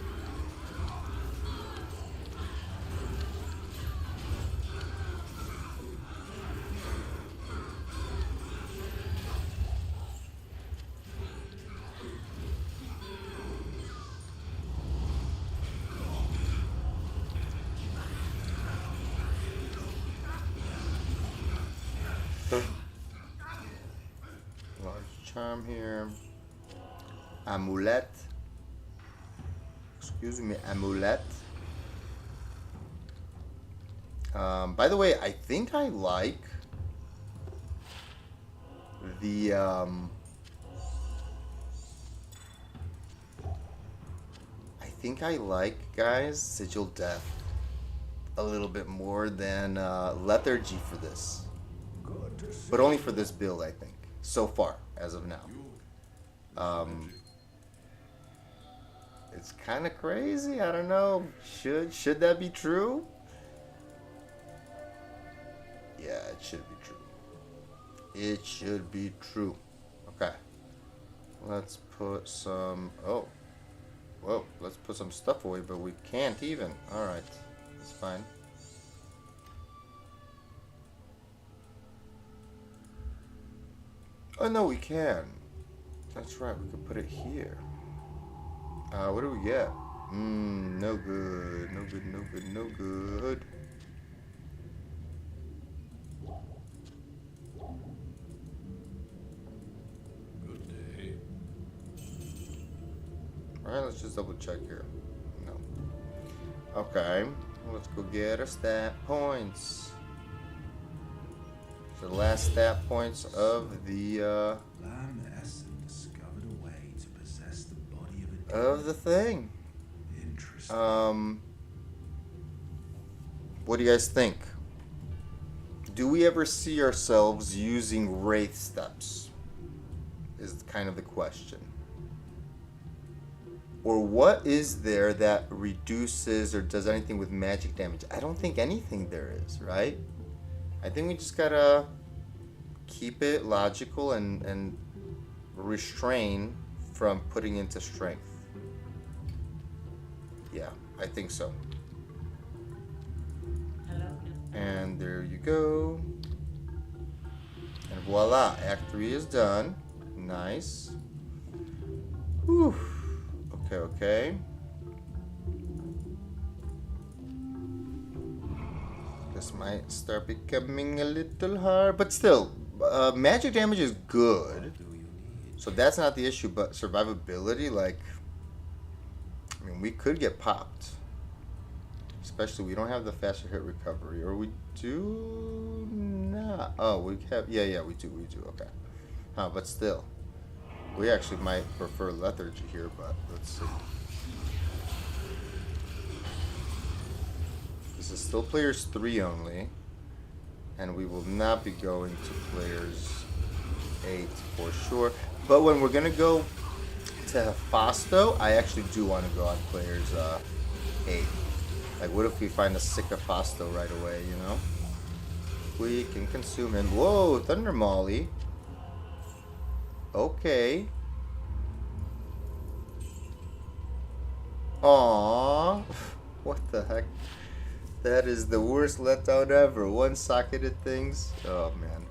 Large charm here. Amulet. Excuse me, amulet. By the way, I think I like the guys, Sigil Death a little bit more than Lethargy for this. But only for this build, I think. So far, as of now. It's kind of crazy. I don't know. Should that be true? Yeah, it should be true. It should be true. Okay. Let's put some... Oh. Whoa. Let's put some stuff away, but we can't even. Alright. That's fine. Oh, no, we can. That's right. We can put it here. What do we get? No good. No good, no good, no good. Good day. Alright, let's just double check here. No. Okay. Let's go get our stat points. The last stat points of the Lam Essen discovered a way to possess the body of a of the thing. Interesting. What do you guys think? Do we ever see ourselves using Wraith steps? Is kind of the question. Or what is there that reduces or does anything with magic damage? I don't think anything there is, right? I think we just gotta keep it logical and restrain from putting into strength. Yeah, I think so. Hello? And there you go. And voila, Act 3 is done. Nice. Whew. Okay, okay. This might start becoming a little hard, but still, magic damage is good. So that's not the issue, but survivability, like, I mean, we could get popped. Especially, we don't have the faster hit recovery, or we do not. Oh, we have, yeah, we do, okay. Huh, but still, we actually might prefer Lethargy here, but let's see. This is still players 3 only, and we will not be going to players 8 for sure. But when we're gonna go to Hephasto, I actually do want to go on players 8. Like, what if we find a sick Hephasto right away, you know? We can consume him. Whoa, Thunder Molly. Okay. Aww. What the heck? That is the worst letdown ever. One-socketed things. Oh, man.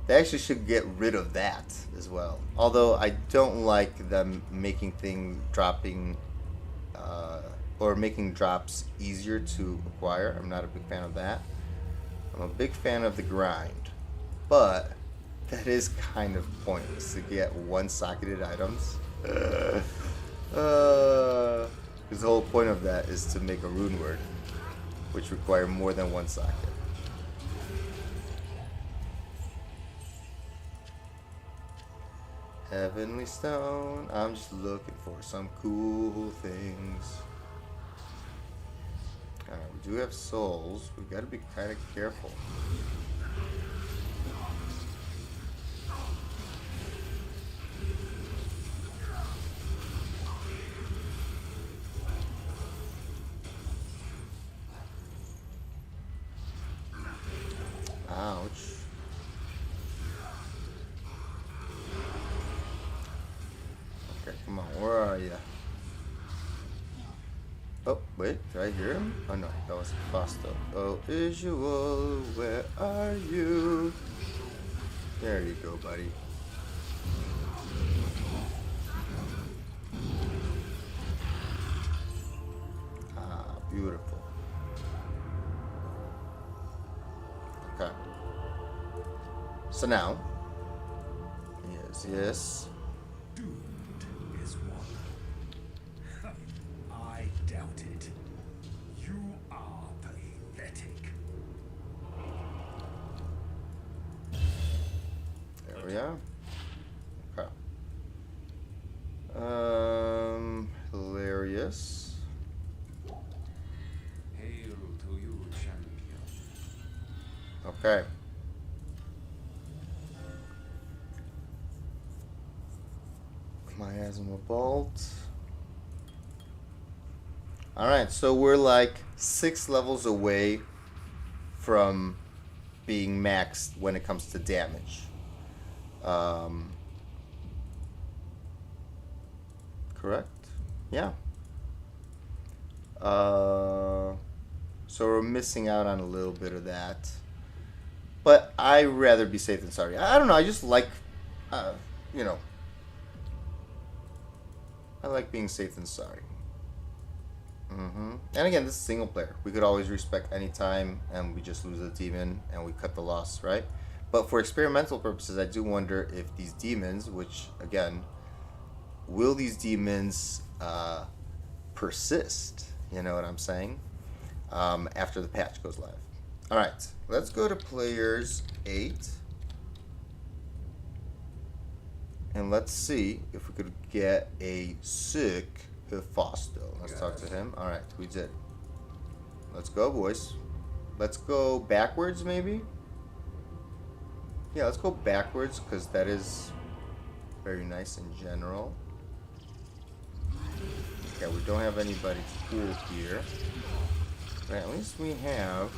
They actually should get rid of that as well. Although I don't like them making dropping or making drops easier to acquire. I'm not a big fan of that. I'm a big fan of the grind. But that is kind of pointless to get one-socketed items. Because the whole point of that is to make a rune word, which require more than one socket. Heavenly Stone. I'm just looking for some cool things. Alright, we do have souls. We've got to be kind of careful. Ouch. Okay, come on, where are you? Oh, wait, did I hear him? Oh no, that was Fasto. Oh, Isual, where are you? There you go, buddy. Ah, beautiful. Okay. So now, yes. Doomed is one. I doubt it. You are pathetic. There we are. Okay. Hilarious. Hail to you, champion. Okay. Miasma Bolt. Alright, so we're like 6 levels away from being maxed when it comes to damage. Correct? Yeah. So we're missing out on a little bit of that. But I'd rather be safe than sorry. I don't know, I just like, you know, I like being safe than sorry. And again, this is single player. We could always respec anytime and we just lose a demon and we cut the loss, right? But for experimental purposes, I do wonder if these demons, which again, will these demons persist? You know what I'm saying? After the patch goes live. Alright, let's go to players 8. And let's see if we could get a sick Hephasto. Let's talk to him. Alright, we did. Let's go, boys. Let's go backwards, maybe? Yeah, let's go backwards, because that is very nice in general. Okay, we don't have anybody cool here. But at least we have,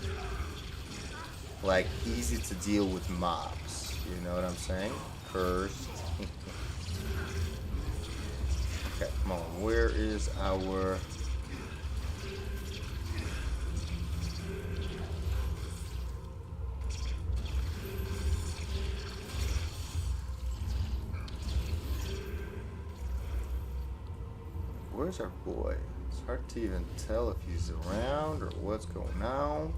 like, easy to deal with mobs. You know what I'm saying? Cursed. Okay, come on. Where is our... Where's our boy? It's hard to even tell if he's around or what's going on.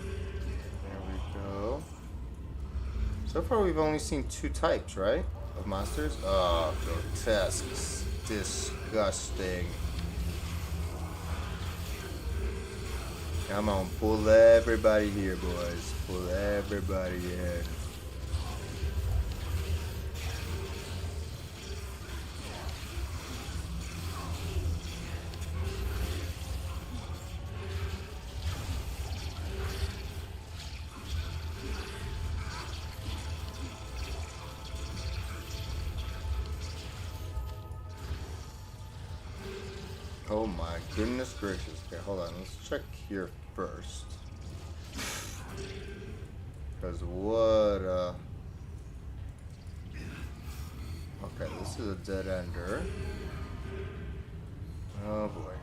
There we go. So far we've only seen 2 types, right? Of monsters? Oh, grotesque. Disgusting. Come on, pull everybody here, boys. Pull everybody here. Oh my goodness gracious. Okay, hold on. Let's check here first. Because what, okay, this is a dead ender. Oh boy.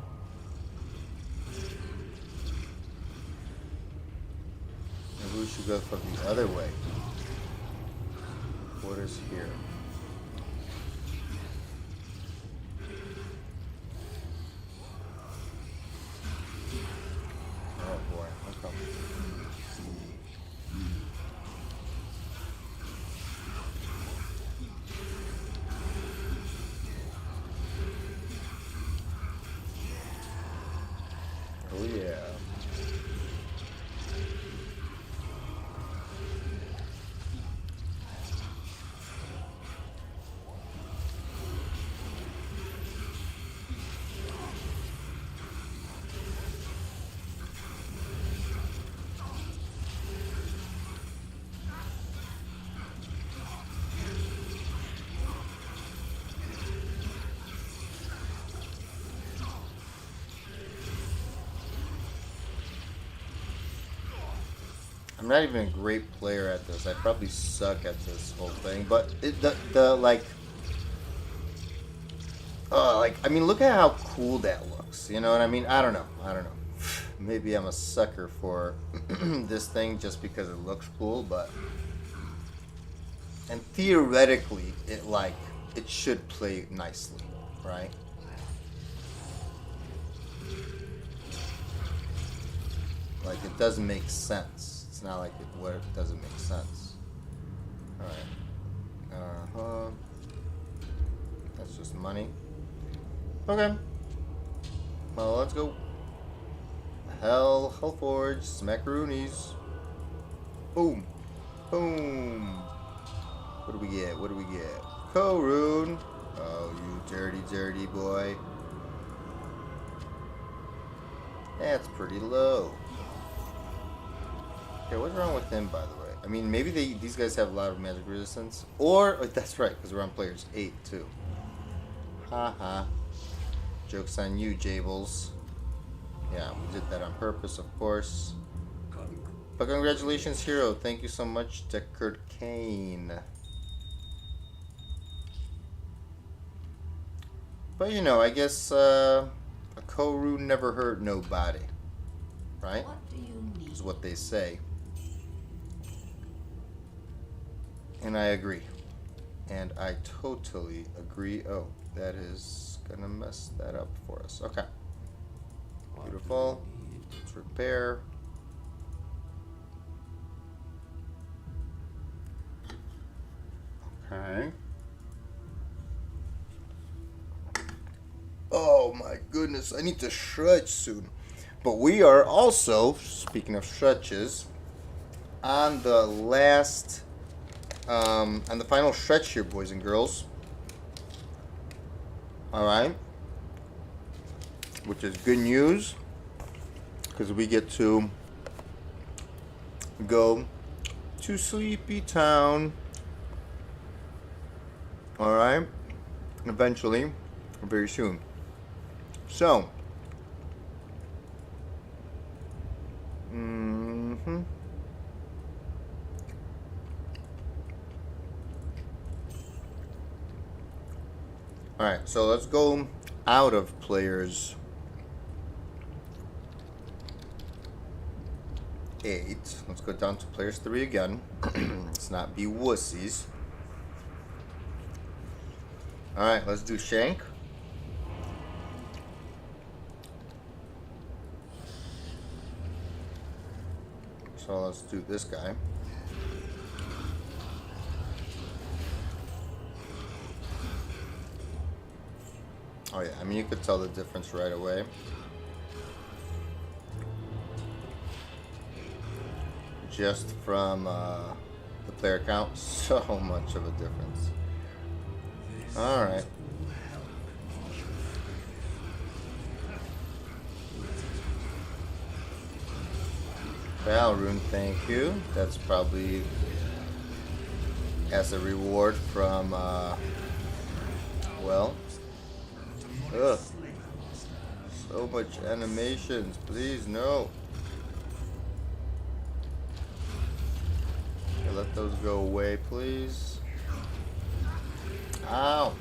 Maybe we should go from the other way. What is here? Oh boy, okay. Oh yeah. I'm not even a great player at this. I probably suck at this whole thing, but like I mean, look at how cool that looks. You know what I mean? I don't know. Maybe I'm a sucker for this thing just because it looks cool, but and theoretically, it should play nicely, right? Like it doesn't make sense. It's not like it doesn't make sense. Alright. That's just money. Okay. Well, let's go. Hellforge, Smackaroonies. Boom. Boom. What do we get? What do we get? Korun. Oh, you dirty boy. That's pretty low. Okay, what's wrong with him, by the way? I mean, maybe these guys have a lot of magic resistance. Or, oh, that's right, because we're on players 8, too. Haha. Joke's on you, Jables. Yeah, we did that on purpose, of course. But congratulations, hero. Thank you so much, Deckard Kane. But, you know, I guess a Korun never hurt nobody. Right? What do you need? Is what they say. And I agree. And I totally agree. Oh, that is gonna mess that up for us. Okay. Beautiful. Let's repair. Okay. Oh my goodness, I need to stretch soon. But we are also, speaking of stretches, on the last, on the final stretch here, boys and girls. Alright. Which is good news, because we get to go to Sleepy Town. Alright. Eventually. Very soon. So. Alright, so let's go out of players 8. Let's go down to players 3 again. Let's not be wussies. Alright, let's do Shank. So let's do this guy. Oh yeah, I mean you could tell the difference right away. Just from the player count, so much of a difference. Alright. Balrune, thank you. That's probably as a reward from, well, ugh. So much animations. Please, no. Okay, let those go away, please. Ouch.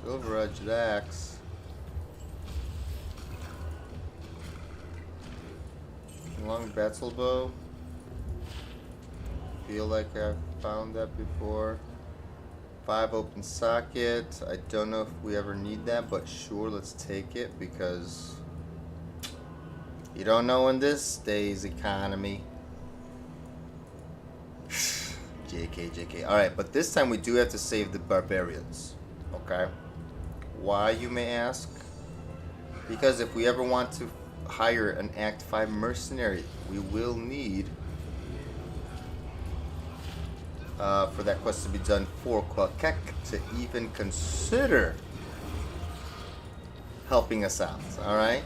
Silver-edged axe. Long battle bow. Feel like I've found that before. 5 open socket. I don't know if we ever need that, but sure, let's take it because you don't know in this day's economy. JK. Alright, but this time we do have to save the barbarians. Okay? Why, you may ask? Because if we ever want to hire an Act 5 mercenary, we will need for that quest to be done for Qualkek to even consider helping us out. Alright?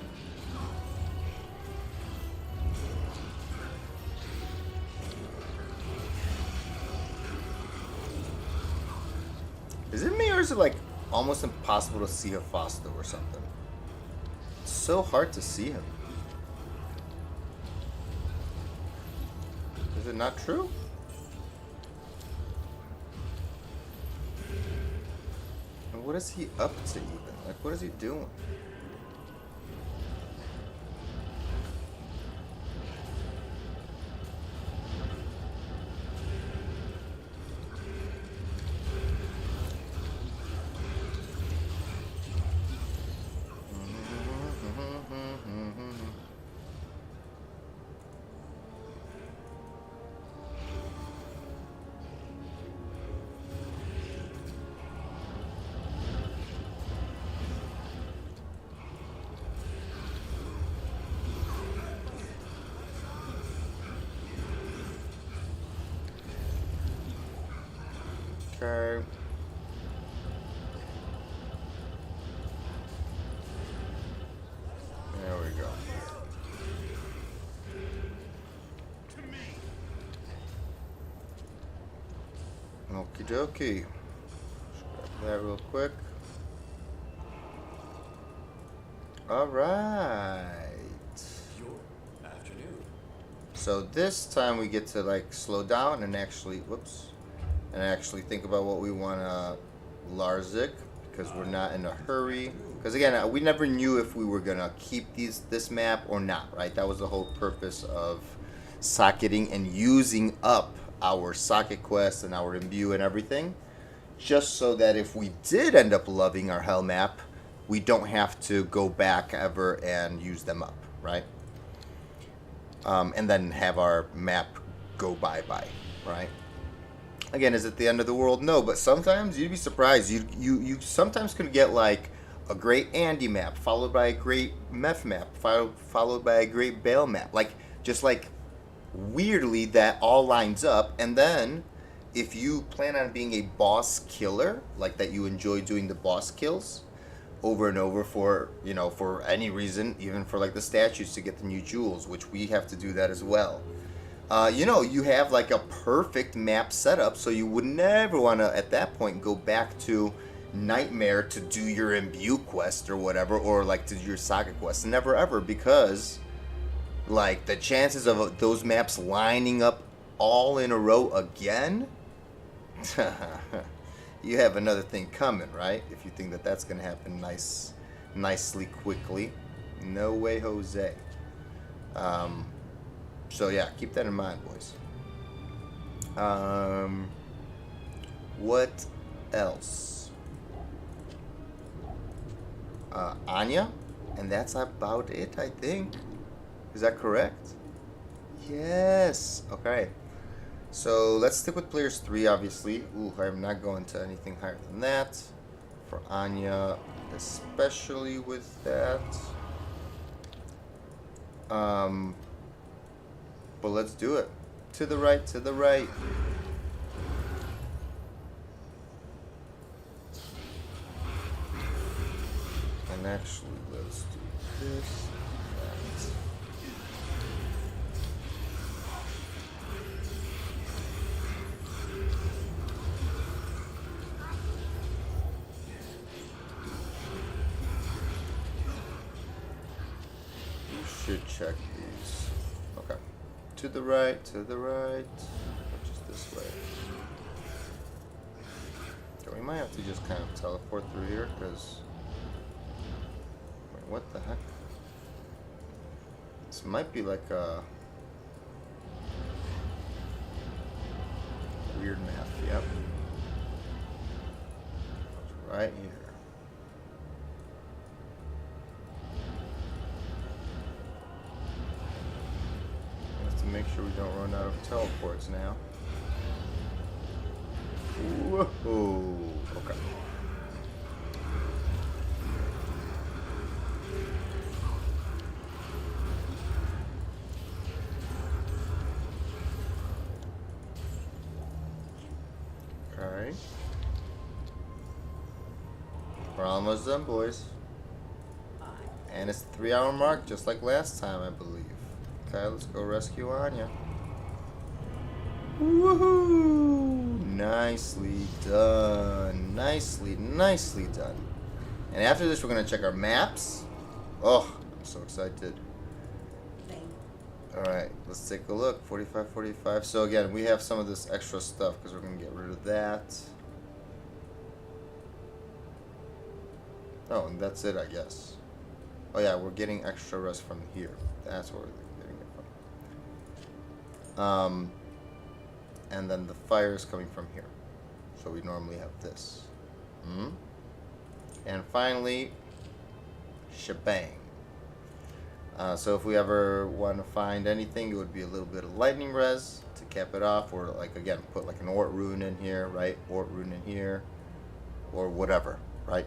Is it me or is it like almost impossible to see Hephaestus or something? It's so hard to see him. Is it not true? And what is he up to even? Like, what is he doing? Okay. There we go. Okie dokie. Grab that real quick. Alright. So this time we get to like slow down and actually, and actually think about what we want to Larzik, because we're not in a hurry. Because again, we never knew if we were gonna keep this map or not, right? That was the whole purpose of socketing and using up our socket quest and our imbue and everything, just so that if we did end up loving our hell map, we don't have to go back ever and use them up, right? And then have our map go bye-bye, right? Again, is it the end of the world? No, but sometimes you'd be surprised. You sometimes could get like a great Andy map, followed by a great Meth map, followed by a great Bale map. Like, just like weirdly that all lines up. And then if you plan on being a boss killer, like that you enjoy doing the boss kills over and over for, you know, for any reason, even for like the statues to get the new jewels, which we have to do that as well. You know, you have like a perfect map setup, so you would never want to, at that point, go back to Nightmare to do your imbue quest or whatever, or like to do your saga quest. Never ever, because like the chances of those maps lining up all in a row again, you have another thing coming, right? If you think that that's going to happen nicely, quickly. No way, Jose. So yeah, keep that in mind, boys. What else? Anya, and that's about it, I think. Is that correct? Yes. Okay. So let's stick with players 3, obviously. Ooh, I'm not going to anything higher than that. For Anya, especially with that. But let's do it. To the right, to the right. And actually, let's do this. That. should check these. Okay. To the right, to the right. Which is this way. Okay, we might have to just kind of teleport through here, because... Wait, what the heck? This might be like a... weird map, yep. Right here. Just to make sure we don't run out of teleports now. Whoa! Okay. Okay. We're almost done, boys. And it's the 3-hour mark, just like last time, I believe. Okay, let's go rescue Anya. Woohoo! Nicely done. Nicely done. And after this, we're gonna check our maps. Oh, I'm so excited. Alright, let's take a look. 45. So again, we have some of this extra stuff because we're gonna get rid of that. Oh, and that's it, I guess. Oh yeah, we're getting extra rest from here. That's where we're getting it from. And then the fire is coming from here. So we normally have this. And finally, shebang. So if we ever want to find anything, it would be a little bit of lightning res to cap it off, or like again, put like an Ort rune in here, right? Ort rune in here, or whatever, right?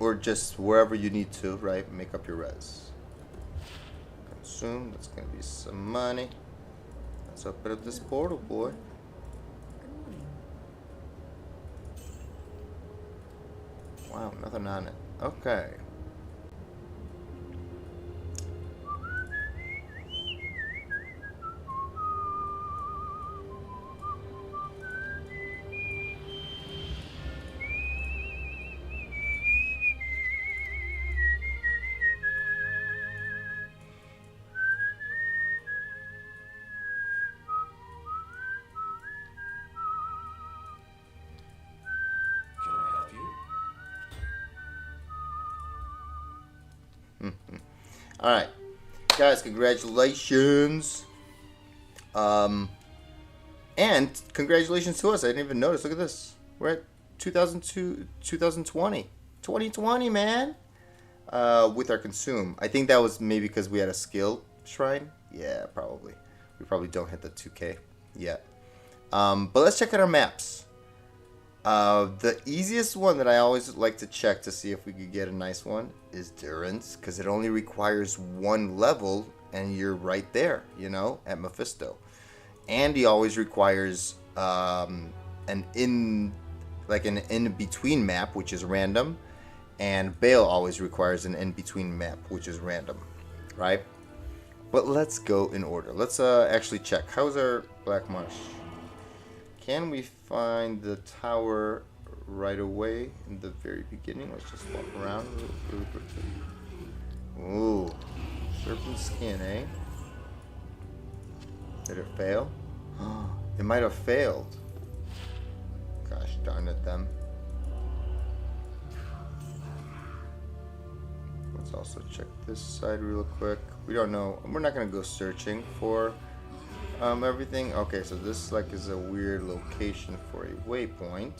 Or just wherever you need to, right? Make up your res. Consume, that's gonna be some money. Let's open up this portal, boy. Wow, nothing on it. Okay. Can I help you? Alright. Guys, congratulations. And congratulations to us. I didn't even notice. Look at this. We're at 2020. 2020, man. With our consume. I think that was maybe because we had a skill shrine. Yeah, probably. We probably don't hit the 2K yet. But let's check out our maps. The easiest one that I always like to check to see if we could get a nice one is Durance, because it only requires 1 level and you're right there, you know, at Mephisto. Andy always requires an in-between map, which is random, and Bale always requires an in-between map, which is random, right? But let's go in order. Let's actually check. How's our Black Marsh? Can we find the tower right away in the very beginning? Let's just walk around really quickly. Ooh, serpent skin, eh? Did it fail? It might have failed. Gosh darn it, them. Let's also check this side real quick. We don't know. We're not gonna go searching for everything. Okay, so this like is a weird location for a waypoint,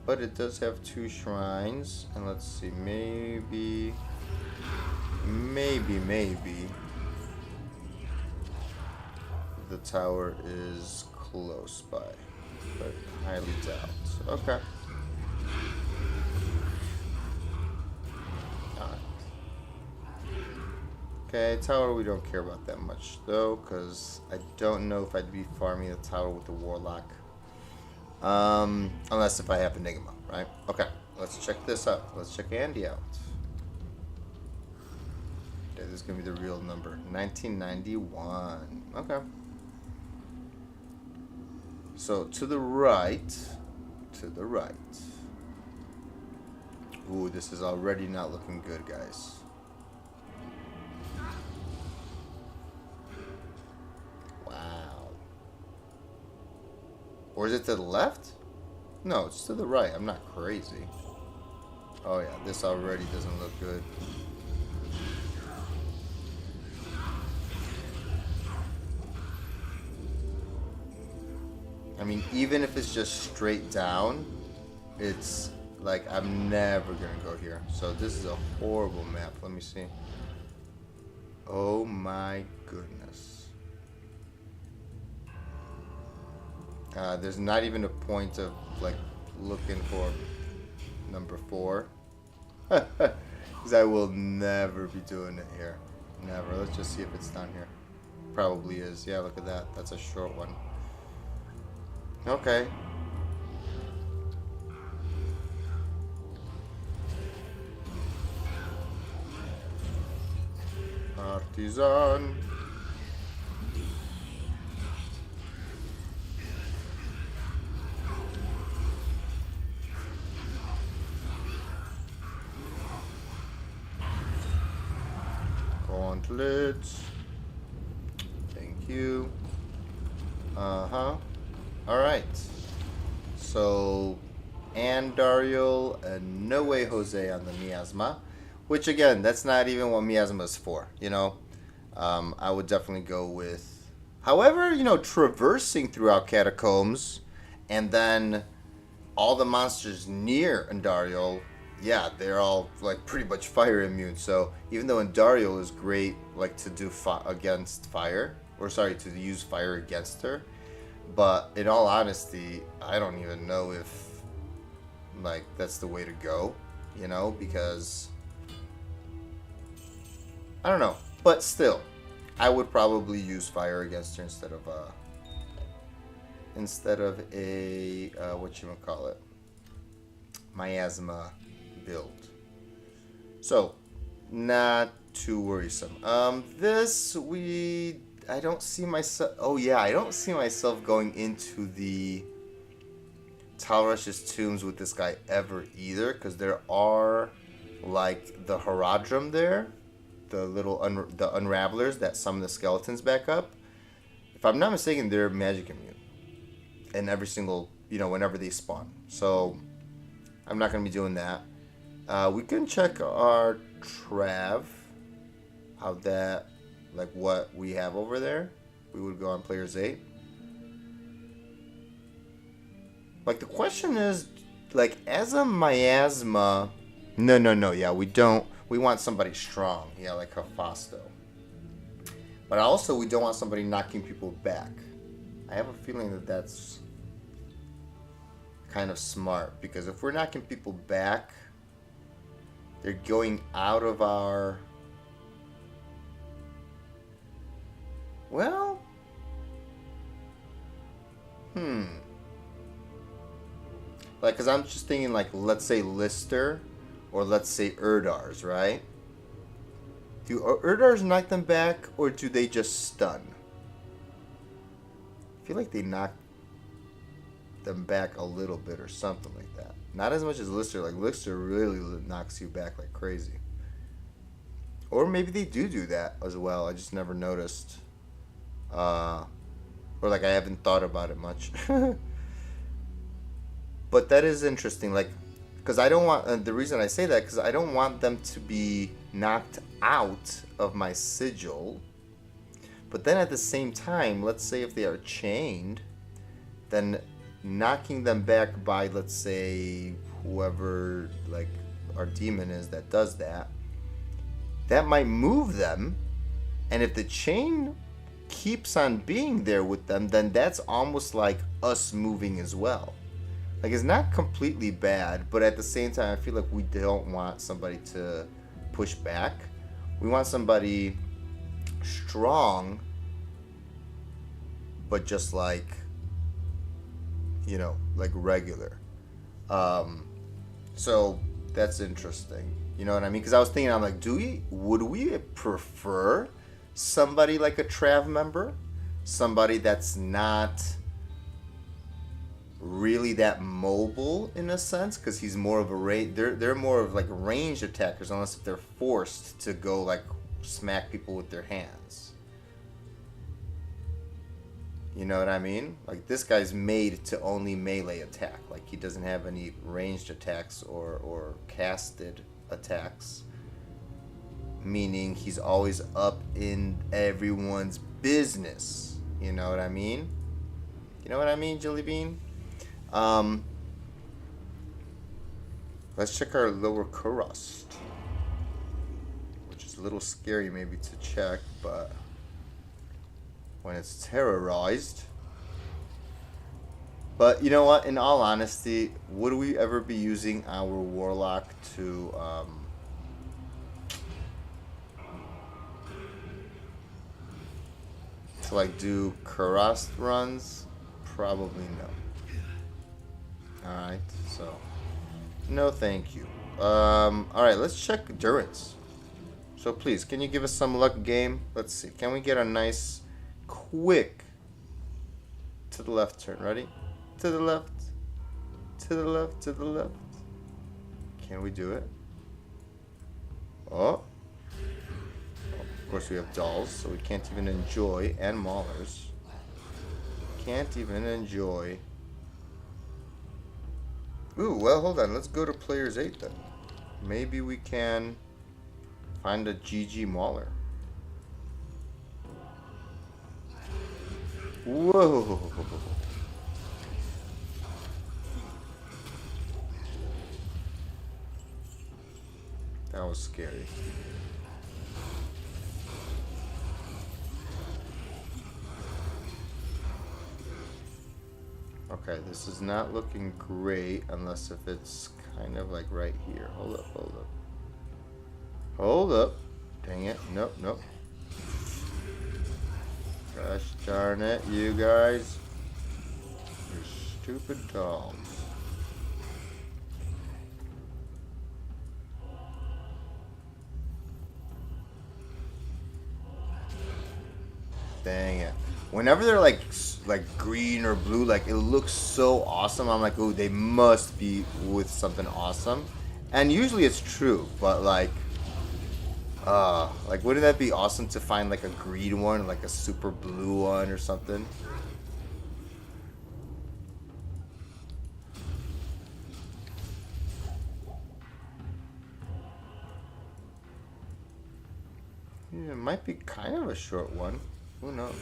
but it does have 2 shrines, and let's see, maybe the tower is close by, but highly doubt. Okay. Okay, tower we don't care about that much though, because I don't know if I'd be farming the tower with the Warlock. Unless if I have Enigma, right? Okay, let's check this out. Let's check Andy out. Okay, this is gonna be the real number. 1991. Okay. So to the right. Ooh, this is already not looking good, guys. Wow. Or is it to the left? No, it's to the right. I'm not crazy. Oh yeah, this already doesn't look good. I mean, even if it's just straight down, it's like I'm never gonna go here. So this is a horrible map. Let me see. Oh my goodness. There's not even a point of like looking for number 4. Because I will never be doing it here. Never. Let's just see if it's down here. Probably is. Yeah, look at that. That's a short one. Okay. Artisan. Gauntlets. Thank you. Uh-huh. Alright. So, Andariel and No Way Jose on the Miasma. Which, again, that's not even what Miasma is for, you know? I would definitely go with... However, you know, traversing throughout Catacombs and then all the monsters near Andariel, yeah, they're all, like, pretty much fire immune. So, even though Andariel is great, like, to do against fire, or sorry, to use fire against her, but in all honesty, I don't even know if, like, that's the way to go, you know, because... I don't know, but still, I would probably use fire against her instead of a whatchamacallit, Miasma build. So, not too worrisome. I don't see myself. Oh yeah, I don't see myself going into the Talrush's tombs with this guy ever either, because there are like the Haradrim there. The little the unravelers that summon the skeletons back up. If I'm not mistaken, they're magic immune. And every single, you know, whenever they spawn. So, I'm not going to be doing that. We can check our Trav. How that, like what we have over there. We would go on players 8. Like the question is, like as a Miasma... No, yeah, we don't... We want somebody strong, yeah, like Hephasto. But also, we don't want somebody knocking people back. I have a feeling that that's kind of smart, because if we're knocking people back, they're going out of our... Well... Like, because I'm just thinking, like, let's say Lister... Or let's say Urdars, right? Do Urdars knock them back, or do they just stun? I feel like they knock them back a little bit or something like that. Not as much as Lister. Like, Lister really knocks you back like crazy. Or maybe they do that as well. I just never noticed. Or like I haven't thought about it much. But that is interesting. Like, because I don't want, the reason I say that, because I don't want them to be knocked out of my sigil. But then at the same time, let's say if they are chained, then knocking them back by, let's say, whoever, like, our demon is that does that, that might move them. And if the chain keeps on being there with them, then that's almost like us moving as well. Like, it's not completely bad, but at the same time, I feel like we don't want somebody to push back. We want somebody strong, but just like, you know, like regular. So that's interesting. You know what I mean? Because I was thinking, I'm like, would we prefer somebody like a Trav member? Somebody that's not really that mobile in a sense, because he's more of a they're more of like ranged attackers, unless if they're forced to go like smack people with their hands. You know what I mean? Like this guy's made to only melee attack. Like he doesn't have any ranged attacks or casted attacks. Meaning he's always up in everyone's business. You know what I mean? You know what I mean, Jelly Bean? Let's check our lower crust, which is a little scary maybe to check, but when it's terrorized. But you know what? In all honesty, would we ever be using our Warlock to like do crust runs? Probably no. Alright, so no thank you. Alright, let's check endurance. So please, can you give us some luck, game? Let's see. Can we get a nice quick to the left turn? Ready? To the left. To the left, to the left. Can we do it? Oh. Of course we have dolls, so we can't even enjoy, and maulers. Can't even enjoy. Ooh, well, hold on. Let's go to players 8 then. Maybe we can find a GG Mauler. Whoa. That was scary. Okay, this is not looking great unless if it's kind of like right here. Hold up, hold up. Hold up. Dang it. Nope, nope. Gosh darn it, you guys. You stupid dolls. Dang it. Whenever they're like green or blue, like it looks so awesome. I'm like, ooh, they must be with something awesome. And usually it's true, but like wouldn't that be awesome to find like a green one, like a super blue one or something? Yeah, it might be kind of a short one. Who knows?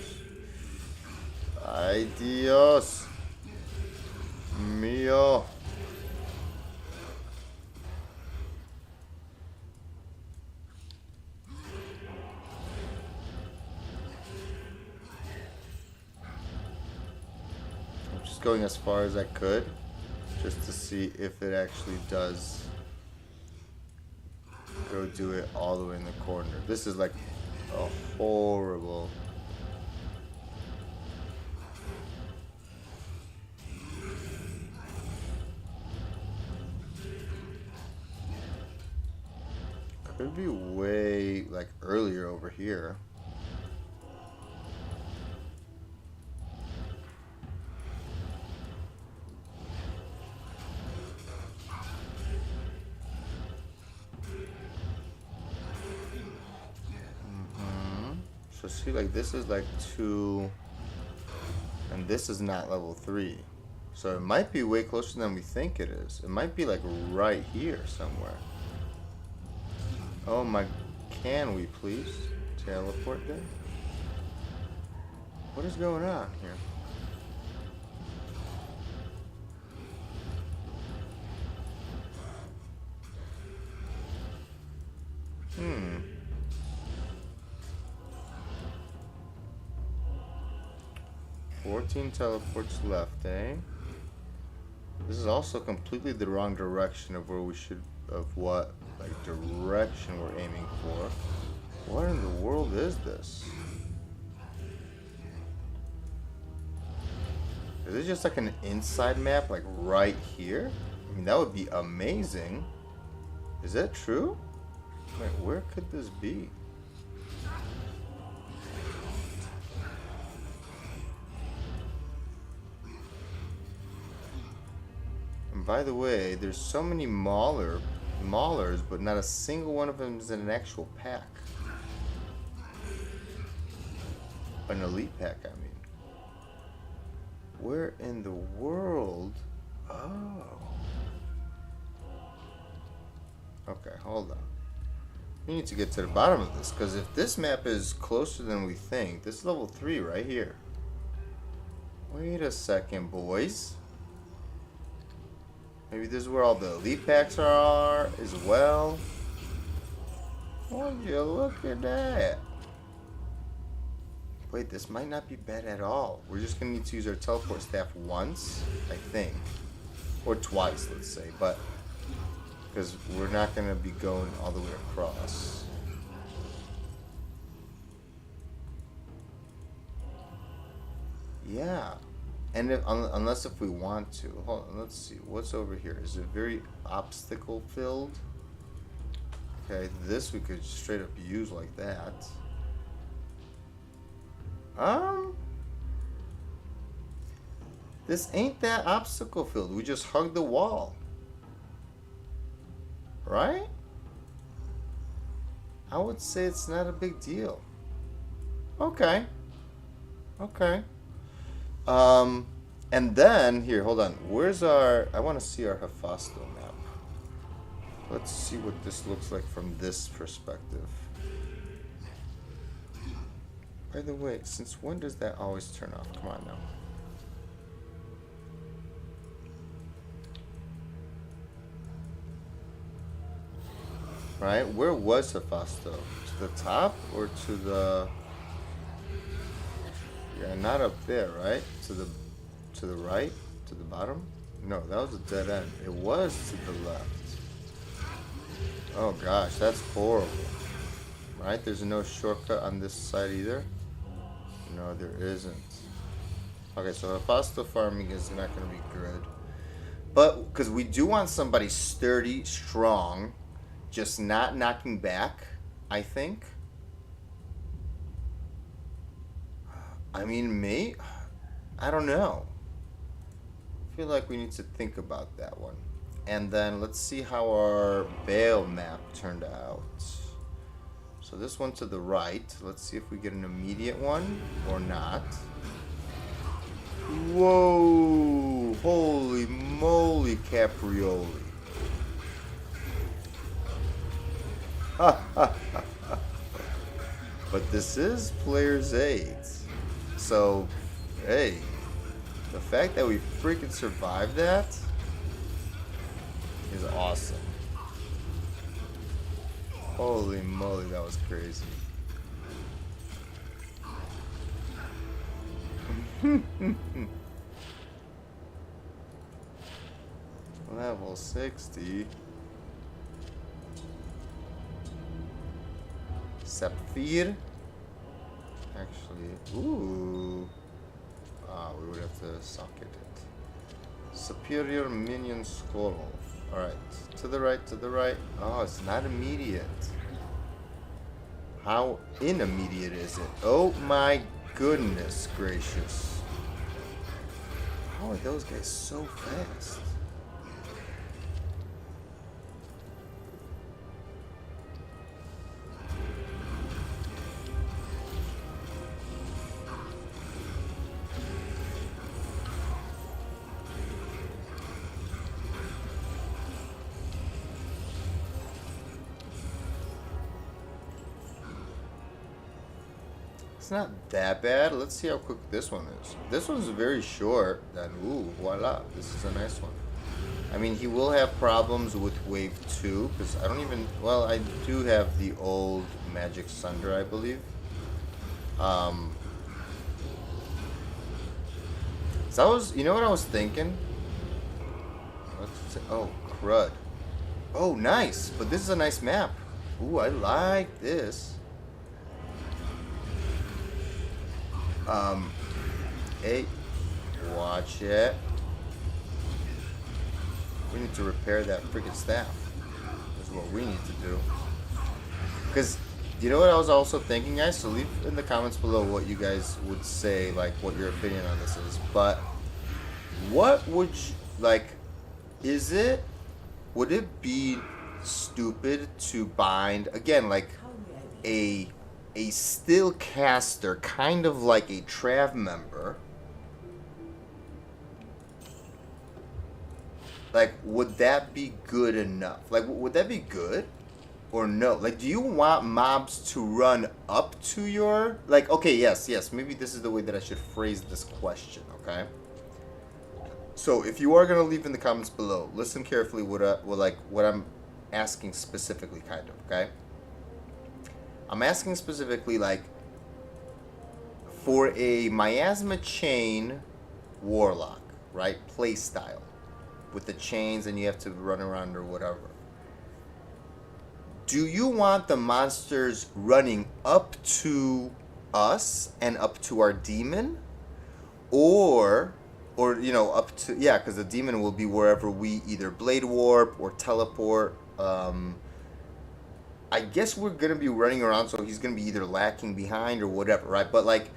Ay Dios mío. I'm just going as far as I could, just to see if it actually does go do it all the way in the corner. This is like a horrible. Could be way like earlier over here. So see, like this is like 2, and this is not level 3. So it might be way closer than we think it is. It might be like right here somewhere. Oh my, can we please teleport there? What is going on here? Hmm. $14 teleports left, eh? This is also completely the wrong direction of where we should, of what, like, direction we're aiming for. What in the world is this? Is it just like an inside map, like right here? I mean, that would be amazing. Is that true? Wait, where could this be? by the way, there's so many maulers, but not a single one of them is in an actual pack. An elite pack, I mean. Where in the world? Oh. Okay, hold on. We need to get to the bottom of this, because if this map is closer than we think, this is level 3 right here. Wait a second, boys. Maybe this is where all the elite packs are as well. Would you look at that? Wait, this might not be bad at all. We're just going to need to use our teleport staff once, I think. Or twice, let's say. But, because we're not going to be going all the way across. Yeah. And unless if we want to. Hold on, let's see. What's over here? Is it very obstacle filled? Okay, this we could straight up use like that. This ain't that obstacle filled. We just hug the wall. Right? I would say it's not a big deal. Okay. Okay. And then, here, hold on. Where's our... I want to see our Hephaestus map. Let's see what this looks like from this perspective. By the way, since when does that always turn off? Come on now. Right? Where was Hephaestus? To the top or to the... Yeah, not up there, right? To the right? To the bottom? No, that was a dead end. It was to the left. Oh gosh, that's horrible. Right? There's no shortcut on this side either? No, there isn't. Okay, so Hephaestus farming is not going to be good. But, because we do want somebody sturdy, strong, just not knocking back, I think. I mean, me? I don't know. I feel like we need to think about that one. And then let's see how our Bale map turned out. So this one to the right. Let's see if we get an immediate one or not. Whoa! Holy moly, Caprioli. But this is player's 8. So, hey, the fact that we freaking survived that is awesome. Holy moly, that was crazy. Level 60. Sapphire. Actually, ooh. We would have to socket it. Superior minion skull. Alright, to the right, to the right. Oh, it's not immediate. How immediate is it? Oh my goodness gracious. How are those guys so fast? It's not that bad. Let's see how quick this one is. This one's very short. Then, ooh, voila. This is a nice one. I mean, he will have problems with Wave 2, because I don't even... Well, I do have the old Magic Sunder, I believe. So I was... You know what I was thinking? Oh, crud. Oh, nice. But this is a nice map. Ooh, I like this. Hey, watch it. We need to repair that freaking staff. That's what we need to do. Because, you know what I was also thinking, guys? So leave in the comments below what you guys would say, like, what your opinion on this is. But, what would you, like, would it be stupid to bind again like a still caster, kind of like a Trav member? Like, would that be good enough? Like, would that be good or no? Like, do you want mobs to run up to your, like, okay, yes, maybe this is the way that I should phrase this question, okay? So if you are gonna leave in the comments below, listen carefully what I'm asking specifically, kind of, okay? I'm asking specifically, like, for a Miasma chain Warlock, right? Play style with the chains and you have to run around or whatever. Do you want the monsters running up to us and up to our demon, or you know, up to, yeah, because the demon will be wherever we either blade warp or teleport. I guess we're gonna be running around, so he's gonna be either lacking behind or whatever, right? But like,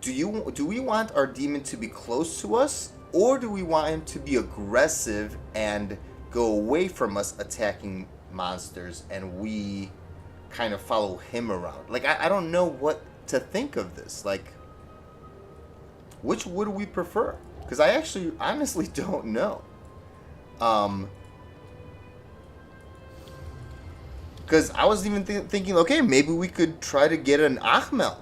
do we want our demon to be close to us, or do we want him to be aggressive and go away from us attacking monsters and we kind of follow him around? Like, I don't know what to think of this. Like, which would we prefer? Because I actually honestly don't know. Because I was even thinking, okay, maybe we could try to get an Achmel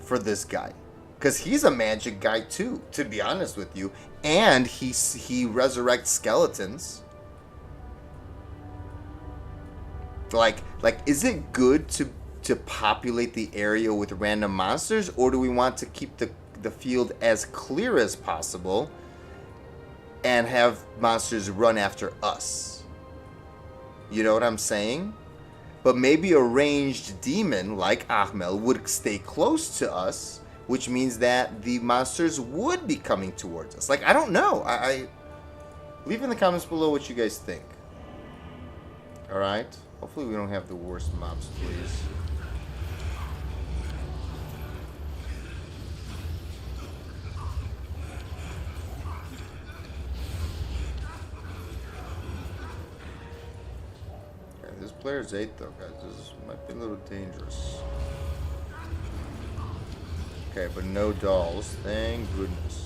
for this guy. Because he's a magic guy too, to be honest with you. And he resurrects skeletons. Like, is it good to populate the area with random monsters? Or do we want to keep the field as clear as possible and have monsters run after us? You know what I'm saying? But maybe a ranged demon like Achmel would stay close to us, which means that the monsters would be coming towards us. Like, I don't know. I leave in the comments below what you guys think. Alright? Hopefully we don't have the worst mobs, please. Okay, this player's 8 though, guys. This might be a little dangerous. Okay, but no dolls. Thank goodness.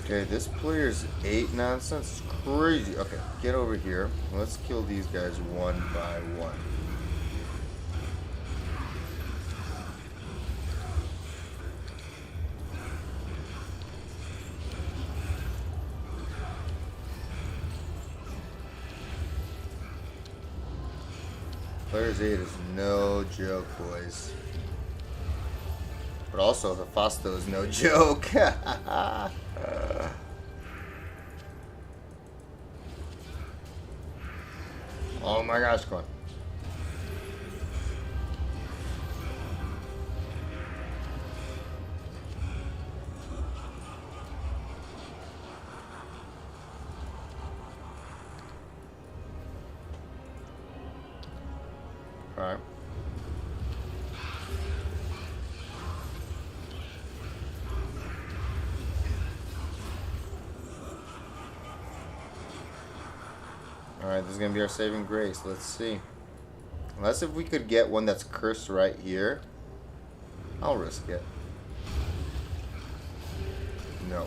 Okay, this player's 8 nonsense is crazy. Okay, get over here. Let's kill these guys one by one. Player's 8 is no joke, boys. But also, Hephasto is no joke. Oh my gosh, come on. Alright. Alright, this is going to be our saving grace. Let's see. Unless if we could get one that's cursed right here, I'll risk it. No.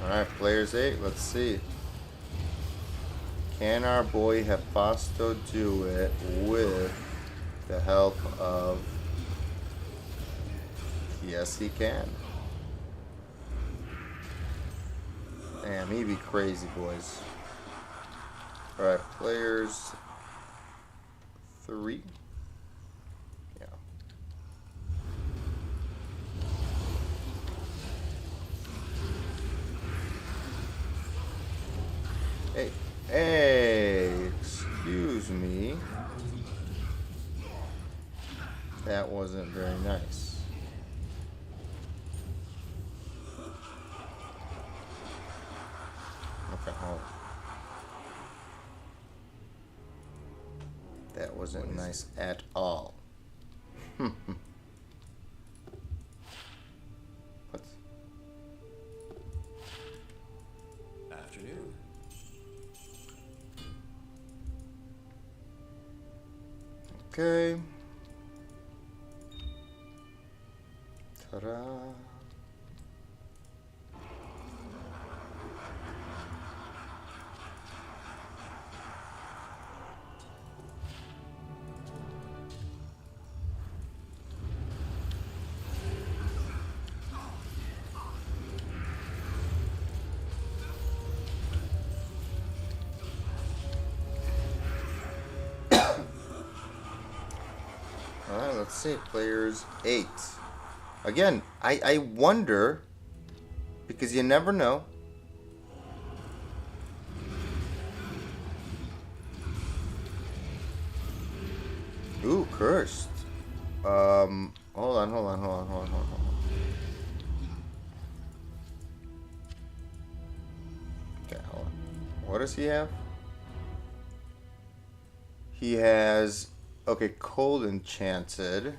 Alright, players 8, let's see. Can our boy Hephasto do it with the help of... Yes, he can. Damn, he'd be crazy, boys. Alright, players 3. Yeah. Hey, excuse me. That wasn't very nice. That wasn't nice at all. What? Afternoon. Okay. Ta-da. Alright, let's see. Players 8. Again, I wonder, because you never know. Ooh, cursed. Hold on. Okay, hold on. What does he have? He has, okay, cold enchanted.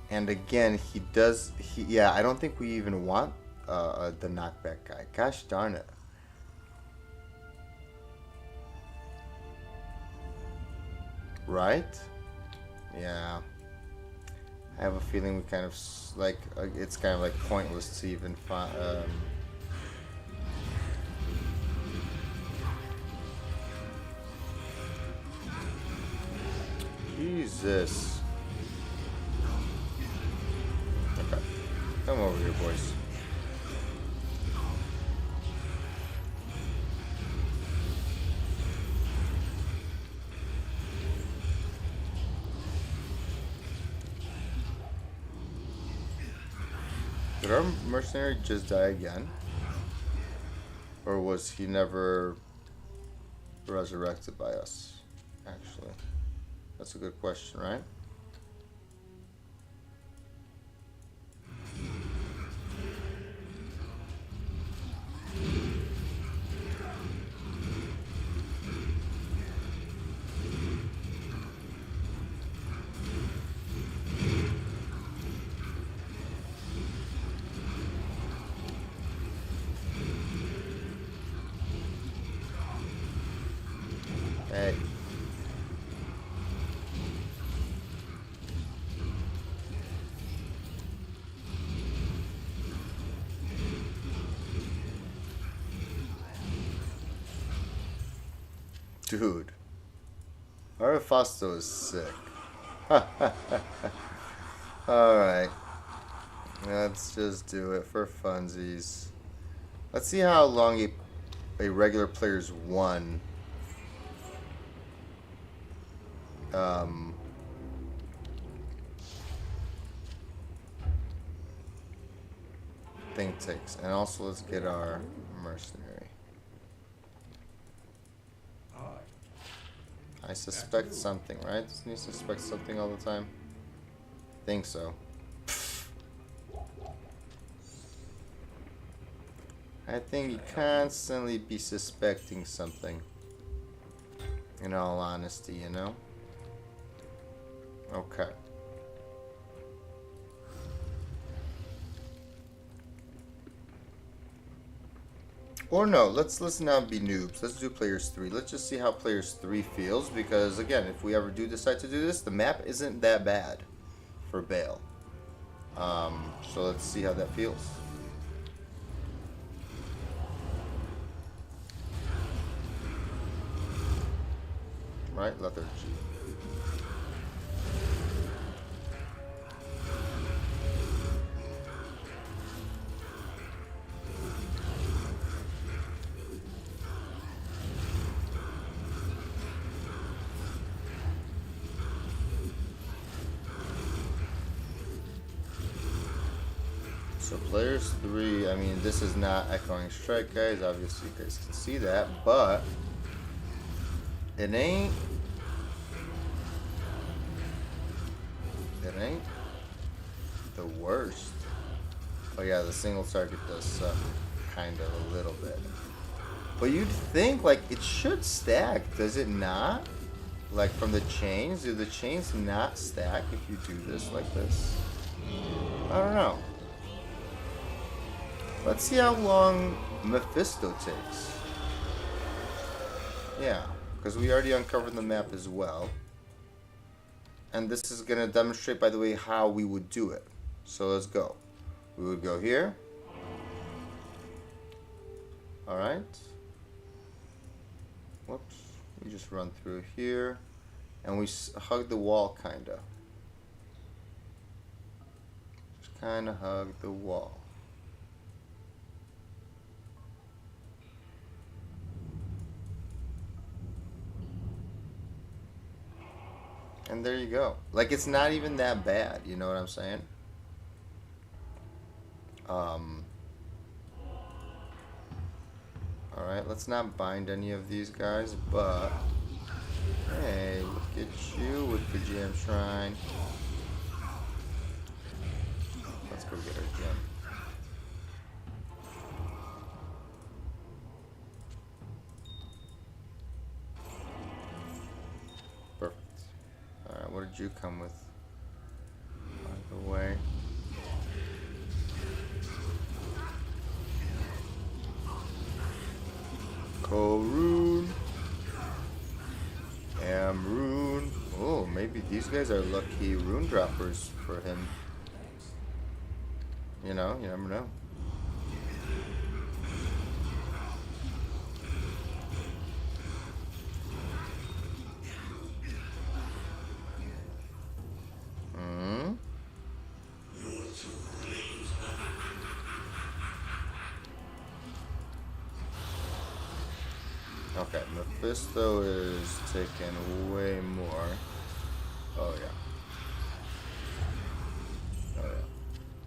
And again, yeah, I don't think we even want the knockback guy. Gosh darn it. Right? Yeah. I have a feeling we kind of, like, it's kind of like pointless to even find, Jesus. Okay. Come over here, boys. Did our mercenary just die again? Or was he never resurrected by us? Actually. That's a good question, right? Hey. Dude. Arifasto is sick. Alright. Let's just do it for funsies. Let's see how long a regular player's one thing takes. And also let's get our mercenary. I suspect something, right? Doesn't he suspect something all the time? Think so. I think he constantly be suspecting something. In all honesty, you know? Okay. Or no, let's not be noobs. Let's do players 3. Let's just see how players 3 feels, because again, if we ever do decide to do this, the map isn't that bad for Bale. So let's see how that feels. Right, lethargy. So players 3, I mean, this is not Echoing Strike, guys. Obviously, you guys can see that, but it ain't the worst. Oh yeah, the single target does suck, kind of, a little bit. But you'd think, like, it should stack. Does it not? Like, from the chains? Do the chains not stack if you do this like this? I don't know. Let's see how long Mephisto takes. Yeah, because we already uncovered the map as well. And this is going to demonstrate, by the way, how we would do it. So let's go. We would go here. Alright. Whoops. We just run through here. And we hug the wall, kind of. Just kind of hug the wall. And there you go. Like, it's not even that bad, you know what I'm saying? Alright, let's not bind any of these guys, but... Hey, look at you with the gem shrine. Let's go get our gem. Perfect. Alright, what did you come with? By the way. Korun. Amrune. Oh, maybe these guys are lucky rune droppers for him. You know, you never know. Okay, Mephisto is taking way more. Oh yeah. Oh yeah.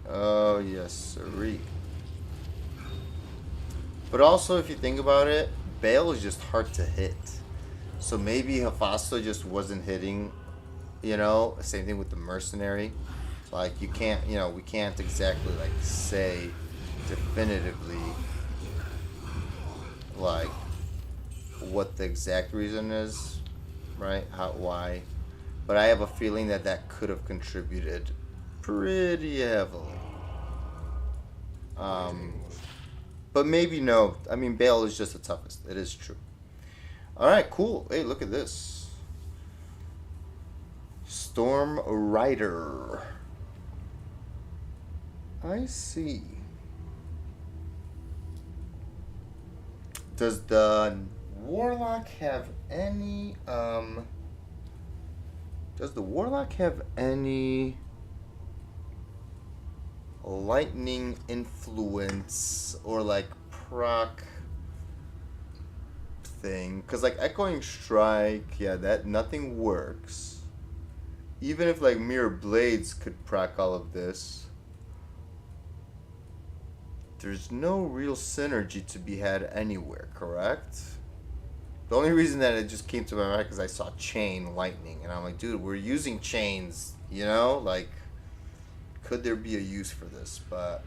Oh yes, sirree. But also, if you think about it, Bale is just hard to hit. So maybe Hephaestus just wasn't hitting, you know? Same thing with the mercenary. Like, you can't, you know, we can't exactly, like, say definitively, like, what the exact reason is, right? Why? But I have a feeling that that could have contributed pretty heavily. But maybe no. I mean, Bale is just the toughest. It is true. All right, cool. Hey, look at this. Storm Rider. I see. Does the Warlock have any, does the Warlock have any lightning influence or like proc thing? Because like Echoing Strike, yeah, that nothing works. Even if like Mirror Blades could proc all of this, there's no real synergy to be had anywhere, correct? The only reason that it just came to my mind because I saw Chain Lightning, and I'm like, dude, we're using chains, you know? Like, could there be a use for this? But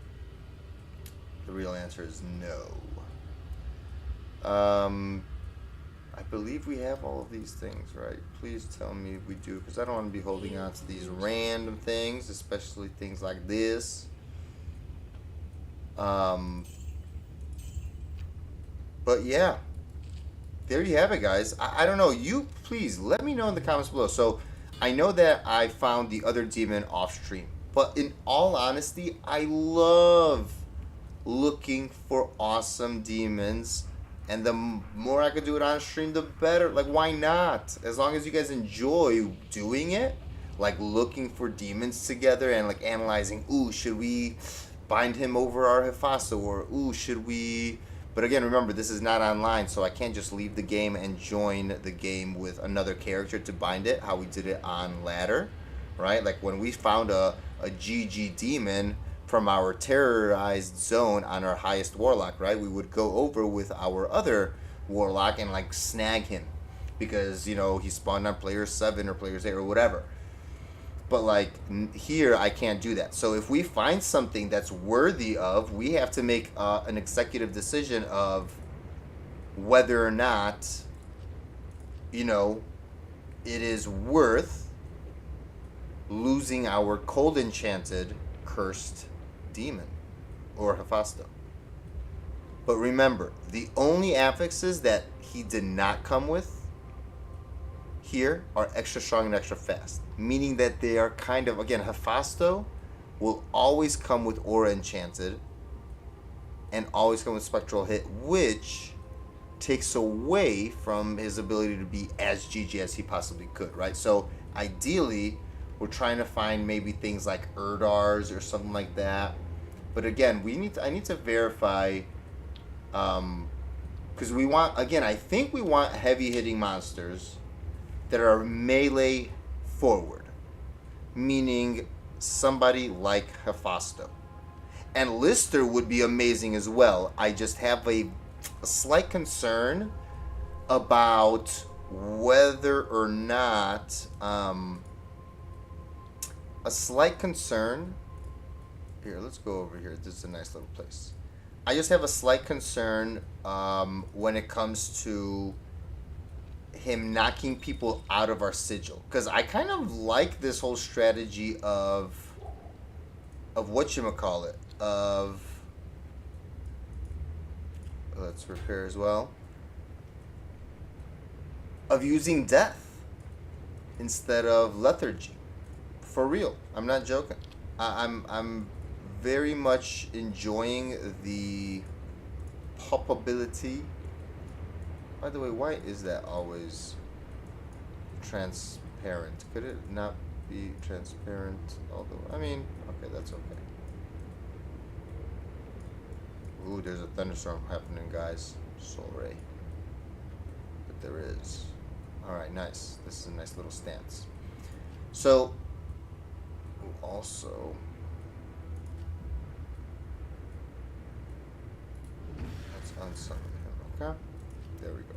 the real answer is no. I believe we have all of these things, right? Please tell me we do, because I don't want to be holding on to these random things, especially things like this. But yeah. There you have it, guys. I don't know. You please let me know in the comments below. So I know that I found the other demon off stream, but in all honesty, I love looking for awesome demons, and the more I could do it on stream, the better. Like, why not? As long as you guys enjoy doing it, like looking for demons together and like analyzing, ooh, should we bind him over our Hephaestus, or ooh, should we... But again, remember, this is not online, so I can't just leave the game and join the game with another character to bind it, how we did it on ladder, right? Like when we found a GG demon from our terrorized zone on our highest Warlock, right? We would go over with our other Warlock and like snag him because, you know, he spawned on player 7 or players 8 or whatever. But like here, I can't do that. So if we find something that's worthy of, we have to make an executive decision of whether or not, you know, it is worth losing our cold enchanted cursed demon or Hephasto. But remember, the only affixes that he did not come with here are extra strong and extra fast, meaning that they are kind of, again, Hephasto will always come with Aura Enchanted and always come with Spectral Hit, which takes away from his ability to be as GG as he possibly could, right? So ideally, we're trying to find maybe things like Erdars or something like that. But again, I need to verify, because we want, again, I think we want heavy hitting monsters that are melee forward, meaning somebody like Hephasto. And Lister would be amazing as well. I just have a slight concern about whether or not, a slight concern, here, let's go over here. This is a nice little place. I just have a slight concern when it comes to him knocking people out of our sigil, because I kind of like this whole strategy of whatchamacallit, of, let's repair as well, of using death instead of lethargy. For real, I'm not joking. I'm very much enjoying the poppability. By the way, why is that always transparent? Could it not be transparent all the way? I mean, okay, that's okay. Ooh, there's a thunderstorm happening, guys. Soul Ray. But there is. Alright, nice. This is a nice little stance. So, also, let's unsummon him, okay? There we go.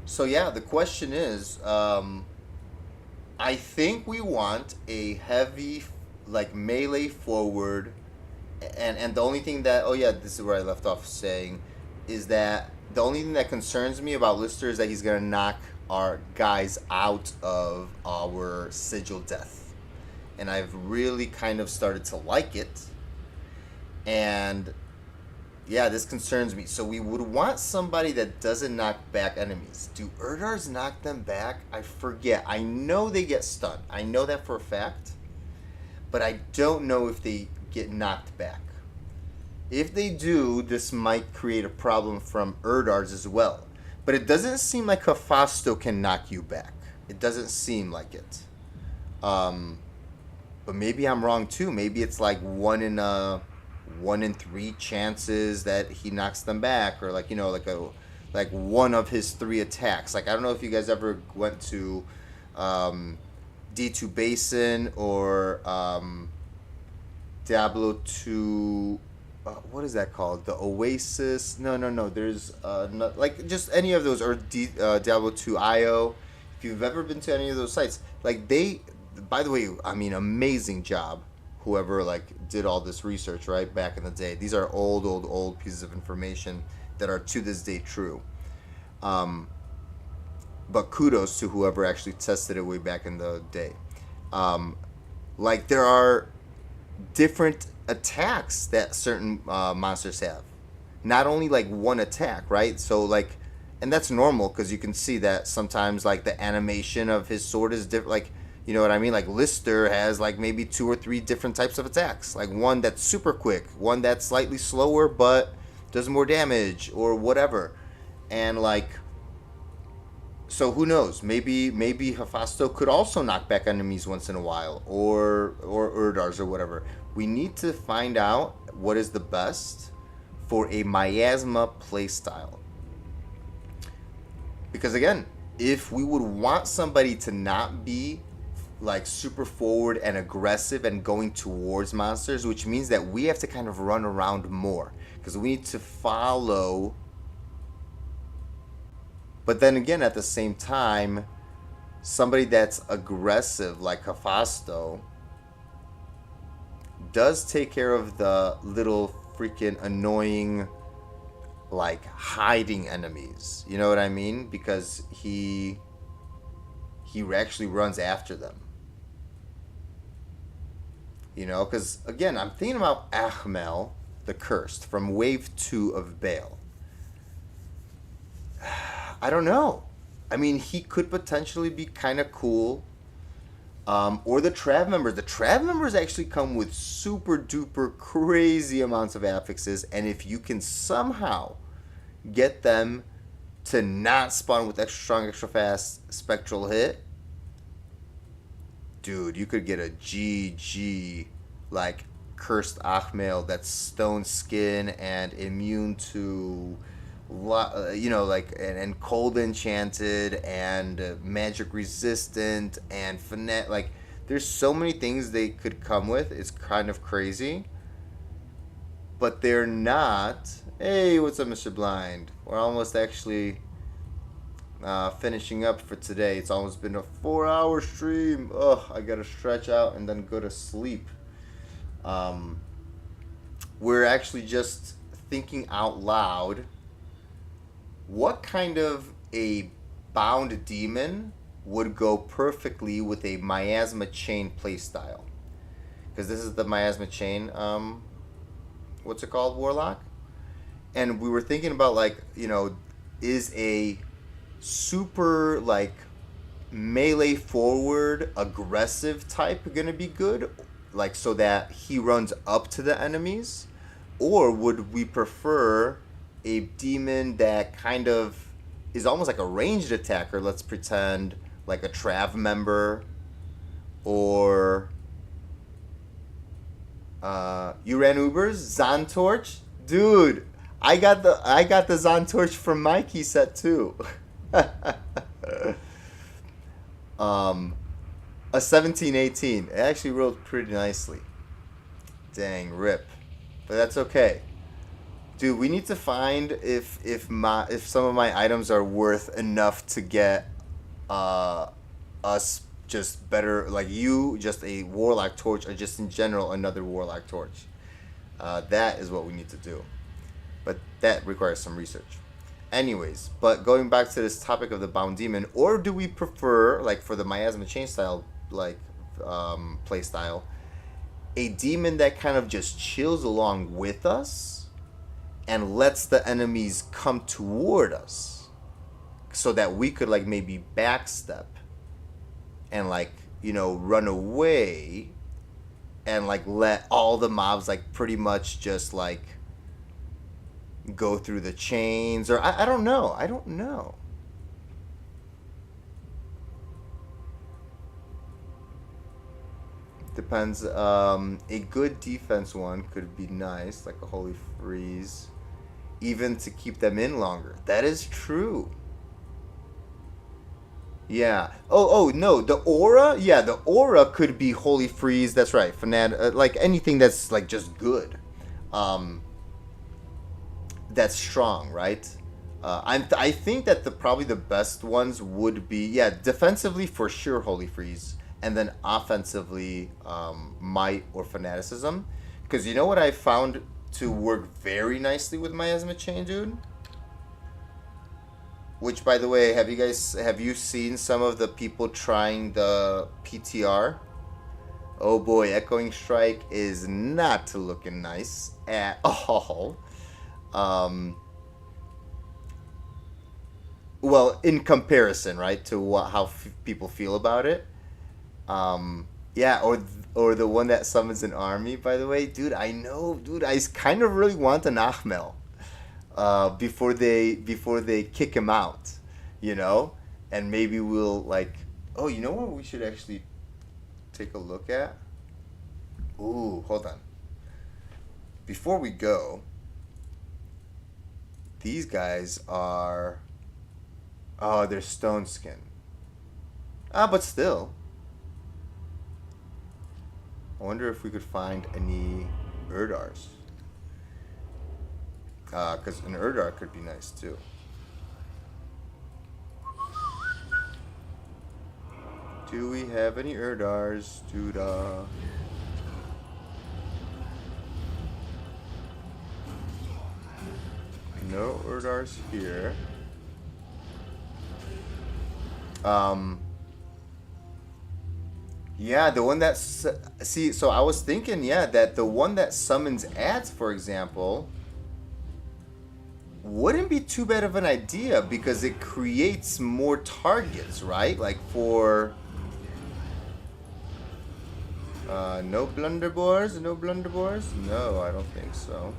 So yeah, the question is, I think we want a heavy, like, melee forward, and the only thing that, oh yeah, this is where I left off saying, is that the only thing that concerns me about Lister is that he's going to knock our guys out of our sigil death. And I've really kind of started to like it. And yeah, this concerns me. So we would want somebody that doesn't knock back enemies. Do Erdars knock them back? I forget. I know they get stunned. I know that for a fact. But I don't know if they get knocked back. If they do, this might create a problem from Erdars as well. But it doesn't seem like Hephasto can knock you back. It doesn't seem like it. But maybe I'm wrong too. Maybe it's like 1 in 3 chances that he knocks them back, or like, you know, like one of his 3 attacks. Like, I don't know if you guys ever went to D2 Basin or Diablo 2. What is that called? The Oasis? No. There's like just any of those, or Diablo 2 IO. If you've ever been to any of those sites, like by the way, I mean, amazing job. Whoever like did all this research right back in the day. These are old pieces of information that are to this day true. But kudos to whoever actually tested it way back in the day. Like there are different attacks that certain monsters have. Not only like one attack, right? So like, and that's normal because you can see that sometimes like the animation of his sword is different. Like, you know what I mean? Like Lister has like maybe 2 or 3 different types of attacks. Like one that's super quick, one that's slightly slower but does more damage or whatever. And like, so who knows? Maybe Hephasto could also knock back enemies once in a while, or Erdars or whatever. We need to find out what is the best for a Miasma playstyle. Because again, if we would want somebody to not be like super forward and aggressive and going towards monsters, which means that we have to kind of run around more because we need to follow. But then again, at the same time, somebody that's aggressive like Hephasto does take care of the little freaking annoying like hiding enemies. You know what I mean? Because he actually runs after them. You know, because again, I'm thinking about Achmel, the Cursed, from Wave 2 of Baal. I don't know. I mean, he could potentially be kind of cool. Or the Trav members. The Trav members actually come with super duper crazy amounts of affixes, and if you can somehow get them to not spawn with extra strong, extra fast spectral hit, dude, you could get a GG like Cursed Achmel that's stone skin and immune to, you know, like and cold enchanted and magic resistant and finesse. Like, there's so many things they could come with. It's kind of crazy, but they're not. Hey, what's up, Mr. Blind? We're almost actually finishing up for today. It's almost been a 4-hour stream. Ugh, I gotta stretch out and then go to sleep. We're actually just thinking out loud, what kind of a bound demon would go perfectly with a Miasma chain playstyle? Because this is the Miasma chain, what's it called, Warlock? And we were thinking about, like, you know, is a super, like, melee forward aggressive type gonna be good, like, so that he runs up to the enemies? Or would we prefer a demon that kind of is almost like a ranged attacker? Let's pretend like a Trav member, or you ran Ubers, Zontorch, dude. I got the Zontorch from Mikey set too. A 1718. It actually rolled pretty nicely. Dang, rip. But that's okay. Dude, we need to find if some of my items are worth enough to get us just better, like you, just a Warlock torch, or just in general another Warlock torch. That is what we need to do. But that requires some research. Anyways, but going back to this topic of the bound demon, or do we prefer, like for the Miasma chain style, like play style, a demon that kind of just chills along with us and lets the enemies come toward us, so that we could, like, maybe backstep and, like, you know, run away and, like, let all the mobs, like, pretty much just, like, go through the chains, or I don't know. Depends. A good defense one could be nice, like a Holy Freeze, even to keep them in longer. That is true. Yeah. Oh no, the aura. Yeah, the aura could be Holy Freeze. That's right. Like anything that's like just good. That's strong, right? I think that probably the best ones would be, yeah, defensively for sure Holy Freeze, and then offensively Might or Fanaticism. Because you know what I found to work very nicely with Miasma Chain, dude? Which, by the way, have you seen some of the people trying the PTR? Oh boy, Echoing Strike is not looking nice at all. Well, in comparison, right, to how people feel about it. Yeah, or the one that summons an army, by the way. Dude, I know, dude, I kind of really want an Achmel before they kick him out, you know? And maybe we'll, like, oh, you know what we should actually take a look at? Ooh, hold on. Before we go, these guys are... Oh, they're stone skin. But still. I wonder if we could find any Erdars. Because an Erdar could be nice too. Do we have any Erdars, dude? No corridors here. Yeah, the one that see. So I was thinking, yeah, that the one that summons ads, for example, wouldn't be too bad of an idea because it creates more targets, right? Like for no blunderbores, no blunderbores. No, I don't think so.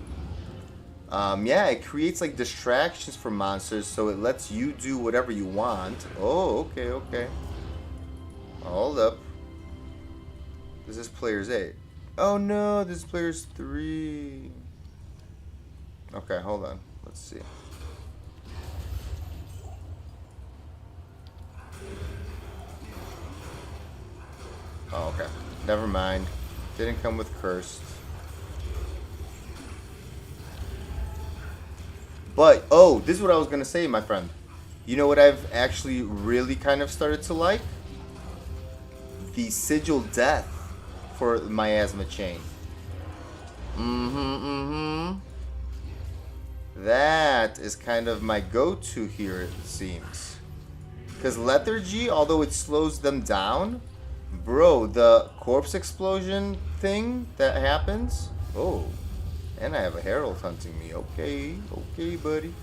Yeah, it creates like distractions for monsters, so it lets you do whatever you want. Oh, okay, okay. Hold up. This is player's 8. Oh no, this is player's 3. Okay, hold on. Let's see. Oh, okay. Never mind. Didn't come with cursed. But, oh, this is what I was going to say, my friend. You know what I've actually really kind of started to like? The Sigil Death for Miasma Chain. That is kind of my go-to here, it seems. Because Lethargy, although it slows them down, bro, the corpse explosion thing that happens... Oh, and I have a Herald hunting me. Okay, okay, buddy.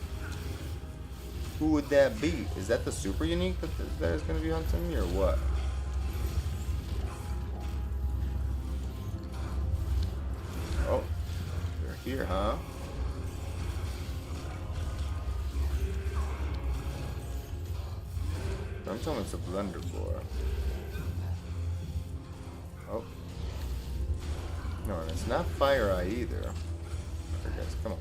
Who would that be? Is that the super unique that is going to be hunting me, or what? Oh, they're here, huh? Don't tell me it's a blunderbore. Oh. No, and it's not Fire Eye either. Okay, guys, come on.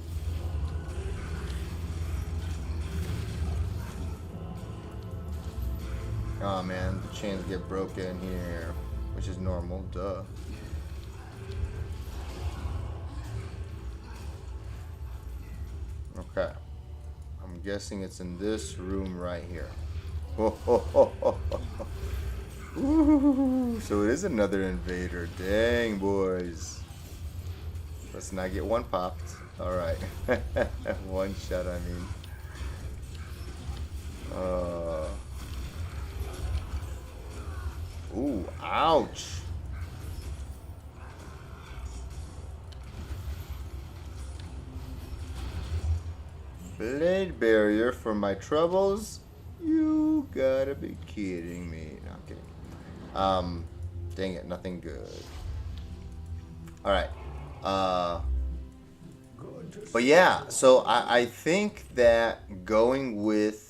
Oh man, the chains get broken here, which is normal, duh. Okay. I'm guessing it's in this room right here. Oh, oh, oh, oh, oh, oh. Ooh, so it is another invader. Dang, boys. Let's not get one popped. Alright. One shot, I mean. Ooh, ouch. Blade barrier for my troubles? You gotta be kidding me. No, I'm kidding. Dang it, nothing good. Alright. But yeah, so I think that going with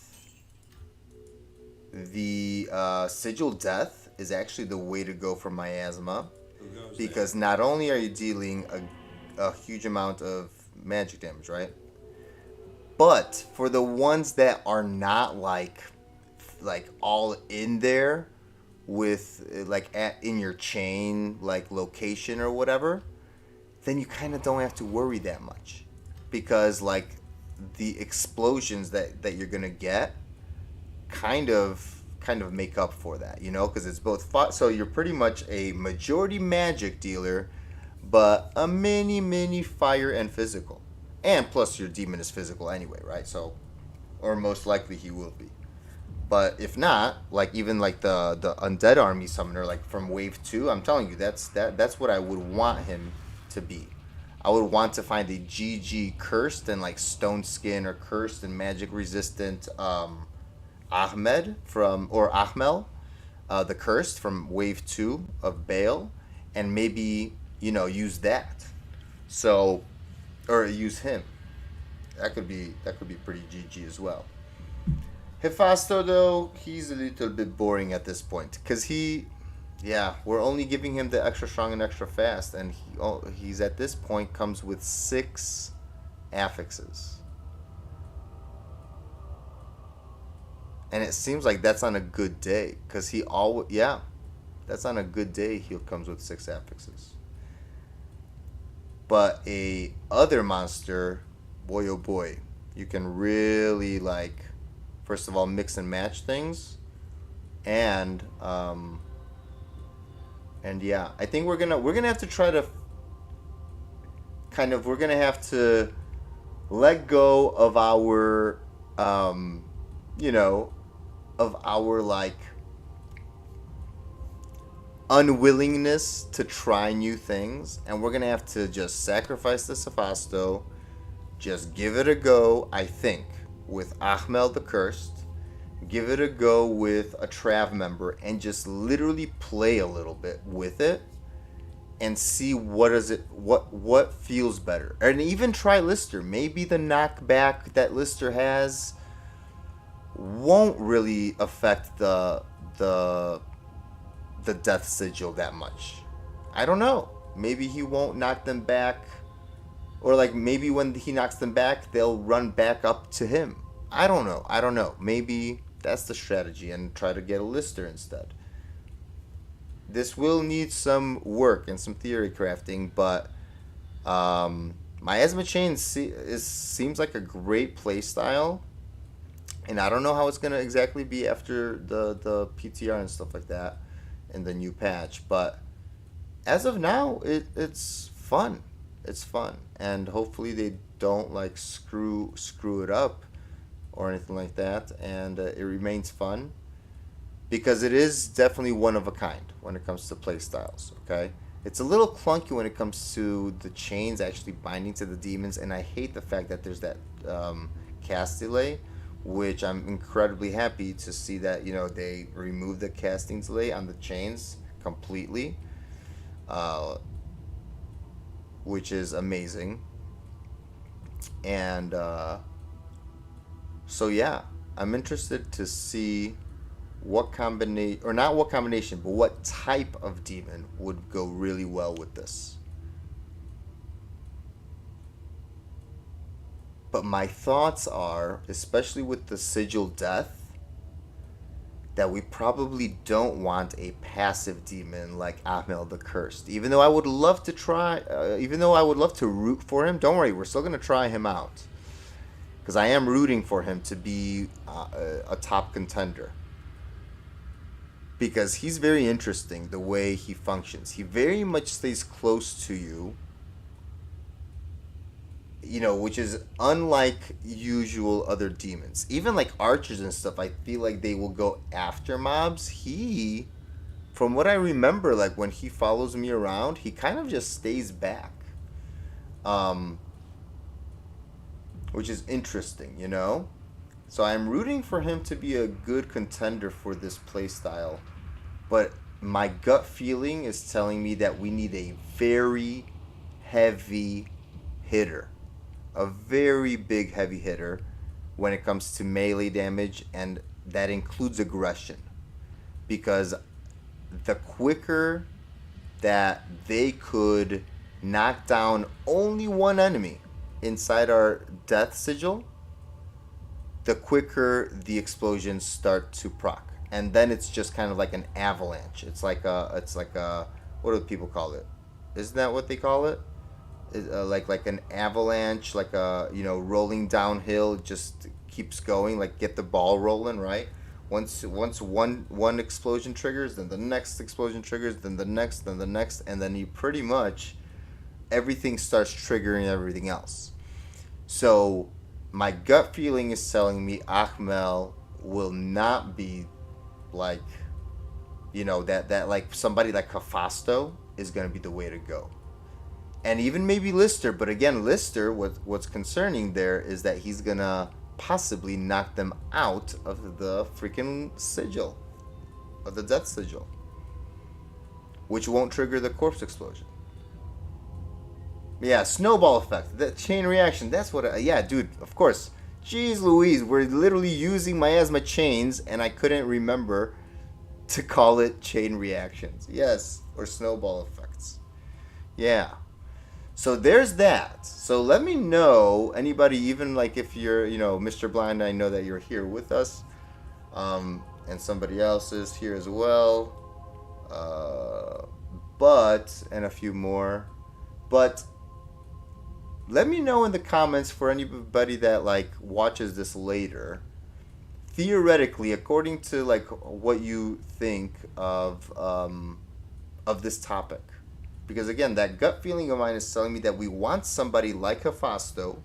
the Sigil Death is actually the way to go for Miasma. Because not only are you dealing a huge amount of magic damage, right? But for the ones that are not like all in there with like in your chain like location or whatever, then you kind of don't have to worry that much, because like the explosions that you're gonna get kind of make up for that, you know, because it's both so you're pretty much a majority magic dealer, but a mini fire and physical. And plus your demon is physical anyway, right? So, or most likely he will be. But if not, like even like the undead army summoner, like from wave 2, I'm telling you, that's what I would want him to be. I would want to find a GG cursed and like stone skin or cursed and magic resistant Ahmed or Ahmel, the cursed from wave 2 of Bale, and maybe, you know, use that. So, or use him. That could be pretty GG as well. Hephasto though, he's a little bit boring at this point, because we're only giving him the extra strong and extra fast, and he's at this point comes with 6 affixes. And it seems like that's on a good day, because that's on a good day he comes with 6 affixes. But a other monster, boy oh boy, you can really like, first of all, mix and match things, and yeah, I think we're gonna have to try to we're gonna have to let go of our, you know, of our like unwillingness to try new things, and we're gonna have to just sacrifice the Sephasto, just give it a go. I think with Ahmel the Cursed, give it a go with a Trav member, and just literally play a little bit with it and see what feels better. And even try Lister. Maybe the knockback that Lister has won't really affect the Death Sigil that much. I don't know. Maybe he won't knock them back, or like maybe when he knocks them back, they'll run back up to him. I don't know. Maybe that's the strategy, and try to get a Lister instead. This will need some work and some theory crafting, but Miasma Chain seems like a great playstyle, and I don't know how it's going to exactly be after the PTR and stuff like that in the new patch, but as of now, it's fun. It's fun, and hopefully they don't like screw it up or anything like that, and it remains fun. Because it is definitely one of a kind when it comes to play styles, okay? It's a little clunky when it comes to the chains actually binding to the demons, and I hate the fact that there's that cast delay, which I'm incredibly happy to see that, you know, they removed the casting delay on the chains completely, which is amazing. And so yeah, I'm interested to see what combination, or not what combination, but what type of demon would go really well with this. But my thoughts are, especially with the Sigil Death, that we probably don't want a passive demon like Ahmel the Cursed. Even though I would love to try, even though I would love to root for him, don't worry, we're still going to try him out. Because I am rooting for him to be a top contender. Because he's very interesting the way he functions. He very much stays close to you, you know, which is unlike usual other demons. Even like archers and stuff, I feel like they will go after mobs. He, from what I remember, like when he follows me around, he kind of just stays back. Which is interesting, you know? So I'm rooting for him to be a good contender for this playstyle. But my gut feeling is telling me that we need a very heavy hitter. A very big heavy hitter when it comes to melee damage, and that includes aggression. Because the quicker that they could knock down only one enemy inside our Death Sigil, the quicker the explosions start to proc. And then it's just kind of like an avalanche. It's like a what do people call it? Isn't that what they call it? Like an avalanche, like a, you know, rolling downhill, just keeps going, like get the ball rolling, right? Once one explosion triggers, then the next explosion triggers, then the next, and then you pretty much everything starts triggering everything else. So my gut feeling is telling me Ahmel will not be like, you know, that like somebody like Hephasto is going to be the way to go. And even maybe Lister, but again, Lister, what's concerning there is that he's going to possibly knock them out of the freaking sigil, of the Death Sigil, which won't trigger the corpse explosion. Yeah, snowball effect, the chain reaction, that's what, yeah, dude, of course. Jeez Louise, we're literally using Miasma chains, and I couldn't remember to call it chain reactions. Yes, or snowball effects. Yeah. So there's that. So let me know, anybody, even like if you're, you know, Mr. Blind, I know that you're here with us, and somebody else is here as well, and a few more, but let me know in the comments for anybody that like watches this later, theoretically, according to like what you think of this topic. Because again, that gut feeling of mine is telling me that we want somebody like Hephasto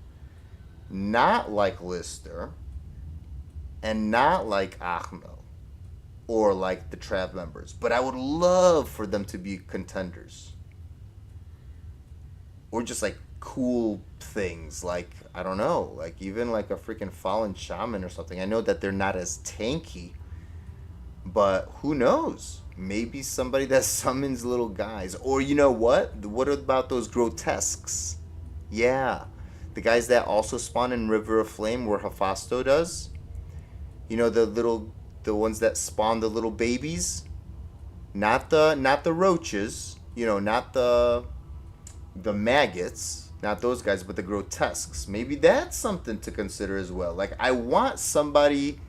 not like Lister, and not like Achmel, or like the Trav members. But I would love for them to be contenders. Or just like cool things, like, I don't know, like even like a freaking Fallen Shaman or something. I know that they're not as tanky, but who knows? Maybe somebody that summons little guys. Or you know what? What about those grotesques? Yeah. The guys that also spawn in River of Flame where Hephasto does. You know, the ones that spawn the little babies? Not the roaches, you know, not the maggots, not those guys, but the grotesques. Maybe that's something to consider as well. Like, I want somebody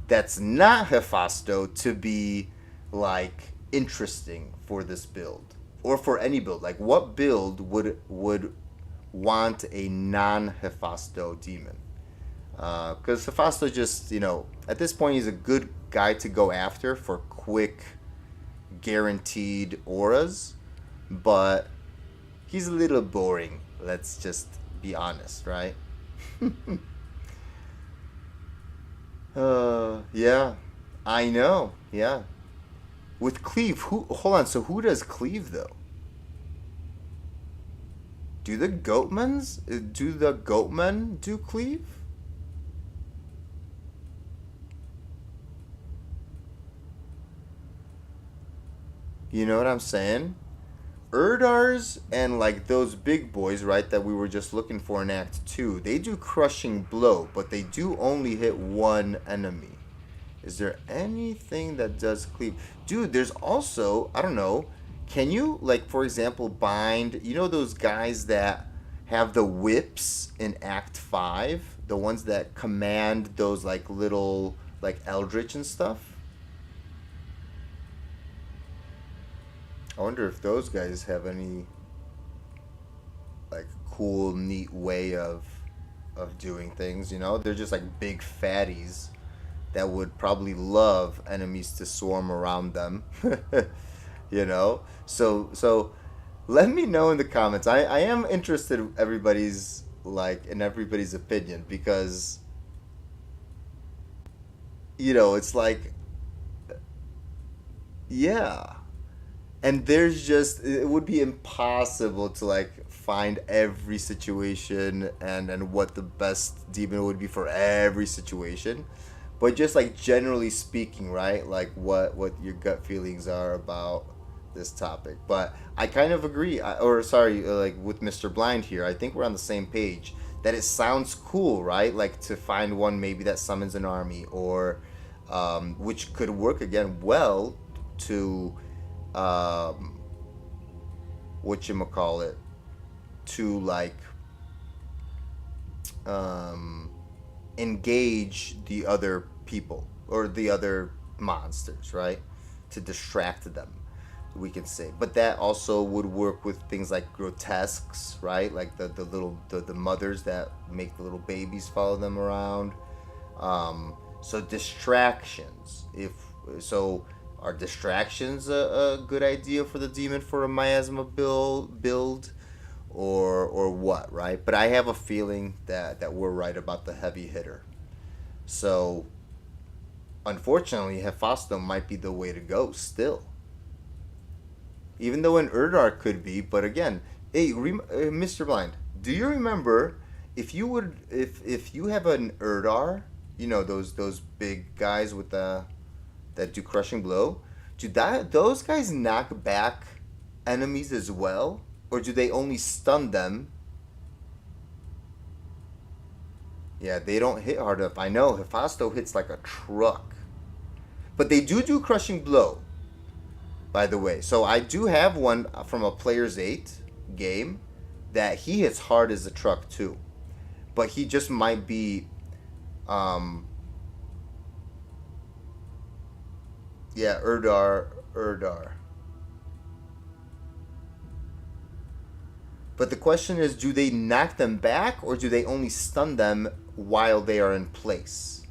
that's not Hephasto to be like interesting for this build, or for any build. Like, what build would want a non-Hephasto demon? Because Hephasto just, you know, at this point he's a good guy to go after for quick, guaranteed auras, but he's a little boring. Let's just be honest, right? Yeah, I know. Yeah, with Cleave, hold on. So who does Cleave though? Do the Goatmans? Do the Goatmen do Cleave? You know what I'm saying? Urdars and like those big boys, right, that we were just looking for in Act 2, they do Crushing Blow, but they do only hit one enemy. Is there anything that does Cleave? Dude, there's also, I don't know, can you, like, for example, bind, you know those guys that have the whips in Act 5? The ones that command those, like, little, like, Eldritch and stuff? I wonder if those guys have any like cool, neat way of doing things, you know? They're just like big fatties that would probably love enemies to swarm around them. You know? So let me know in the comments. I am interested in everybody's opinion, because you know, it's like, yeah. And there's just, it would be impossible to like find every situation and what the best demon would be for every situation. But just like generally speaking, right? Like what your gut feelings are about this topic. But I kind of agree, like with Mr. Blind here, I think we're on the same page. That it sounds cool, right? Like to find one maybe that summons an army, or which could work again well to whatchamacallit, to like engage the other people or the other monsters, right? To distract them, we can say. But that also would work with things like grotesques, right? Like the little the mothers that make the little babies follow them around. So distractions, if so. Are distractions a good idea for the demon for a Miasma build, or what, right? But I have a feeling that we're right about the heavy hitter. So, unfortunately, Hephasto might be the way to go still. Even though an Urdar could be, but again, hey, Mr. Blind, do you remember if you have an Urdar, you know those big guys with the that do Crushing Blow, do those guys knock back enemies as well? Or do they only stun them? Yeah, they don't hit hard enough. I know, Hephasto hits like a truck. But they do Crushing Blow, by the way. So I do have one from a Player's 8 game that he hits hard as a truck too. But he just might be... yeah, Urdar. But the question is, do they knock them back, or do they only stun them while they are in place?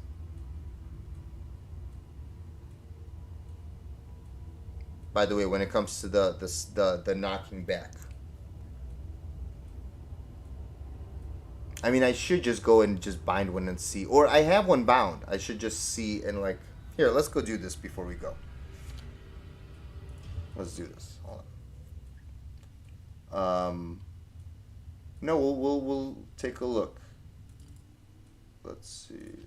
By the way, when it comes to the knocking back, I mean, I should just go and just bind one and see. Or I have one bound. I should just see and like... Here, let's go do this before we go. Let's do this. Hold on. No, we'll take a look. Let's see.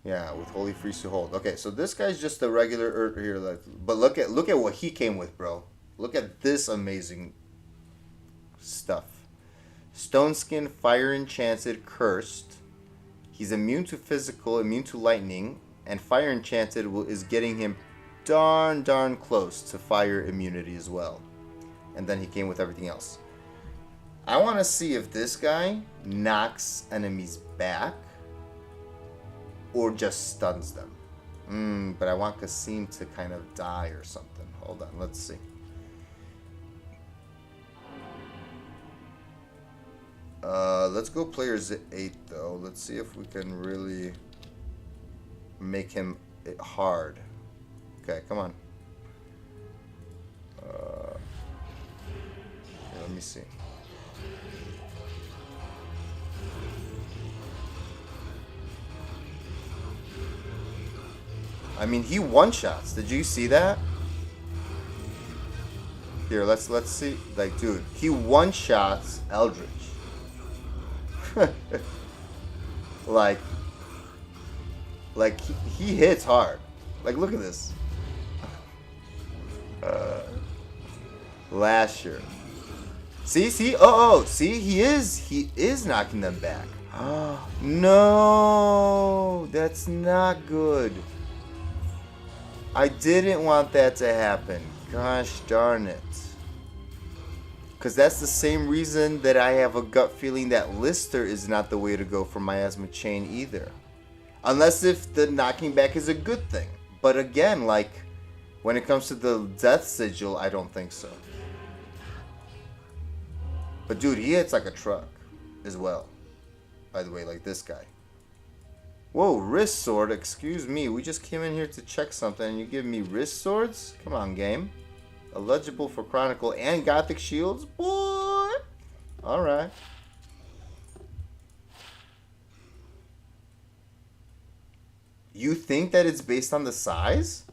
Yeah, with Holy Freeze to hold. Okay, so this guy's just a regular here. Like, but look at what he came with, bro. Look at this amazing stuff. Stone Skin, Fire Enchanted, Cursed. He's immune to physical, immune to lightning, and Fire Enchanted is getting him darn close to fire immunity as well. And then he came with everything else. I want to see if this guy knocks enemies back or just stuns them. But I want Kasim to kind of die or something. Hold on, let's see. Let's go players 8 though. Let's see if we can really make him hard. Okay, come on. Here, let me see. I mean, he one-shots. Did you see that? Here, let's see. Like, dude, he one-shots Eldritch. like he hits hard. Like, look at this. Lasher. See, see, he is knocking them back. No, that's not good. I didn't want that to happen. Gosh darn it. Because that's the same reason that I have a gut feeling that Lister is not the way to go for Miasma Chain either. Unless if the knocking back is a good thing. But again, like, when it comes to the Death Sigil, I don't think so. But dude, he hits like a truck as well. By the way, like this guy. Whoa, wrist sword, excuse me. We just came in here to check something and you give me wrist swords? Come on, game. Eligible for Chronicle and Gothic Shields? Boy! Alright. You think that it's based on the size?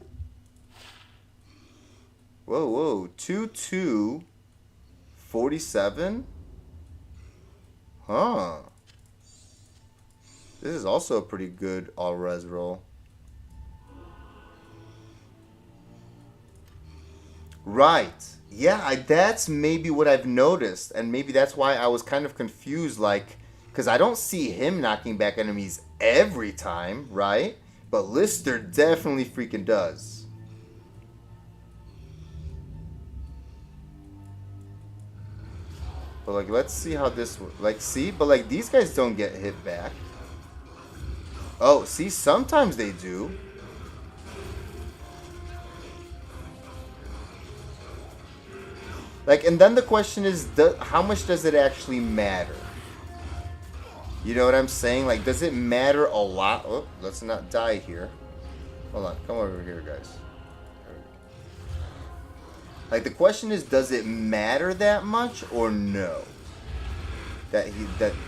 Whoa. 2-2. 47? Huh. This is also a pretty good all-res roll. Right. Yeah, that's maybe what I've noticed. And maybe that's why I was kind of confused. Like, because I don't see him knocking back enemies every time, right? But Lister definitely freaking does. But, like, let's see how this... Like, see? But, like, these guys don't get hit back. Oh, see? Sometimes they do. Like, and then the question is, how much does it actually matter? You know what I'm saying? Like, does it matter a lot? Oh, let's not die here. Hold on. Come over here, guys. Like, the question is, does it matter that much or no? That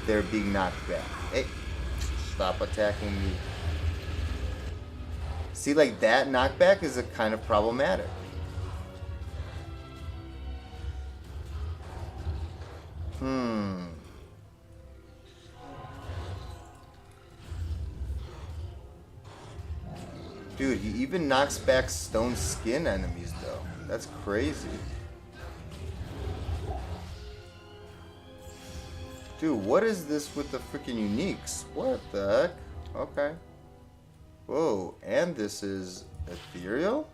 they're being knocked back. Hey, stop attacking me. See, like, that knockback is a kind of problematic. Dude, he even knocks back stone skin enemies, though. That's crazy. Dude, what is this with the freaking uniques? What the heck? Okay. Whoa, and this is ethereal?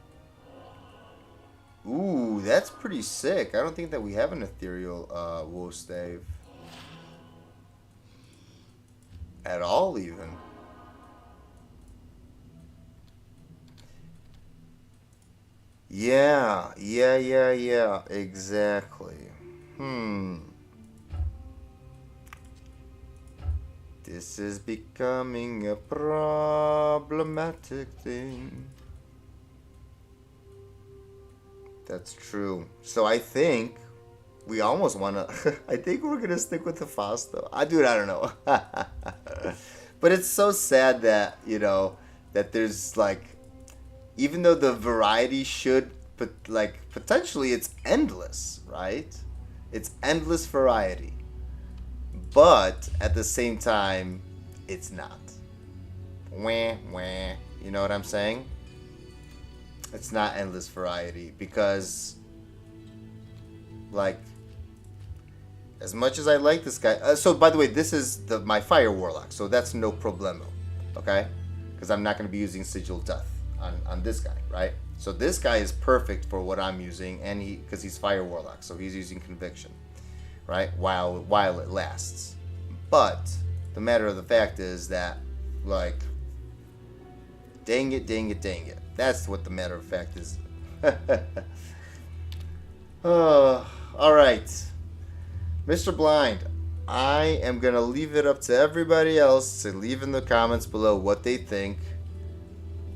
Ooh, that's pretty sick. I don't think that we have an ethereal woe stave. At all, even. Yeah, exactly. This is becoming a problematic thing. That's true. So I think We almost want to... I think we're going to stick with the Fausto. I don't know. But it's so sad that, you know, that there's, like... Even though the variety should... But, like, potentially it's endless, right? It's endless variety. But, at the same time, it's not. Wah, wah. You know what I'm saying? It's not endless variety. Because... Like... As much as I like this guy... so, by the way, this is my Fire Warlock. So, that's no problemo. Okay? Because I'm not going to be using Sigil Death on this guy, right? So, this guy is perfect for what I'm using. And because he's Fire Warlock. So, he's using Conviction. Right? While it lasts. But, the matter of the fact is that, like... Dang it, dang it, dang it. That's what the matter of fact is. Oh, alright. Mr. Blind, I am going to leave it up to everybody else to leave in the comments below what they think.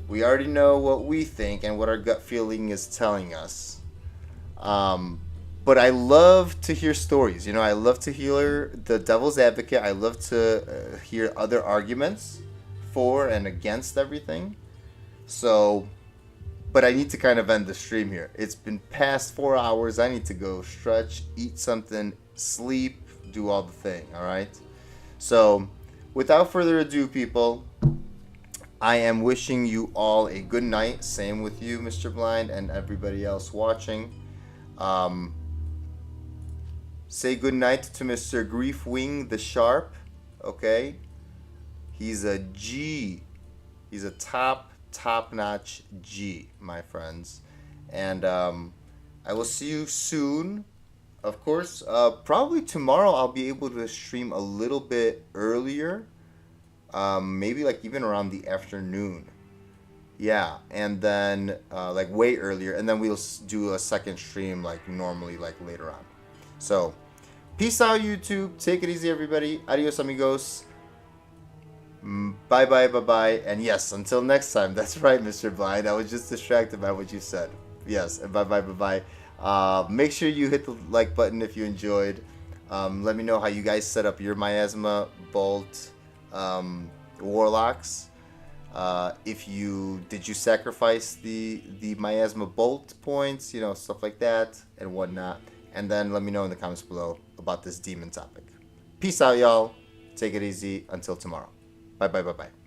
We already know what we think and what our gut feeling is telling us. But I love to hear stories. You know, I love to hear the devil's advocate. I love to hear other arguments for and against everything. So, but I need to kind of end the stream here. It's been past 4 hours. I need to go stretch, eat something, sleep, do all the thing, alright? So, without further ado, people, I am wishing you all a good night. Same with you, Mr. Blind, and everybody else watching. Say good night to Mr. Griefwing the Sharp, okay? He's a G. He's a top-notch G, my friends. And I will see you soon. Of course, probably tomorrow I'll be able to stream a little bit earlier. Maybe like even around the afternoon. Yeah, and then like way earlier. And then we'll do a second stream like normally like later on. So, peace out YouTube. Take it easy everybody. Adios amigos. Bye bye bye bye. And yes, until next time. That's right, Mr. Blind. I was just distracted by what you said. Yes, and bye bye bye bye. Make sure you hit the like button if you enjoyed. Let me know how you guys set up your Miasma Bolt Warlocks. Did you sacrifice the Miasma Bolt points, you know, stuff like that and whatnot. And then let me know in the comments below about this demon topic. Peace out, y'all. Take it easy. Until tomorrow. Bye bye bye bye.